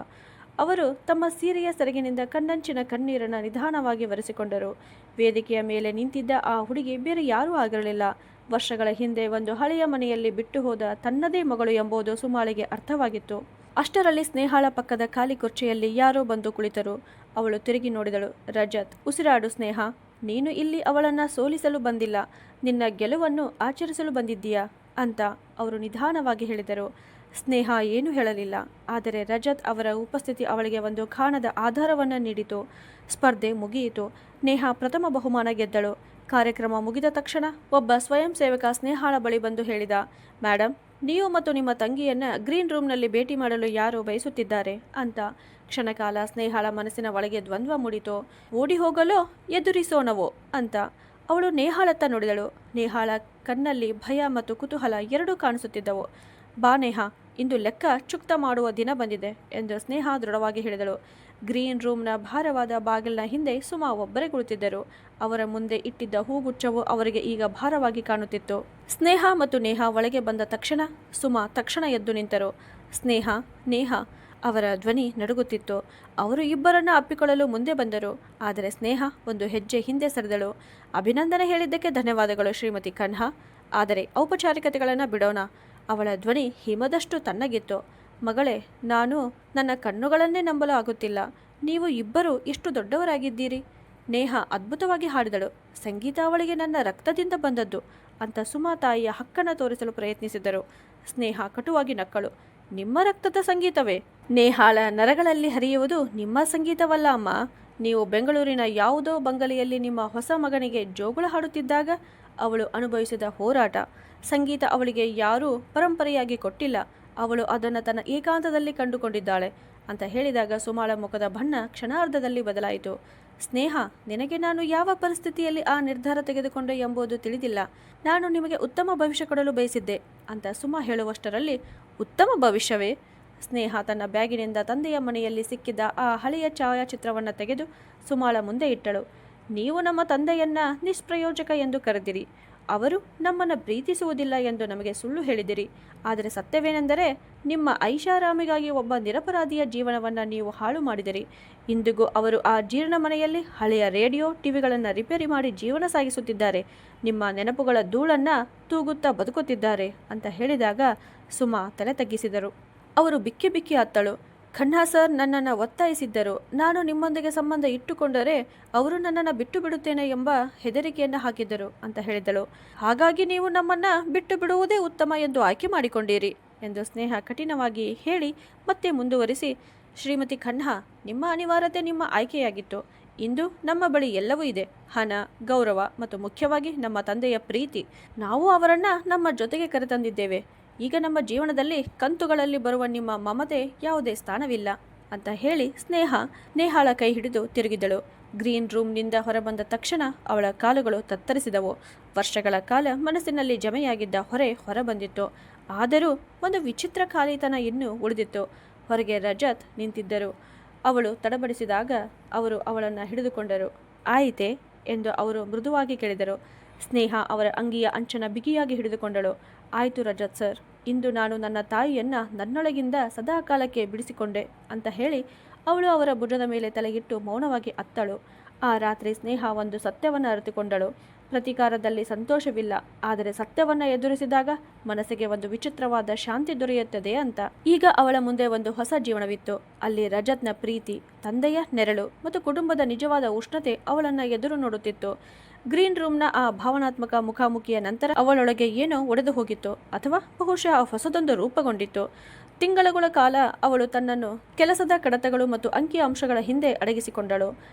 S1: ಅವರು ತಮ್ಮ ಸೀರೆಯ ಸೆರಗಿನಿಂದ ಕಣ್ಣಂಚಿನ ಕಣ್ಣೀರನ್ನು ನಿಧಾನವಾಗಿ ಒರೆಸಿಕೊಂಡರು. ವೇದಿಕೆಯ ಮೇಲೆ ನಿಂತಿದ್ದ ಆ ಹುಡುಗಿ ಬೇರೆ ಯಾರೂ ಆಗಿರಲಿಲ್ಲ. ವರ್ಷಗಳ ಹಿಂದೆ ಒಂದು ಹಳೆಯ ಮನೆಯಲ್ಲಿ ಬಿಟ್ಟು ಹೋದ ತನ್ನದೇ ಮಗಳು ಎಂಬುದು ಸುಮಾಳಿಗೆ ಅರ್ಥವಾಗಿತ್ತು. ಅಷ್ಟರಲ್ಲಿ ಸ್ನೇಹಾಳ ಪಕ್ಕದ ಖಾಲಿ ಕುರ್ಚಿಯಲ್ಲಿ ಯಾರೋ ಬಂದು ಕುಳಿತರು. ಅವಳು ತಿರುಗಿ ನೋಡಿದಳು. ರಜತ್. ಉಸಿರಾಡು ಸ್ನೇಹ, ನೀನು ಇಲ್ಲಿ ಅವಳನ್ನ ಸೋಲಿಸಲು ಬಂದಿಲ್ಲ, ನಿನ್ನ ಗೆಲುವನ್ನು ಆಚರಿಸಲು ಬಂದಿದ್ದೀಯಾ ಅಂತ ಅವರು ನಿಧಾನವಾಗಿ ಹೇಳಿದರು. ಸ್ನೇಹ ಏನೂ ಹೇಳಲಿಲ್ಲ. ಆದರೆ ರಜತ್ ಅವರ ಉಪಸ್ಥಿತಿ ಅವಳಿಗೆ ಒಂದು ಕಾಣದ ಆಧಾರವನ್ನು ನೀಡಿತು. ಸ್ಪರ್ಧೆ ಮುಗಿಯಿತು. ನೇಹಾ ಪ್ರಥಮ ಬಹುಮಾನ ಗೆದ್ದಳು. ಕಾರ್ಯಕ್ರಮ ಮುಗಿದ ತಕ್ಷಣ ಒಬ್ಬ ಸ್ವಯಂ ಸೇವಕ ಸ್ನೇಹಾಳ ಬಳಿ ಬಂದು ಹೇಳಿದ, ಮೇಡಮ್, ನೀವು ಮತ್ತು ನಿಮ್ಮ ತಂಗಿಯನ್ನ ಗ್ರೀನ್ ರೂಮ್ನಲ್ಲಿ ಭೇಟಿ ಮಾಡಲು ಯಾರೋ ಬಯಸುತ್ತಿದ್ದಾರೆ ಅಂತ. ಕ್ಷಣಕಾಲ ಸ್ನೇಹಾಳ ಮನಸ್ಸಿನ ಒಳಗೆ ದ್ವಂದ್ವ ಮೂಡಿತು. ಓಡಿ ಹೋಗಲೋ ಎದುರಿಸೋಣವೋ ಅಂತ. ಅವಳು ನೇಹಾಳತ್ತ ನೋಡಿದಳು. ನೇಹಾಳ ಕಣ್ಣಲ್ಲಿ ಭಯ ಮತ್ತು ಕುತೂಹಲ ಎರಡೂ ಕಾಣಿಸುತ್ತಿದ್ದವು. ಬಾ ನೇಹಾ, ಇಂದು ಲೆಕ್ಕ ಚುಕ್ತ ಮಾಡುವ ದಿನ ಬಂದಿದೆ ಎಂದು ಸ್ನೇಹ ದೃಢವಾಗಿ ಹೇಳಿದಳು. ಗ್ರೀನ್ ರೂಮ್ನ ಭಾರವಾದ ಬಾಗಿಲಿನ ಹಿಂದೆ ಸುಮಾ ಒಬ್ಬರೇ ಕುಳಿತಿದ್ದರು. ಅವರ ಮುಂದೆ ಇಟ್ಟಿದ್ದ ಹೂಗುಚ್ಛವು ಅವರಿಗೆ ಈಗ ಭಾರವಾಗಿ ಕಾಣುತ್ತಿತ್ತು. ಸ್ನೇಹ ಮತ್ತು ನೇಹಾ ಒಳಗೆ ಬಂದ ತಕ್ಷಣ ಸುಮಾ ತಕ್ಷಣ ಎದ್ದು ನಿಂತರು. ಸ್ನೇಹ, ನೇಹಾ, ಅವರ ಧ್ವನಿ ನಡುಗುತ್ತಿತ್ತು. ಅವರು ಇಬ್ಬರನ್ನ ಅಪ್ಪಿಕೊಳ್ಳಲು ಮುಂದೆ ಬಂದರು. ಆದರೆ ಸ್ನೇಹ ಒಂದು ಹೆಜ್ಜೆ ಹಿಂದೆ ಸರಿದಳು. ಅಭಿನಂದನೆ ಹೇಳಿದ್ದಕ್ಕೆ ಧನ್ಯವಾದಗಳು ಶ್ರೀಮತಿ ಖನ್ಹಾ, ಆದರೆ ಔಪಚಾರಿಕತೆಗಳನ್ನು ಬಿಡೋಣ. ಅವಳ ಧ್ವನಿ ಹಿಮದಷ್ಟು ತಣ್ಣಗಿತ್ತು. ಮಗಳೇ, ನಾನು ನನ್ನ ಕಣ್ಣುಗಳನ್ನೇ ನಂಬಲು ಆಗುತ್ತಿಲ್ಲ. ನೀವು ಇಬ್ಬರು ಎಷ್ಟು ದೊಡ್ಡವರಾಗಿದ್ದೀರಿ. ನೇಹಾ ಅದ್ಭುತವಾಗಿ ಹಾಡಿದಳು. ಸಂಗೀತ ಅವಳಿಗೆ ನನ್ನ ರಕ್ತದಿಂದ ಬಂದದ್ದು ಅಂತ ಸುಮಾ ತಾಯಿಯ ಹಕ್ಕನ್ನು ತೋರಿಸಲು ಪ್ರಯತ್ನಿಸಿದರು. ಸ್ನೇಹ ಕಟುವಾಗಿ ನಕ್ಕಳು. ನಿಮ್ಮ ರಕ್ತದ ಸಂಗೀತವೇ? ನೇಹಾಳ ನರಗಳಲ್ಲಿ ಹರಿಯುವುದು ನಿಮ್ಮ ಸಂಗೀತವಲ್ಲ ಅಮ್ಮ. ನೀವು ಬೆಂಗಳೂರಿನ ಯಾವುದೋ ಬಂಗಲೆಯಲ್ಲಿ ನಿಮ್ಮ ಹೊಸ ಮಗನಿಗೆ ಜೋಗುಳ ಹಾಡುತ್ತಿದ್ದಾಗ ಅವಳು ಅನುಭವಿಸಿದ ಹೋರಾಟ. ಸಂಗೀತ ಅವಳಿಗೆ ಯಾರೂ ಪರಂಪರೆಯಾಗಿ ಕೊಟ್ಟಿಲ್ಲ. ಅವಳು ಅದನ್ನು ತನ್ನ ಏಕಾಂತದಲ್ಲಿ ಕಂಡುಕೊಂಡಿದ್ದಾಳೆ ಅಂತ ಹೇಳಿದಾಗ ಸುಮಾಳ ಮುಖದ ಬಣ್ಣ ಕ್ಷಣಾರ್ಧದಲ್ಲಿ ಬದಲಾಯಿತು. ಸ್ನೇಹ, ನಿನಗೆ ನಾನು ಯಾವ ಪರಿಸ್ಥಿತಿಯಲ್ಲಿ ಆ ನಿರ್ಧಾರ ತೆಗೆದುಕೊಂಡೆ ಎಂಬುದು ತಿಳಿದಿಲ್ಲ. ನಾನು ನಿಮಗೆ ಉತ್ತಮ ಭವಿಷ್ಯ ಕೊಡಲು ಬಯಸಿದ್ದೆ ಅಂತ ಸುಮಾ ಹೇಳುವಷ್ಟರಲ್ಲಿ, ಉತ್ತಮ ಭವಿಷ್ಯವೇ? ಸ್ನೇಹ ತನ್ನ ಬ್ಯಾಗಿನಿಂದ ತಂದೆಯ ಮನೆಯಲ್ಲಿ ಸಿಕ್ಕಿದ್ದ ಆ ಹಳೆಯ ಛಾಯಾಚಿತ್ರವನ್ನು ತೆಗೆದು ಸುಮಾಳ ಮುಂದೆ ಇಟ್ಟಳು. ನೀವು ನಮ್ಮ ತಂದೆಯನ್ನ ನಿಷ್ಪ್ರಯೋಜಕ ಎಂದು ಕರೆದಿರಿ. ಅವರು ನಮ್ಮನ್ನು ಪ್ರೀತಿಸುವುದಿಲ್ಲ ಎಂದು ನಮಗೆ ಸುಳ್ಳು ಹೇಳಿದಿರಿ. ಆದರೆ ಸತ್ಯವೇನೆಂದರೆ ನಿಮ್ಮ ಐಷಾರಾಮಿಗಾಗಿ ಒಬ್ಬ ನಿರಪರಾಧಿಯ ಜೀವನವನ್ನು ನೀವು ಹಾಳು ಮಾಡಿದಿರಿ. ಇಂದಿಗೂ ಅವರು ಆ ಜೀರ್ಣ ಮನೆಯಲ್ಲಿ ಹಳೆಯ ರೇಡಿಯೋ ಟಿವಿಗಳನ್ನು ರಿಪೇರಿ ಮಾಡಿ ಜೀವನ ಸಾಗಿಸುತ್ತಿದ್ದಾರೆ. ನಿಮ್ಮ ನೆನಪುಗಳ ಧೂಳನ್ನು ತೂಗುತ್ತಾ ಬದುಕುತ್ತಿದ್ದಾರೆ ಅಂತ ಹೇಳಿದಾಗ ಸುಮಾ ತಲೆ ತಗ್ಗಿಸಿದರು. ಅವರು ಬಿಕ್ಕಿ ಬಿಕ್ಕಿ ಅತ್ತಳು. ಖನ್ನಾ ಸರ್ ನನ್ನನ್ನು ಒತ್ತಾಯಿಸಿದ್ದರು. ನಾನು ನಿಮ್ಮೊಂದಿಗೆ ಸಂಬಂಧ ಇಟ್ಟುಕೊಂಡರೆ ಅವರು ನನ್ನನ್ನು ಬಿಟ್ಟು ಬಿಡುತ್ತೇನೆ ಎಂಬ ಹೆದರಿಕೆಯನ್ನು ಹಾಕಿದ್ದರು ಅಂತ ಹೇಳಿದಳು. ಹಾಗಾಗಿ ನೀವು ನಮ್ಮನ್ನು ಬಿಟ್ಟು ಬಿಡುವುದೇ ಉತ್ತಮ ಎಂದು ಆಯ್ಕೆ ಮಾಡಿಕೊಂಡಿರಿ ಎಂದು ಸ್ನೇಹ ಕಠಿಣವಾಗಿ ಹೇಳಿ ಮತ್ತೆ ಮುಂದುವರಿಸಿ, ಶ್ರೀಮತಿ ಖನ್ನಾ, ನಿಮ್ಮ ಅನಿವಾರ್ಯತೆ ನಿಮ್ಮ ಆಯ್ಕೆಯಾಗಿತ್ತು. ಇಂದು ನಮ್ಮ ಬಳಿ ಎಲ್ಲವೂ ಇದೆ, ಹಣ, ಗೌರವ ಮತ್ತು ಮುಖ್ಯವಾಗಿ ನಮ್ಮ ತಂದೆಯ ಪ್ರೀತಿ. ನಾವು ಅವರನ್ನು ನಮ್ಮ ಜೊತೆಗೆ ಕರೆತಂದಿದ್ದೇವೆ. ಈಗ ನಮ್ಮ ಜೀವನದಲ್ಲಿ ಕಂತುಗಳಲ್ಲಿ ಬರುವ ನಿಮ್ಮ ಮಮತೆ ಯಾವುದೇ ಸ್ಥಾನವಿಲ್ಲ ಅಂತ ಹೇಳಿ ನೇಹಾಳ ಕೈ ಹಿಡಿದು ತಿರುಗಿದಳು. ಗ್ರೀನ್ ರೂಮ್ನಿಂದ ಹೊರಬಂದ ತಕ್ಷಣ ಅವಳ ಕಾಲುಗಳು ತತ್ತರಿಸಿದವು. ವರ್ಷಗಳ ಕಾಲ ಮನಸ್ಸಿನಲ್ಲಿ ಜಮೆಯಾಗಿದ್ದ ಹೊರೆ ಹೊರಬಂದಿತ್ತು. ಆದರೂ ಒಂದು ವಿಚಿತ್ರ ಖಾಲಿತನ ಇನ್ನೂ ಉಳಿದಿತ್ತು. ಹೊರಗೆ ರಜತ್ ನಿಂತಿದ್ದರು. ಅವಳು ತಡಬಡಿಸಿದಾಗ ಅವರು ಅವಳನ್ನು ಹಿಡಿದುಕೊಂಡರು. ಆಯಿತೆ ಎಂದು ಅವರು ಮೃದುವಾಗಿ ಕೇಳಿದರು. ಸ್ನೇಹ ಅವರ ಅಂಗಿಯ ಅಂಚನ ಬಿಗಿಯಾಗಿ ಹಿಡಿದುಕೊಂಡಳು. ಆಯಿತು ರಜತ್ ಸರ್, ಇಂದು ನಾನು ನನ್ನ ತಾಯಿಯನ್ನು ನನ್ನೊಳಗಿಂದ ಸದಾಕಾಲಕ್ಕೆ ಬಿಡಿಸಿಕೊಂಡೆ ಅಂತ ಹೇಳಿ ಅವಳು ಅವರ ಭುಜದ ಮೇಲೆ ತಲೆಗಿಟ್ಟು ಮೌನವಾಗಿ ಅತ್ತಳು. ಆ ರಾತ್ರಿ ಸ್ನೇಹ ಒಂದು ಸತ್ಯವನ್ನು ಅರಿತುಕೊಂಡಳು. ಪ್ರತೀಕಾರದಲ್ಲಿ ಸಂತೋಷವಿಲ್ಲ, ಆದರೆ ಸತ್ಯವನ್ನು ಎದುರಿಸಿದಾಗ ಮನಸ್ಸಿಗೆ ಒಂದು ವಿಚಿತ್ರವಾದ ಶಾಂತಿ ದೊರೆಯುತ್ತದೆ ಅಂತ. ಈಗ ಅವಳ ಮುಂದೆ ಒಂದು ಹೊಸ ಜೀವನವಿತ್ತು. ಅಲ್ಲಿ ರಜತ್ನ ಪ್ರೀತಿ, ತಂದೆಯ ನೆರಳು ಮತ್ತು ಕುಟುಂಬದ ನಿಜವಾದ ಉಷ್ಣತೆ ಅವಳನ್ನು ಎದುರು ನೋಡುತ್ತಿತ್ತು. ಗ್ರೀನ್ ರೂಮ್ನ ಆ ಭಾವನಾತ್ಮಕ ಮುಖಾಮುಖಿಯ ನಂತರ ಅವಳೊಳಗೆ ಏನೋ ಒಡೆದು ಹೋಗಿತ್ತು, ಅಥವಾ ಬಹುಶಃ ಹೊಸದೊಂದು ರೂಪುಗೊಂಡಿತ್ತು. ತಿಂಗಳುಗಳ ಕಾಲ ಅವಳು ತನ್ನನ್ನು ಕೆಲಸದ ಕಡತಗಳು ಮತ್ತು ಅಂಕಿಅಂಶಗಳ ಹಿಂದೆ ಅಡಗಿಸಿಕೊಂಡಳು.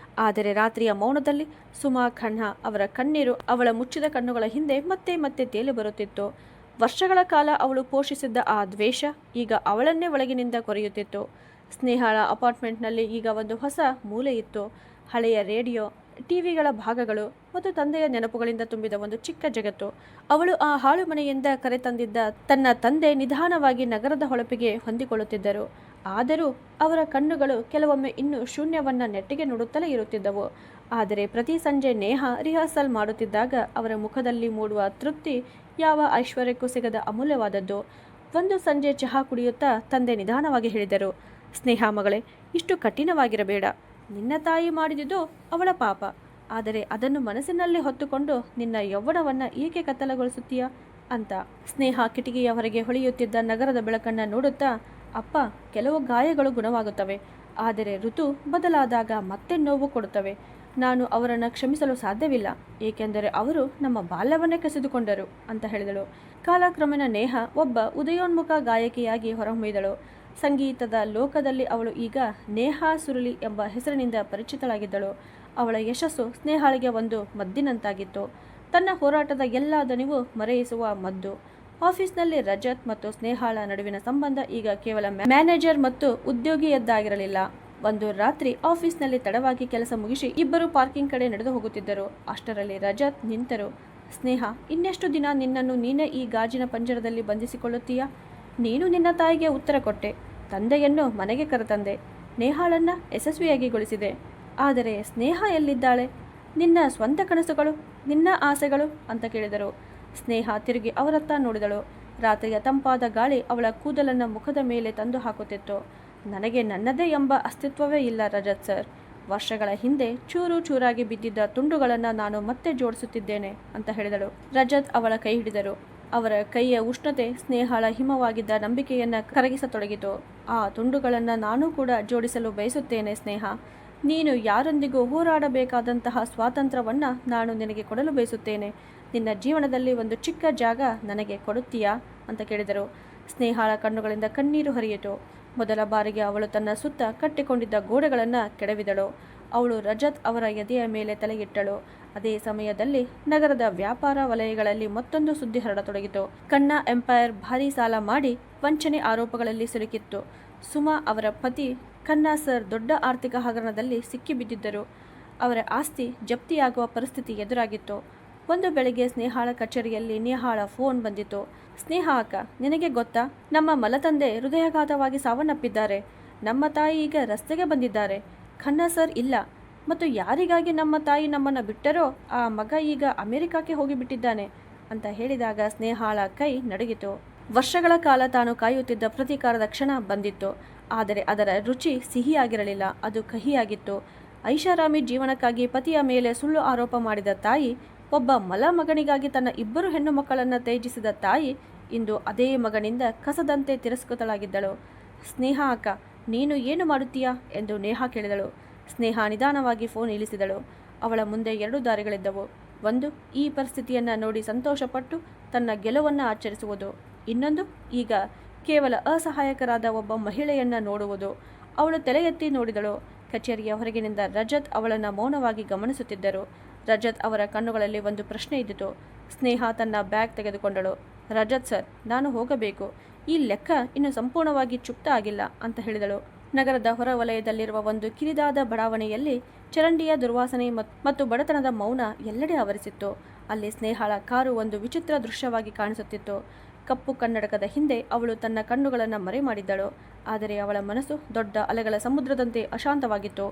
S1: ಆದರೆ ರಾತ್ರಿಯ ಮೌನದಲ್ಲಿ ಸುಮಾ ಖನ್ನಾ ಅವರ ಕಣ್ಣೀರು ಅವಳ ಮುಚ್ಚಿದ ಕಣ್ಣುಗಳ ಹಿಂದೆ ಮತ್ತೆ ಮತ್ತೆ ತೇಲಿ ಬರುತ್ತಿತ್ತು. ವರ್ಷಗಳ ಕಾಲ ಅವಳು ಪೋಷಿಸಿದ್ದ ಆ ದ್ವೇಷ ಈಗ ಅವಳನ್ನೇ ಒಳಗಿನಿಂದ ಕೊರೆಯುತ್ತಿತ್ತು. ಸ್ನೇಹಳ ಅಪಾರ್ಟ್ಮೆಂಟ್ನಲ್ಲಿ ಈಗ ಒಂದು ಹೊಸ ಮೂಲೆ ಇತ್ತು. ಹಳೆಯ ರೇಡಿಯೋ, ಟಿವಿಗಳ ಭಾಗಗಳು ಮತ್ತು ತಂದೆಯ ನೆನಪುಗಳಿಂದ ತುಂಬಿದ ಒಂದು ಚಿಕ್ಕ ಜಗತ್ತು. ಅವಳು ಆ ಹಾಳು ಮನೆಯಿಂದ ಕರೆತಂದಿದ್ದ ತನ್ನ ತಂದೆ ನಿಧಾನವಾಗಿ ನಗರದ ಹೊಳಪಿಗೆ ಹೊಂದಿಕೊಳ್ಳುತ್ತಿದ್ದರು. ಆದರೂ ಅವರ ಕಣ್ಣುಗಳು ಕೆಲವೊಮ್ಮೆ ಇನ್ನೂ ಶೂನ್ಯವನ್ನ ನೆಟ್ಟಿಗೆ ನೋಡುತ್ತಲೇ ಇರುತ್ತಿದ್ದವು. ಆದರೆ ಪ್ರತಿ ಸಂಜೆ ನೇಹ ರಿಹರ್ಸಲ್ ಮಾಡುತ್ತಿದ್ದಾಗ ಅವರ ಮುಖದಲ್ಲಿ ಮೂಡುವ ತೃಪ್ತಿ ಯಾವ ಐಶ್ವರ್ಯಕ್ಕೂ ಸಿಗದ ಅಮೂಲ್ಯವಾದದ್ದು. ಒಂದು ಸಂಜೆ ಚಹಾ ಕುಡಿಯುತ್ತಾ ತಂದೆ ನಿಧಾನವಾಗಿ ಹೇಳಿದರು, ಸ್ನೇಹ ಮಗಳೇ, ಇಷ್ಟು ಕಠಿಣವಾಗಿರಬೇಡ. ನಿನ್ನ ತಾಯಿ ಮಾಡಿದುದು ಅವಳ ಪಾಪ. ಆದರೆ ಅದನ್ನು ಮನಸ್ಸಿನಲ್ಲಿ ಹೊತ್ತುಕೊಂಡು ನಿನ್ನ ಯೌವನವನ್ನು ಏಕೆ ಕತ್ತಲಗೊಳಿಸುತ್ತೀಯಾ ಅಂತ. ಸ್ನೇಹ ಕಿಟಕಿಯ ಹೊರಗೆ ಹೊಳೆಯುತ್ತಿದ್ದ ನಗರದ ಬೆಳಕನ್ನು ನೋಡುತ್ತಾ, ಅಪ್ಪ, ಕೆಲವು ಗಾಯಗಳು ಗುಣವಾಗುತ್ತವೆ, ಆದರೆ ಋತು ಬದಲಾದಾಗ ಮತ್ತೆ ನೋವು ಕೊಡುತ್ತವೆ. ನಾನು ಅವರನ್ನು ಕ್ಷಮಿಸಲು ಸಾಧ್ಯವಿಲ್ಲ, ಏಕೆಂದರೆ ಅವರು ನಮ್ಮ ಬಾಲ್ಯವನ್ನೇ ಕಸಿದುಕೊಂಡರು ಅಂತ ಹೇಳಿದಳು. ಕಾಲಕ್ರಮೇಣ ನೇಹ ಒಬ್ಬ ಉದಯೋನ್ಮುಖ ಗಾಯಕಿಯಾಗಿ ಹೊರಹೊಮ್ಮಿದಳು. ಸಂಗೀತದ ಲೋಕದಲ್ಲಿ ಅವಳು ಈಗ ನೇಹಾ ಸುರುಳಿ ಎಂಬ ಹೆಸರಿನಿಂದ ಪರಿಚಿತಳಾಗಿದ್ದಳು. ಅವಳ ಯಶಸ್ಸು ಸ್ನೇಹಾಳಿಗೆ ಒಂದು ಮದ್ದಿನಂತಾಗಿತ್ತು, ತನ್ನ ಹೋರಾಟದ ಎಲ್ಲ ದಣಿವು ಮರೆಯಿಸುವ ಮದ್ದು. ಆಫೀಸ್ನಲ್ಲಿ ರಜತ್ ಮತ್ತು ಸ್ನೇಹಾಳ ನಡುವಿನ ಸಂಬಂಧ ಈಗ ಕೇವಲ ಮ್ಯಾನೇಜರ್ ಮತ್ತು ಉದ್ಯೋಗಿಯದ್ದಾಗಿರಲಿಲ್ಲ. ಒಂದು ರಾತ್ರಿ ಆಫೀಸ್ನಲ್ಲಿ ತಡವಾಗಿ ಕೆಲಸ ಮುಗಿಸಿ ಇಬ್ಬರು ಪಾರ್ಕಿಂಗ್ ಕಡೆ ನಡೆದು ಹೋಗುತ್ತಿದ್ದರು. ಅಷ್ಟರಲ್ಲಿ ರಜತ್ ನಿಂತರು. ಸ್ನೇಹ, ಇನ್ನೆಷ್ಟು ದಿನ ನಿನ್ನನ್ನು ನೀನೇ ಈ ಗಾಜಿನ ಪಂಜರದಲ್ಲಿ ಬಂಧಿಸಿಕೊಳ್ಳುತ್ತೀಯಾ? ನೀನು ನಿನ್ನ ತಾಯಿಗೆ ಉತ್ತರ ಕೊಟ್ಟೆ, ತಂದೆಯನ್ನು ಮನೆಗೆ ಕರೆತಂದೆ, ನೇಹಾಳನ್ನು ಯಶಸ್ವಿಯಾಗಿಗೊಳಿಸಿದೆ. ಆದರೆ ಸ್ನೇಹ ಎಲ್ಲಿದ್ದಾಳೆ? ನಿನ್ನ ಸ್ವಂತ ಕನಸುಗಳು, ನಿನ್ನ ಆಸೆಗಳು ಅಂತ ಕೇಳಿದರು. ಸ್ನೇಹ ತಿರುಗಿ ಅವರತ್ತ ನೋಡಿದಳು. ರಾತ್ರಿಯ ತಂಪಾದ ಗಾಳಿ ಅವಳ ಕೂದಲನ್ನು ಮುಖದ ಮೇಲೆ ತಂದು ಹಾಕುತ್ತಿತ್ತು. ನನಗೆ ನನ್ನದೇ ಎಂಬ ಅಸ್ತಿತ್ವವೇ ಇಲ್ಲ ರಜತ್ ಸರ್. ವರ್ಷಗಳ ಹಿಂದೆ ಚೂರು ಚೂರಾಗಿ ಬಿದ್ದಿದ್ದ ತುಂಡುಗಳನ್ನು ನಾನು ಮತ್ತೆ ಜೋಡಿಸುತ್ತಿದ್ದೇನೆ ಅಂತ ಹೇಳಿದಳು. ರಜತ್ ಅವಳ ಕೈ ಹಿಡಿದರು. ಅವರ ಕೈಯ ಉಷ್ಣತೆ ಸ್ನೇಹಳ ಹಿಮವಾಗಿದ್ದ ನಂಬಿಕೆಯನ್ನು ಕರಗಿಸತೊಡಗಿತು. ಆ ತುಂಡುಗಳನ್ನು ನಾನು ಕೂಡ ಜೋಡಿಸಲು ಬಯಸುತ್ತೇನೆ ಸ್ನೇಹ. ನೀನು ಯಾರೊಂದಿಗೂ ಹೋರಾಡಬೇಕಾದಂತಹ ಸ್ವಾತಂತ್ರ್ಯವನ್ನು ನಾನು ನಿನಗೆ ಕೊಡಲು ಬಯಸುತ್ತೇನೆ. ನಿನ್ನ ಜೀವನದಲ್ಲಿ ಒಂದು ಚಿಕ್ಕ ಜಾಗ ನನಗೆ ಕೊಡುತ್ತೀಯಾ ಅಂತ ಕೇಳಿದರು. ಸ್ನೇಹಳ ಕಣ್ಣುಗಳಿಂದ ಕಣ್ಣೀರು ಹರಿಯಿತು. ಮೊದಲ ಬಾರಿಗೆ ಅವಳು ತನ್ನ ಸುತ್ತ ಕಟ್ಟಿಕೊಂಡಿದ್ದ ಗೋಡೆಗಳನ್ನು ಕೆಡವಿದಳು. ಅವಳು ರಜತ್ ಅವರ ಎದೆಯ ಮೇಲೆ ತಲೆಯಿಟ್ಟಳು. ಅದೇ ಸಮಯದಲ್ಲಿ ನಗರದ ವ್ಯಾಪಾರ ವಲಯಗಳಲ್ಲಿ ಮತ್ತೊಂದು ಸುದ್ದಿ ಹರಡತೊಡಗಿತು. ಖನ್ನಾ ಎಂಪೈರ್ ಭಾರೀ ಸಾಲ ಮಾಡಿ ವಂಚನೆ ಆರೋಪಗಳಲ್ಲಿ ಸಿಲುಕಿತ್ತು. ಸುಮಾ ಅವರ ಪತಿ ಖನ್ನಾ ಸರ್ ದೊಡ್ಡ ಆರ್ಥಿಕ ಹಗರಣದಲ್ಲಿ ಸಿಕ್ಕಿಬಿದ್ದಿದ್ದರು. ಅವರ ಆಸ್ತಿ ಜಪ್ತಿಯಾಗುವ ಪರಿಸ್ಥಿತಿ ಎದುರಾಗಿತ್ತು. ಒಂದು ಬೆಳಗ್ಗೆ ಸ್ನೇಹಾಳ ಕಚೇರಿಯಲ್ಲಿ ನೇಹಾಳ ಫೋನ್ ಬಂದಿತು. ಸ್ನೇಹ ಅಕ್ಕ, ನಿನಗೆ ಗೊತ್ತಾ, ನಮ್ಮ ಮಲತಂದೆ ಹೃದಯಾಘಾತವಾಗಿ ಸಾವನ್ನಪ್ಪಿದ್ದಾರೆ. ನಮ್ಮ ತಾಯಿ ಈಗ ರಸ್ತೆಗೆ ಬಂದಿದ್ದಾರೆ. ಖನ್ನಾ ಸರ್ ಇಲ್ಲ, ಮತ್ತು ಯಾರಿಗಾಗಿ ನಮ್ಮ ತಾಯಿ ನಮ್ಮನ್ನು ಬಿಟ್ಟರೋ ಆ ಮಗ ಈಗ ಅಮೆರಿಕಕ್ಕೆ ಹೋಗಿಬಿಟ್ಟಿದ್ದಾನೆ. ಅಂತ ಹೇಳಿದಾಗ ಸ್ನೇಹಾಳ ಕೈ ನಡುಗಿತು. ವರ್ಷಗಳ ಕಾಲ ತಾನು ಕಾಯುತ್ತಿದ್ದ ಪ್ರತೀಕಾರದ ಕ್ಷಣ ಬಂದಿತ್ತು. ಆದರೆ ಅದರ ರುಚಿ ಸಿಹಿಯಾಗಿರಲಿಲ್ಲ, ಅದು ಕಹಿಯಾಗಿತ್ತು. ಐಷಾರಾಮಿ ಜೀವನಕ್ಕಾಗಿ ಪತಿಯ ಮೇಲೆ ಸುಳ್ಳು ಆರೋಪ ಮಾಡಿದ ತಾಯಿ, ಒಬ್ಬ ಮಗನಿಗಾಗಿ ತನ್ನ 2 ಹೆಣ್ಣು ಮಕ್ಕಳನ್ನು ತ್ಯಜಿಸಿದ ತಾಯಿ ಇಂದು ಅದೇ ಮಗನಿಂದ ಕಸದಂತೆ ತಿರಸ್ಕೃತಳಾಗಿದ್ದಳು. ಸ್ನೇಹ ಅಕ್ಕ, ನೀನು ಏನು ಮಾಡುತ್ತೀಯಾ ಎಂದು ನೇಹಾ ಕೇಳಿದಳು. ಸ್ನೇಹ ನಿಧಾನವಾಗಿ ಫೋನ್ ಇಳಿಸಿದಳು. ಅವಳ ಮುಂದೆ 2 ದಾರಿಗಳಿದ್ದವು. ಒಂದು, ಈ ಪರಿಸ್ಥಿತಿಯನ್ನು ನೋಡಿ ಸಂತೋಷಪಟ್ಟು ತನ್ನ ಗೆಲುವನ್ನು ಆಚರಿಸುವುದು. ಇನ್ನೊಂದು, ಈಗ ಕೇವಲ ಅಸಹಾಯಕರಾದ ಒಬ್ಬ ಮಹಿಳೆಯನ್ನ ನೋಡುವುದು. ಅವಳು ತಲೆ ಎತ್ತಿ ನೋಡಿದಳು. ಕಚೇರಿಯ ಹೊರಗಿನಿಂದ ರಜತ್ ಅವಳನ್ನು ಮೌನವಾಗಿ ಗಮನಿಸುತ್ತಿದ್ದರು. ರಜತ್ ಅವರ ಕಣ್ಣುಗಳಲ್ಲಿ ಒಂದು ಪ್ರಶ್ನೆ ಇದ್ದಿತು. ಸ್ನೇಹ ತನ್ನ ಬ್ಯಾಗ್ ತೆಗೆದುಕೊಂಡಳು. ರಜತ್ ಸರ್, ನಾನು ಹೋಗಬೇಕು. ಈ ಲೆಕ್ಕ ಇನ್ನು ಸಂಪೂರ್ಣವಾಗಿ ಚುಕ್ತ ಆಗಿಲ್ಲ ಅಂತ ಹೇಳಿದಳು. ನಗರದ ಹೊರವಲಯದಲ್ಲಿರುವ ಒಂದು ಕಿರಿದಾದ ಬಡಾವಣೆಯಲ್ಲಿ ಚರಂಡಿಯ ದುರ್ವಾಸನೆ ಮತ್ತು ಬಡತನದ ಮೌನ ಎಲ್ಲೆಡೆ ಆವರಿಸಿತ್ತು. ಅಲ್ಲಿ ಸ್ನೇಹಳ ಕಾರು ಒಂದು ವಿಚಿತ್ರ ದೃಶ್ಯವಾಗಿ ಕಾಣಿಸುತ್ತಿತ್ತು. ಕಪ್ಪು ಕನ್ನಡಕದ ಹಿಂದೆ ಅವಳು ತನ್ನ ಕಣ್ಣುಗಳನ್ನು ಮರೆ ಮಾಡಿದ್ದಳು. ಆದರೆ ಅವಳ ಮನಸ್ಸು ದೊಡ್ಡ ಅಲೆಗಳ ಸಮುದ್ರದಂತೆ ಅಶಾಂತವಾಗಿತ್ತು.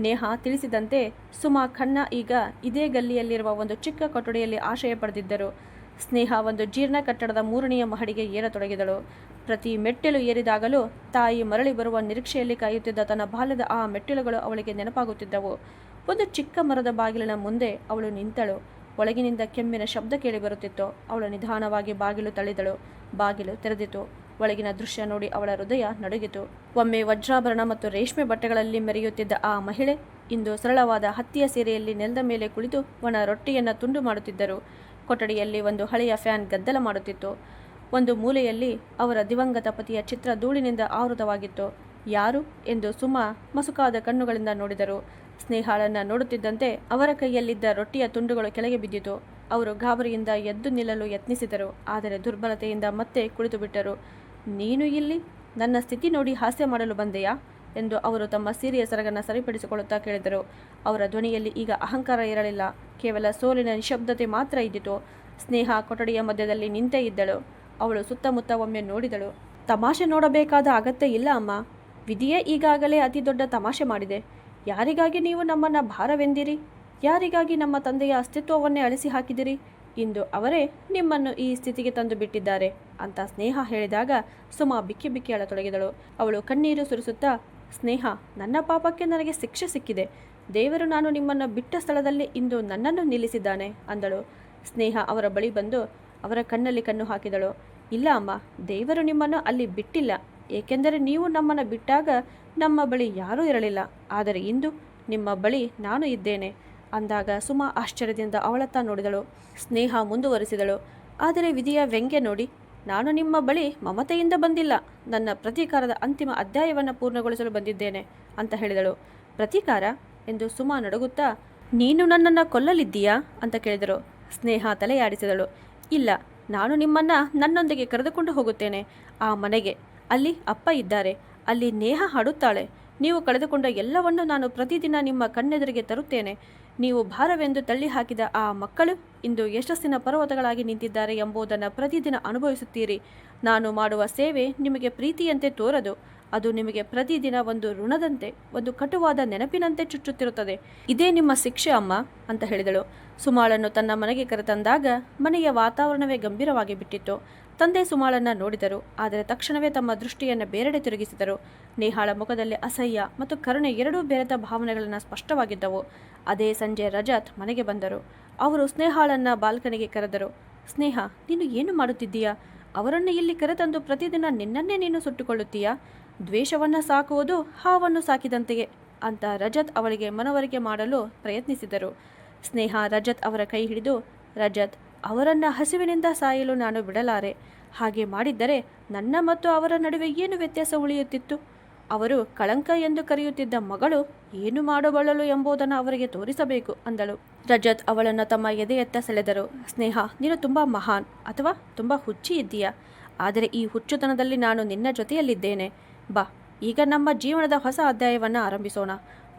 S1: ನೇಹಾ ತಿಳಿಸಿದಂತೆ ಸುಮಾ ಖನ್ನಾ ಈಗ ಇದೇ ಗಲ್ಲಿಯಲ್ಲಿರುವ ಒಂದು ಚಿಕ್ಕ ಕೊಠಡಿಯಲ್ಲಿ ಆಶ್ರಯ ಪಡೆದಿದ್ದರು. ಸ್ನೇಹ ಒಂದು ಜೀರ್ಣ ಕಟ್ಟಡದ 3ನೇ ಮಹಡಿಗೆ ಏರತೊಡಗಿದಳು. ಪ್ರತಿ ಮೆಟ್ಟಿಲು ಏರಿದಾಗಲೂ ತಾಯಿ ಮರಳಿ ಬರುವ ನಿರೀಕ್ಷೆಯಲ್ಲಿ ಕಾಯುತ್ತಿದ್ದ ತನ್ನ ಬಾಲ್ಯದ ಆ ಮೆಟ್ಟಿಲುಗಳು ಅವಳಿಗೆ ನೆನಪಾಗುತ್ತಿದ್ದವು. ಒಂದು ಚಿಕ್ಕ ಮರದ ಬಾಗಿಲಿನ ಮುಂದೆ ಅವಳು ನಿಂತಳು. ಒಳಗಿನಿಂದ ಕೆಮ್ಮಿನ ಶಬ್ದ ಕೇಳಿ ಬರುತ್ತಿತ್ತು. ಅವಳು ನಿಧಾನವಾಗಿ ಬಾಗಿಲು ತಳ್ಳಿದಳು. ಬಾಗಿಲು ತೆರೆದಿತು. ಒಳಗಿನ ದೃಶ್ಯ ನೋಡಿ ಅವಳ ಹೃದಯ ನಡುಗಿತು. ಒಮ್ಮೆ ವಜ್ರಾಭರಣ ಮತ್ತು ರೇಷ್ಮೆ ಬಟ್ಟೆಗಳಲ್ಲಿ ಮೆರೆಯುತ್ತಿದ್ದ ಆ ಮಹಿಳೆ ಇಂದು ಸರಳವಾದ ಹತ್ತಿಯ ಸೀರೆಯಲ್ಲಿ ನೆಲದ ಮೇಲೆ ಕುಳಿತು ಒಣ ರೊಟ್ಟಿಯನ್ನು ತುಂಡು ಮಾಡುತ್ತಿದ್ದರು. ಕೊಠಡಿಯಲ್ಲಿ ಒಂದು ಹಳೆಯ ಫ್ಯಾನ್ ಗದ್ದಲ ಮಾಡುತ್ತಿತ್ತು. ಒಂದು ಮೂಲೆಯಲ್ಲಿ ಅವರ ದಿವಂಗತ ಪತಿಯ ಚಿತ್ರ ಧೂಳಿನಿಂದ ಆವೃತವಾಗಿತ್ತು. ಯಾರು ಎಂದು ಸುಮಾ ಮಸುಕಾದ ಕಣ್ಣುಗಳಿಂದ ನೋಡಿದರು. ಸ್ನೇಹಾಳನ್ನ ನೋಡುತ್ತಿದ್ದಂತೆ ಅವರ ಕೈಯಲ್ಲಿದ್ದ ರೊಟ್ಟಿಯ ತುಂಡುಗಳು ಕೆಳಗೆ ಬಿದ್ದಿತು. ಅವರು ಗಾಬರಿಯಿಂದ ಎದ್ದು ನಿಲ್ಲಲು ಯತ್ನಿಸಿದರು. ಆದರೆ ದುರ್ಬಲತೆಯಿಂದ ಮತ್ತೆ ಕುಳಿತು ಬಿಟ್ಟರು. ನೀನು ಇಲ್ಲಿ ನನ್ನ ಸ್ಥಿತಿ ನೋಡಿ ಹಾಸ್ಯ ಮಾಡಲು ಬಂದೆಯಾ ಎಂದು ಅವರು ತಮ್ಮ ಸೀರೆಯ ಸರಗನ್ನು ಸರಿಪಡಿಸಿಕೊಳ್ಳುತ್ತಾ ಕೇಳಿದರು. ಅವರ ಧ್ವನಿಯಲ್ಲಿ ಈಗ ಅಹಂಕಾರ ಇರಲಿಲ್ಲ, ಕೇವಲ ಸೋಲಿನ ನಿಶಬ್ದತೆ ಮಾತ್ರ ಇದ್ದಿತು. ಸ್ನೇಹ ಕೊಠಡಿಯ ಮಧ್ಯದಲ್ಲಿ ನಿಂತೇ ಇದ್ದಳು. ಅವಳು ಸುತ್ತಮುತ್ತ ಒಮ್ಮೆ ನೋಡಿದಳು. ತಮಾಷೆ ನೋಡಬೇಕಾದ ಅಗತ್ಯ ಇಲ್ಲ ಅಮ್ಮ. ವಿಧಿಯೇ ಈಗಾಗಲೇ ಅತಿ ದೊಡ್ಡ ತಮಾಷೆ ಮಾಡಿದೆ. ಯಾರಿಗಾಗಿ ನೀವು ನಮ್ಮನ್ನು ಭಾರವೆಂದಿರಿ? ಯಾರಿಗಾಗಿ ನಮ್ಮ ತಂದೆಯ ಅಸ್ತಿತ್ವವನ್ನೇ ಅಳಿಸಿ ಹಾಕಿದಿರಿ? ಇಂದು ಅವರೇ ನಿಮ್ಮನ್ನು ಈ ಸ್ಥಿತಿಗೆ ತಂದು ಬಿಟ್ಟಿದ್ದಾರೆ ಅಂತ ಸ್ನೇಹ ಹೇಳಿದಾಗ ಸುಮಾ ಬಿಕ್ಕಿ ಬಿಕ್ಕಿ ಅಳತೊಡಗಿದಳು. ಅವಳು ಕಣ್ಣೀರು ಸುರಿಸುತ್ತಾ, ಸ್ನೇಹ, ನನ್ನ ಪಾಪಕ್ಕೆ ನನಗೆ ಶಿಕ್ಷೆ ಸಿಕ್ಕಿದೆ. ದೇವರು ನಾನು ನಿಮ್ಮನ್ನು ಬಿಟ್ಟ ಸ್ಥಳದಲ್ಲಿ ಇಂದು ನನ್ನನ್ನು ನಿಲ್ಲಿಸಿದ್ದಾನೆ ಅಂದಳು. ಸ್ನೇಹ ಅವರ ಬಳಿ ಬಂದು ಅವರ ಕಣ್ಣಲ್ಲಿ ಕಣ್ಣು ಹಾಕಿದಳು. ಇಲ್ಲ ಅಮ್ಮ, ದೇವರು ನಿಮ್ಮನ್ನು ಅಲ್ಲಿ ಬಿಟ್ಟಿಲ್ಲ. ಏಕೆಂದರೆ ನೀವು ನಮ್ಮನ್ನು ಬಿಟ್ಟಾಗ ನಮ್ಮ ಬಳಿ ಯಾರೂ ಇರಲಿಲ್ಲ. ಆದರೆ ಇಂದು ನಿಮ್ಮ ಬಳಿ ನಾನು ಇದ್ದೇನೆ ಅಂದಾಗ ಸುಮಾ ಆಶ್ಚರ್ಯದಿಂದ ಅವಳತ್ತ ನೋಡಿದಳು. ಸ್ನೇಹ ಮುಂದುವರಿಸಿದಳು, ಆದರೆ ವಿಧಿಯ ವ್ಯಂಗ್ಯ ನೋಡಿ, ನಾನು ನಿಮ್ಮ ಬಳಿ ಮಮತೆಯಿಂದ ಬಂದಿಲ್ಲ, ನನ್ನ ಪ್ರತೀಕಾರದ ಅಂತಿಮ ಅಧ್ಯಾಯವನ್ನು ಪೂರ್ಣಗೊಳಿಸಲು ಬಂದಿದ್ದೇನೆ ಅಂತ ಹೇಳಿದಳು. ಪ್ರತೀಕಾರ ಎಂದು ಸುಮಾ ನಡುಗುತ್ತಾ, ನೀನು ನನ್ನನ್ನು ಕೊಲ್ಲಲಿದ್ದೀಯಾ ಅಂತ ಕೇಳಿದರು. ಸ್ನೇಹ ತಲೆಯಾಡಿಸಿದಳು. ಇಲ್ಲ, ನಾನು ನಿಮ್ಮನ್ನು ನನ್ನೊಂದಿಗೆ ಕರೆದುಕೊಂಡು ಹೋಗುತ್ತೇನೆ ಆ ಮನೆಗೆ. ಅಲ್ಲಿ ಅಪ್ಪ ಇದ್ದಾರೆ, ಅಲ್ಲಿ ನೇಹ ಹಾಡುತ್ತಾಳೆ. ನೀವು ಕಳೆದುಕೊಂಡ ಎಲ್ಲವನ್ನೂ ನಾನು ಪ್ರತಿದಿನ ನಿಮ್ಮ ಕಣ್ಣೆದುರಿಗೆ ತರುತ್ತೇನೆ. ನೀವು ಭಾರವೆಂದು ತಳ್ಳಿ ಹಾಕಿದ ಆ ಮಕ್ಕಳು ಇಂದು ಯಶಸ್ಸಿನ ಪರ್ವತಗಳಾಗಿ ನಿಂತಿದ್ದಾರೆ ಎಂಬುದನ್ನು ಪ್ರತಿದಿನ ಅನುಭವಿಸುತ್ತೀರಿ. ನಾನು ಮಾಡುವ ಸೇವೆ ನಿಮಗೆ ಪ್ರೀತಿಯಂತೆ ತೋರದು. ಅದು ನಿಮಗೆ ಪ್ರತಿದಿನ ಒಂದು ಋಣದಂತೆ, ಒಂದು ಕಟುವಾದ ನೆನಪಿನಂತೆ ಚುಚ್ಚುತ್ತಿರುತ್ತದೆ. ಇದೇ ನಿಮ್ಮ ಶಿಕ್ಷೆ ಅಮ್ಮ ಅಂತ ಹೇಳಿದಳು. ಸುಮಾಳನ್ನು ತನ್ನ ಮನೆಗೆ ಕರೆತಂದಾಗ ಮನೆಯ ವಾತಾವರಣವೇ ಗಂಭೀರವಾಗಿ ಬಿಟ್ಟಿತ್ತು. ತಂದೆ ಸುಮಾಳನ್ನು ನೋಡಿದರು, ಆದರೆ ತಕ್ಷಣವೇ ತಮ್ಮ ದೃಷ್ಟಿಯನ್ನು ಬೇರೆಡೆ ತಿರುಗಿಸಿದರು. ನೇಹಾಳ ಮುಖದಲ್ಲಿ ಅಸಹ್ಯ ಮತ್ತು ಕರುಣೆ ಎರಡೂ ಬೆರೆತ ಭಾವನೆಗಳನ್ನು ಸ್ಪಷ್ಟವಾಗಿದ್ದವು. ಅದೇ ಸಂಜೆ ರಜತ್ ಮನೆಗೆ ಬಂದರು. ಅವರು ಸ್ನೇಹಾಳನ್ನು ಬಾಲ್ಕನಿಗೆ ಕರೆದರು. ಸ್ನೇಹ, ನೀನು ಏನು ಮಾಡುತ್ತಿದ್ದೀಯಾ? ಅವರನ್ನು ಇಲ್ಲಿ ಕರೆತಂದು ಪ್ರತಿದಿನ ನಿನ್ನನ್ನೇ ನೀನು ಸುಟ್ಟುಕೊಳ್ಳುತ್ತೀಯಾ? ದ್ವೇಷವನ್ನು ಸಾಕುವುದು ಹಾವನ್ನು ಸಾಕಿದಂತೆಯೇ ಅಂತ ರಜತ್ ಅವಳಿಗೆ ಮನವರಿಕೆ ಮಾಡಲು ಪ್ರಯತ್ನಿಸಿದರು. ಸ್ನೇಹ ರಜತ್ ಅವರ ಕೈ ಹಿಡಿದು, ರಜತ್, ಅವರನ್ನು ಹಸಿವಿನಿಂದ ಸಾಯಲು ನಾನು ಬಿಡಲಾರೆ. ಹಾಗೆ ಮಾಡಿದ್ದರೆ ನನ್ನ ಮತ್ತು ಅವರ ನಡುವೆ ಏನು ವ್ಯತ್ಯಾಸ ಉಳಿಯುತ್ತಿತ್ತು? ಅವರು ಕಳಂಕ ಎಂದು ಕರೆಯುತ್ತಿದ್ದ ಮಗಳು ಏನು ಮಾಡಬಲ್ಲಳು ಎಂಬುದನ್ನು ಅವರಿಗೆ ತೋರಿಸಬೇಕು ಅಂದಳು. ರಜತ್ ಅವಳನ್ನು ತಮ್ಮ ಎದೆಯತ್ತ ಸೆಳೆದರು. ಸ್ನೇಹ, ನೀನು ತುಂಬ ಮಹಾನ್ ಅಥವಾ ತುಂಬ ಹುಚ್ಚಿ ಇದ್ದೀಯಾ? ಆದರೆ ಈ ಹುಚ್ಚುತನದಲ್ಲಿ ನಾನು ನಿನ್ನ ಜೊತೆಯಲ್ಲಿದ್ದೇನೆ. ಬಾ, ಈಗ ನಮ್ಮ ಜೀವನದ ಹೊಸ ಅಧ್ಯಾಯವನ್ನು ಆರಂಭಿಸೋಣ.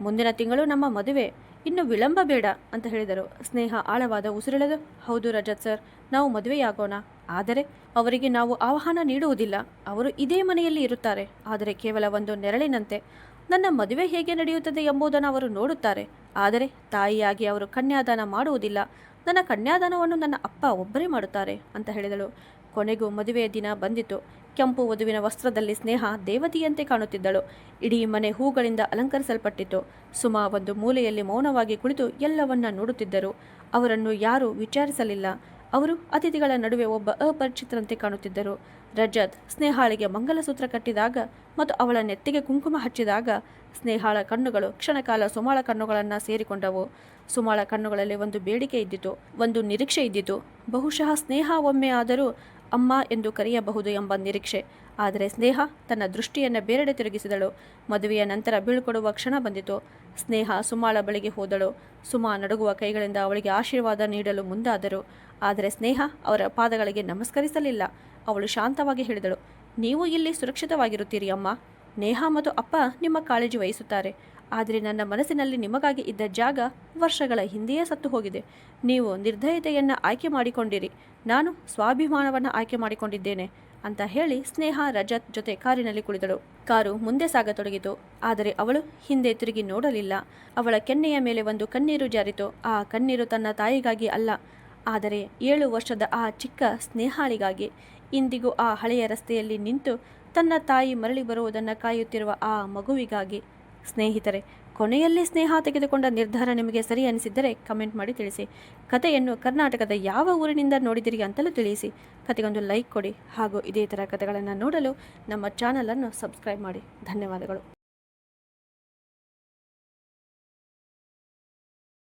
S1: ಮುಂದಿನ ತಿಂಗಳು ನಮ್ಮ ಮದುವೆ, ಇನ್ನು ವಿಳಂಬ ಬೇಡ ಅಂತ ಹೇಳಿದರು. ಸ್ನೇಹ ಆಳವಾದ ಉಸಿರೆಳೆದು, ಹೌದು ರಜತ್ ಸರ್, ನಾವು ಮದುವೆಯಾಗೋಣ. ಆದರೆ ಅವರಿಗೆ ನಾವು ಆಹ್ವಾನ ನೀಡುವುದಿಲ್ಲ. ಅವರು ಇದೇ ಮನೆಯಲ್ಲಿ ಇರುತ್ತಾರೆ, ಆದರೆ ಕೇವಲ ಒಂದು ನೆರಳಿನಂತೆ. ನನ್ನ ಮದುವೆ ಹೇಗೆ ನಡೆಯುತ್ತದೆ ಎಂಬುದನ್ನು ಅವರು ನೋಡುತ್ತಾರೆ, ಆದರೆ ತಾಯಿಯಾಗಿ ಅವರು ಕನ್ಯಾದಾನ ಮಾಡುವುದಿಲ್ಲ. ನನ್ನ ಕನ್ಯಾದಾನವನ್ನು ನನ್ನ ಅಪ್ಪ ಒಬ್ಬರೇ ಮಾಡುತ್ತಾರೆ ಅಂತ ಹೇಳಿದಳು. ಕೊನೆಗೂ ಮದುವೆಯ ದಿನ ಬಂದಿತು. ಕೆಂಪು ವಧುವಿನ ವಸ್ತ್ರದಲ್ಲಿ ಸ್ನೇಹ ದೇವತೆಯಂತೆ ಕಾಣುತ್ತಿದ್ದಳು. ಇಡೀ ಮನೆ ಹೂಗಳಿಂದ ಅಲಂಕರಿಸಲ್ಪಟ್ಟಿತು. ಸುಮಾ ಒಂದು ಮೂಲೆಯಲ್ಲಿ ಮೌನವಾಗಿ ಕುಳಿತು ಎಲ್ಲವನ್ನ ನೋಡುತ್ತಿದ್ದರು. ಅವರನ್ನು ಯಾರೂ ವಿಚಾರಿಸಲಿಲ್ಲ. ಅವರು ಅತಿಥಿಗಳ ನಡುವೆ ಒಬ್ಬ ಅಪರಿಚಿತರಂತೆ ಕಾಣುತ್ತಿದ್ದರು. ರಜತ್ ಸ್ನೇಹಾಳಿಗೆ ಮಂಗಲಸೂತ್ರ ಕಟ್ಟಿದಾಗ ಮತ್ತು ಅವಳ ನೆತ್ತಿಗೆ ಕುಂಕುಮ ಹಚ್ಚಿದಾಗ ಸ್ನೇಹಾಳ ಕಣ್ಣುಗಳು ಕ್ಷಣಕಾಲ ಸುಮಾಳ ಕಣ್ಣುಗಳನ್ನು ಸೇರಿಕೊಂಡವು. ಸುಮಾಳ ಕಣ್ಣುಗಳಲ್ಲಿ ಒಂದು ಬೇಡಿಕೆ ಇದ್ದಿತು, ಒಂದು ನಿರೀಕ್ಷೆ ಇದ್ದಿತು. ಬಹುಶಃ ಸ್ನೇಹ ಒಮ್ಮೆ ಆದರೂ ಅಮ್ಮ ಎಂದು ಕರೆಯಬಹುದು ಎಂಬ ನಿರೀಕ್ಷೆ. ಆದರೆ ಸ್ನೇಹ ತನ್ನ ದೃಷ್ಟಿಯನ್ನು ಬೇರೆಡೆ ತಿರುಗಿಸಿದಳು. ಮದುವೆಯ ನಂತರ ಬೀಳ್ಕೊಡುವ ಕ್ಷಣ ಬಂದಿತು. ಸ್ನೇಹ ಸುಮಾಳ ಬಳಿಗೆ ಹೋದಳು. ಸುಮಾ ನಡುಗುವ ಕೈಗಳಿಂದ ಅವಳಿಗೆ ಆಶೀರ್ವಾದ ನೀಡಲು ಮುಂದಾದರು. ಆದರೆ ಸ್ನೇಹ ಅವರ ಪಾದಗಳಿಗೆ ನಮಸ್ಕರಿಸಲಿಲ್ಲ. ಅವಳು ಶಾಂತವಾಗಿ ಹೇಳಿದಳು, ನೀವು ಇಲ್ಲಿ ಸುರಕ್ಷಿತವಾಗಿರುತ್ತೀರಿ ಅಮ್ಮ. ನೇಹಾ ಮತ್ತು ಅಪ್ಪ ನಿಮ್ಮ ಕಾಳಜಿ ವಹಿಸುತ್ತಾರೆ. ಆದರೆ ನನ್ನ ಮನಸ್ಸಿನಲ್ಲಿ ನಿಮಗಾಗಿ ಇದ್ದ ಜಾಗ ವರ್ಷಗಳ ಹಿಂದೆಯೇ ಸತ್ತು ಹೋಗಿದೆ. ನೀವು ನಿರ್ದಯತೆಯನ್ನು ಆಯ್ಕೆ ಮಾಡಿಕೊಂಡಿರಿ, ನಾನು ಸ್ವಾಭಿಮಾನವನ್ನು ಆಯ್ಕೆ ಮಾಡಿಕೊಂಡಿದ್ದೇನೆ ಅಂತ ಹೇಳಿ ಸ್ನೇಹ ರಜತ್ ಜೊತೆ ಕಾರಿನಲ್ಲಿ ಕುಳಿತಳು. ಕಾರು ಮುಂದೆ ಸಾಗತೊಡಗಿತು. ಆದರೆ ಅವಳು ಹಿಂದೆ ತಿರುಗಿ ನೋಡಲಿಲ್ಲ. ಅವಳ ಕೆನ್ನೆಯ ಮೇಲೆ ಒಂದು ಕಣ್ಣೀರು ಜಾರಿತು. ಆ ಕಣ್ಣೀರು ತನ್ನ ತಾಯಿಗಾಗಿ ಅಲ್ಲ, ಆದರೆ 7 ವರ್ಷದ ಆ ಚಿಕ್ಕ ಸ್ನೇಹಾಳಿಗಾಗಿ. ಇಂದಿಗೂ ಆ ಹಳೆಯ ರಸ್ತೆಯಲ್ಲಿ ನಿಂತು ತನ್ನ ತಾಯಿ ಮರಳಿ ಬರುವುದನ್ನು ಕಾಯುತ್ತಿರುವ ಆ ಮಗುವಿಗಾಗಿ. ಸ್ನೇಹಿತರೆ, ಕೊನೆಯಲ್ಲಿ ಸ್ನೇಹ ತೆಗೆದುಕೊಂಡ ನಿರ್ಧಾರ ನಿಮಗೆ ಸರಿ ಅನಿಸಿದ್ದರೆ ಕಮೆಂಟ್ ಮಾಡಿ ತಿಳಿಸಿ. ಕಥೆಯನ್ನು ಕರ್ನಾಟಕದ ಯಾವ ಊರಿನಿಂದ ನೋಡಿದಿರಿ ಅಂತಲೂ ತಿಳಿಸಿ. ಕಥೆಗೊಂದು ಲೈಕ್ ಕೊಡಿ ಹಾಗೂ ಇದೇ ಥರ ಕಥೆಗಳನ್ನು ನೋಡಲು ನಮ್ಮ ಚಾನಲನ್ನು ಸಬ್ಸ್ಕ್ರೈಬ್ ಮಾಡಿ. ಧನ್ಯವಾದಗಳು.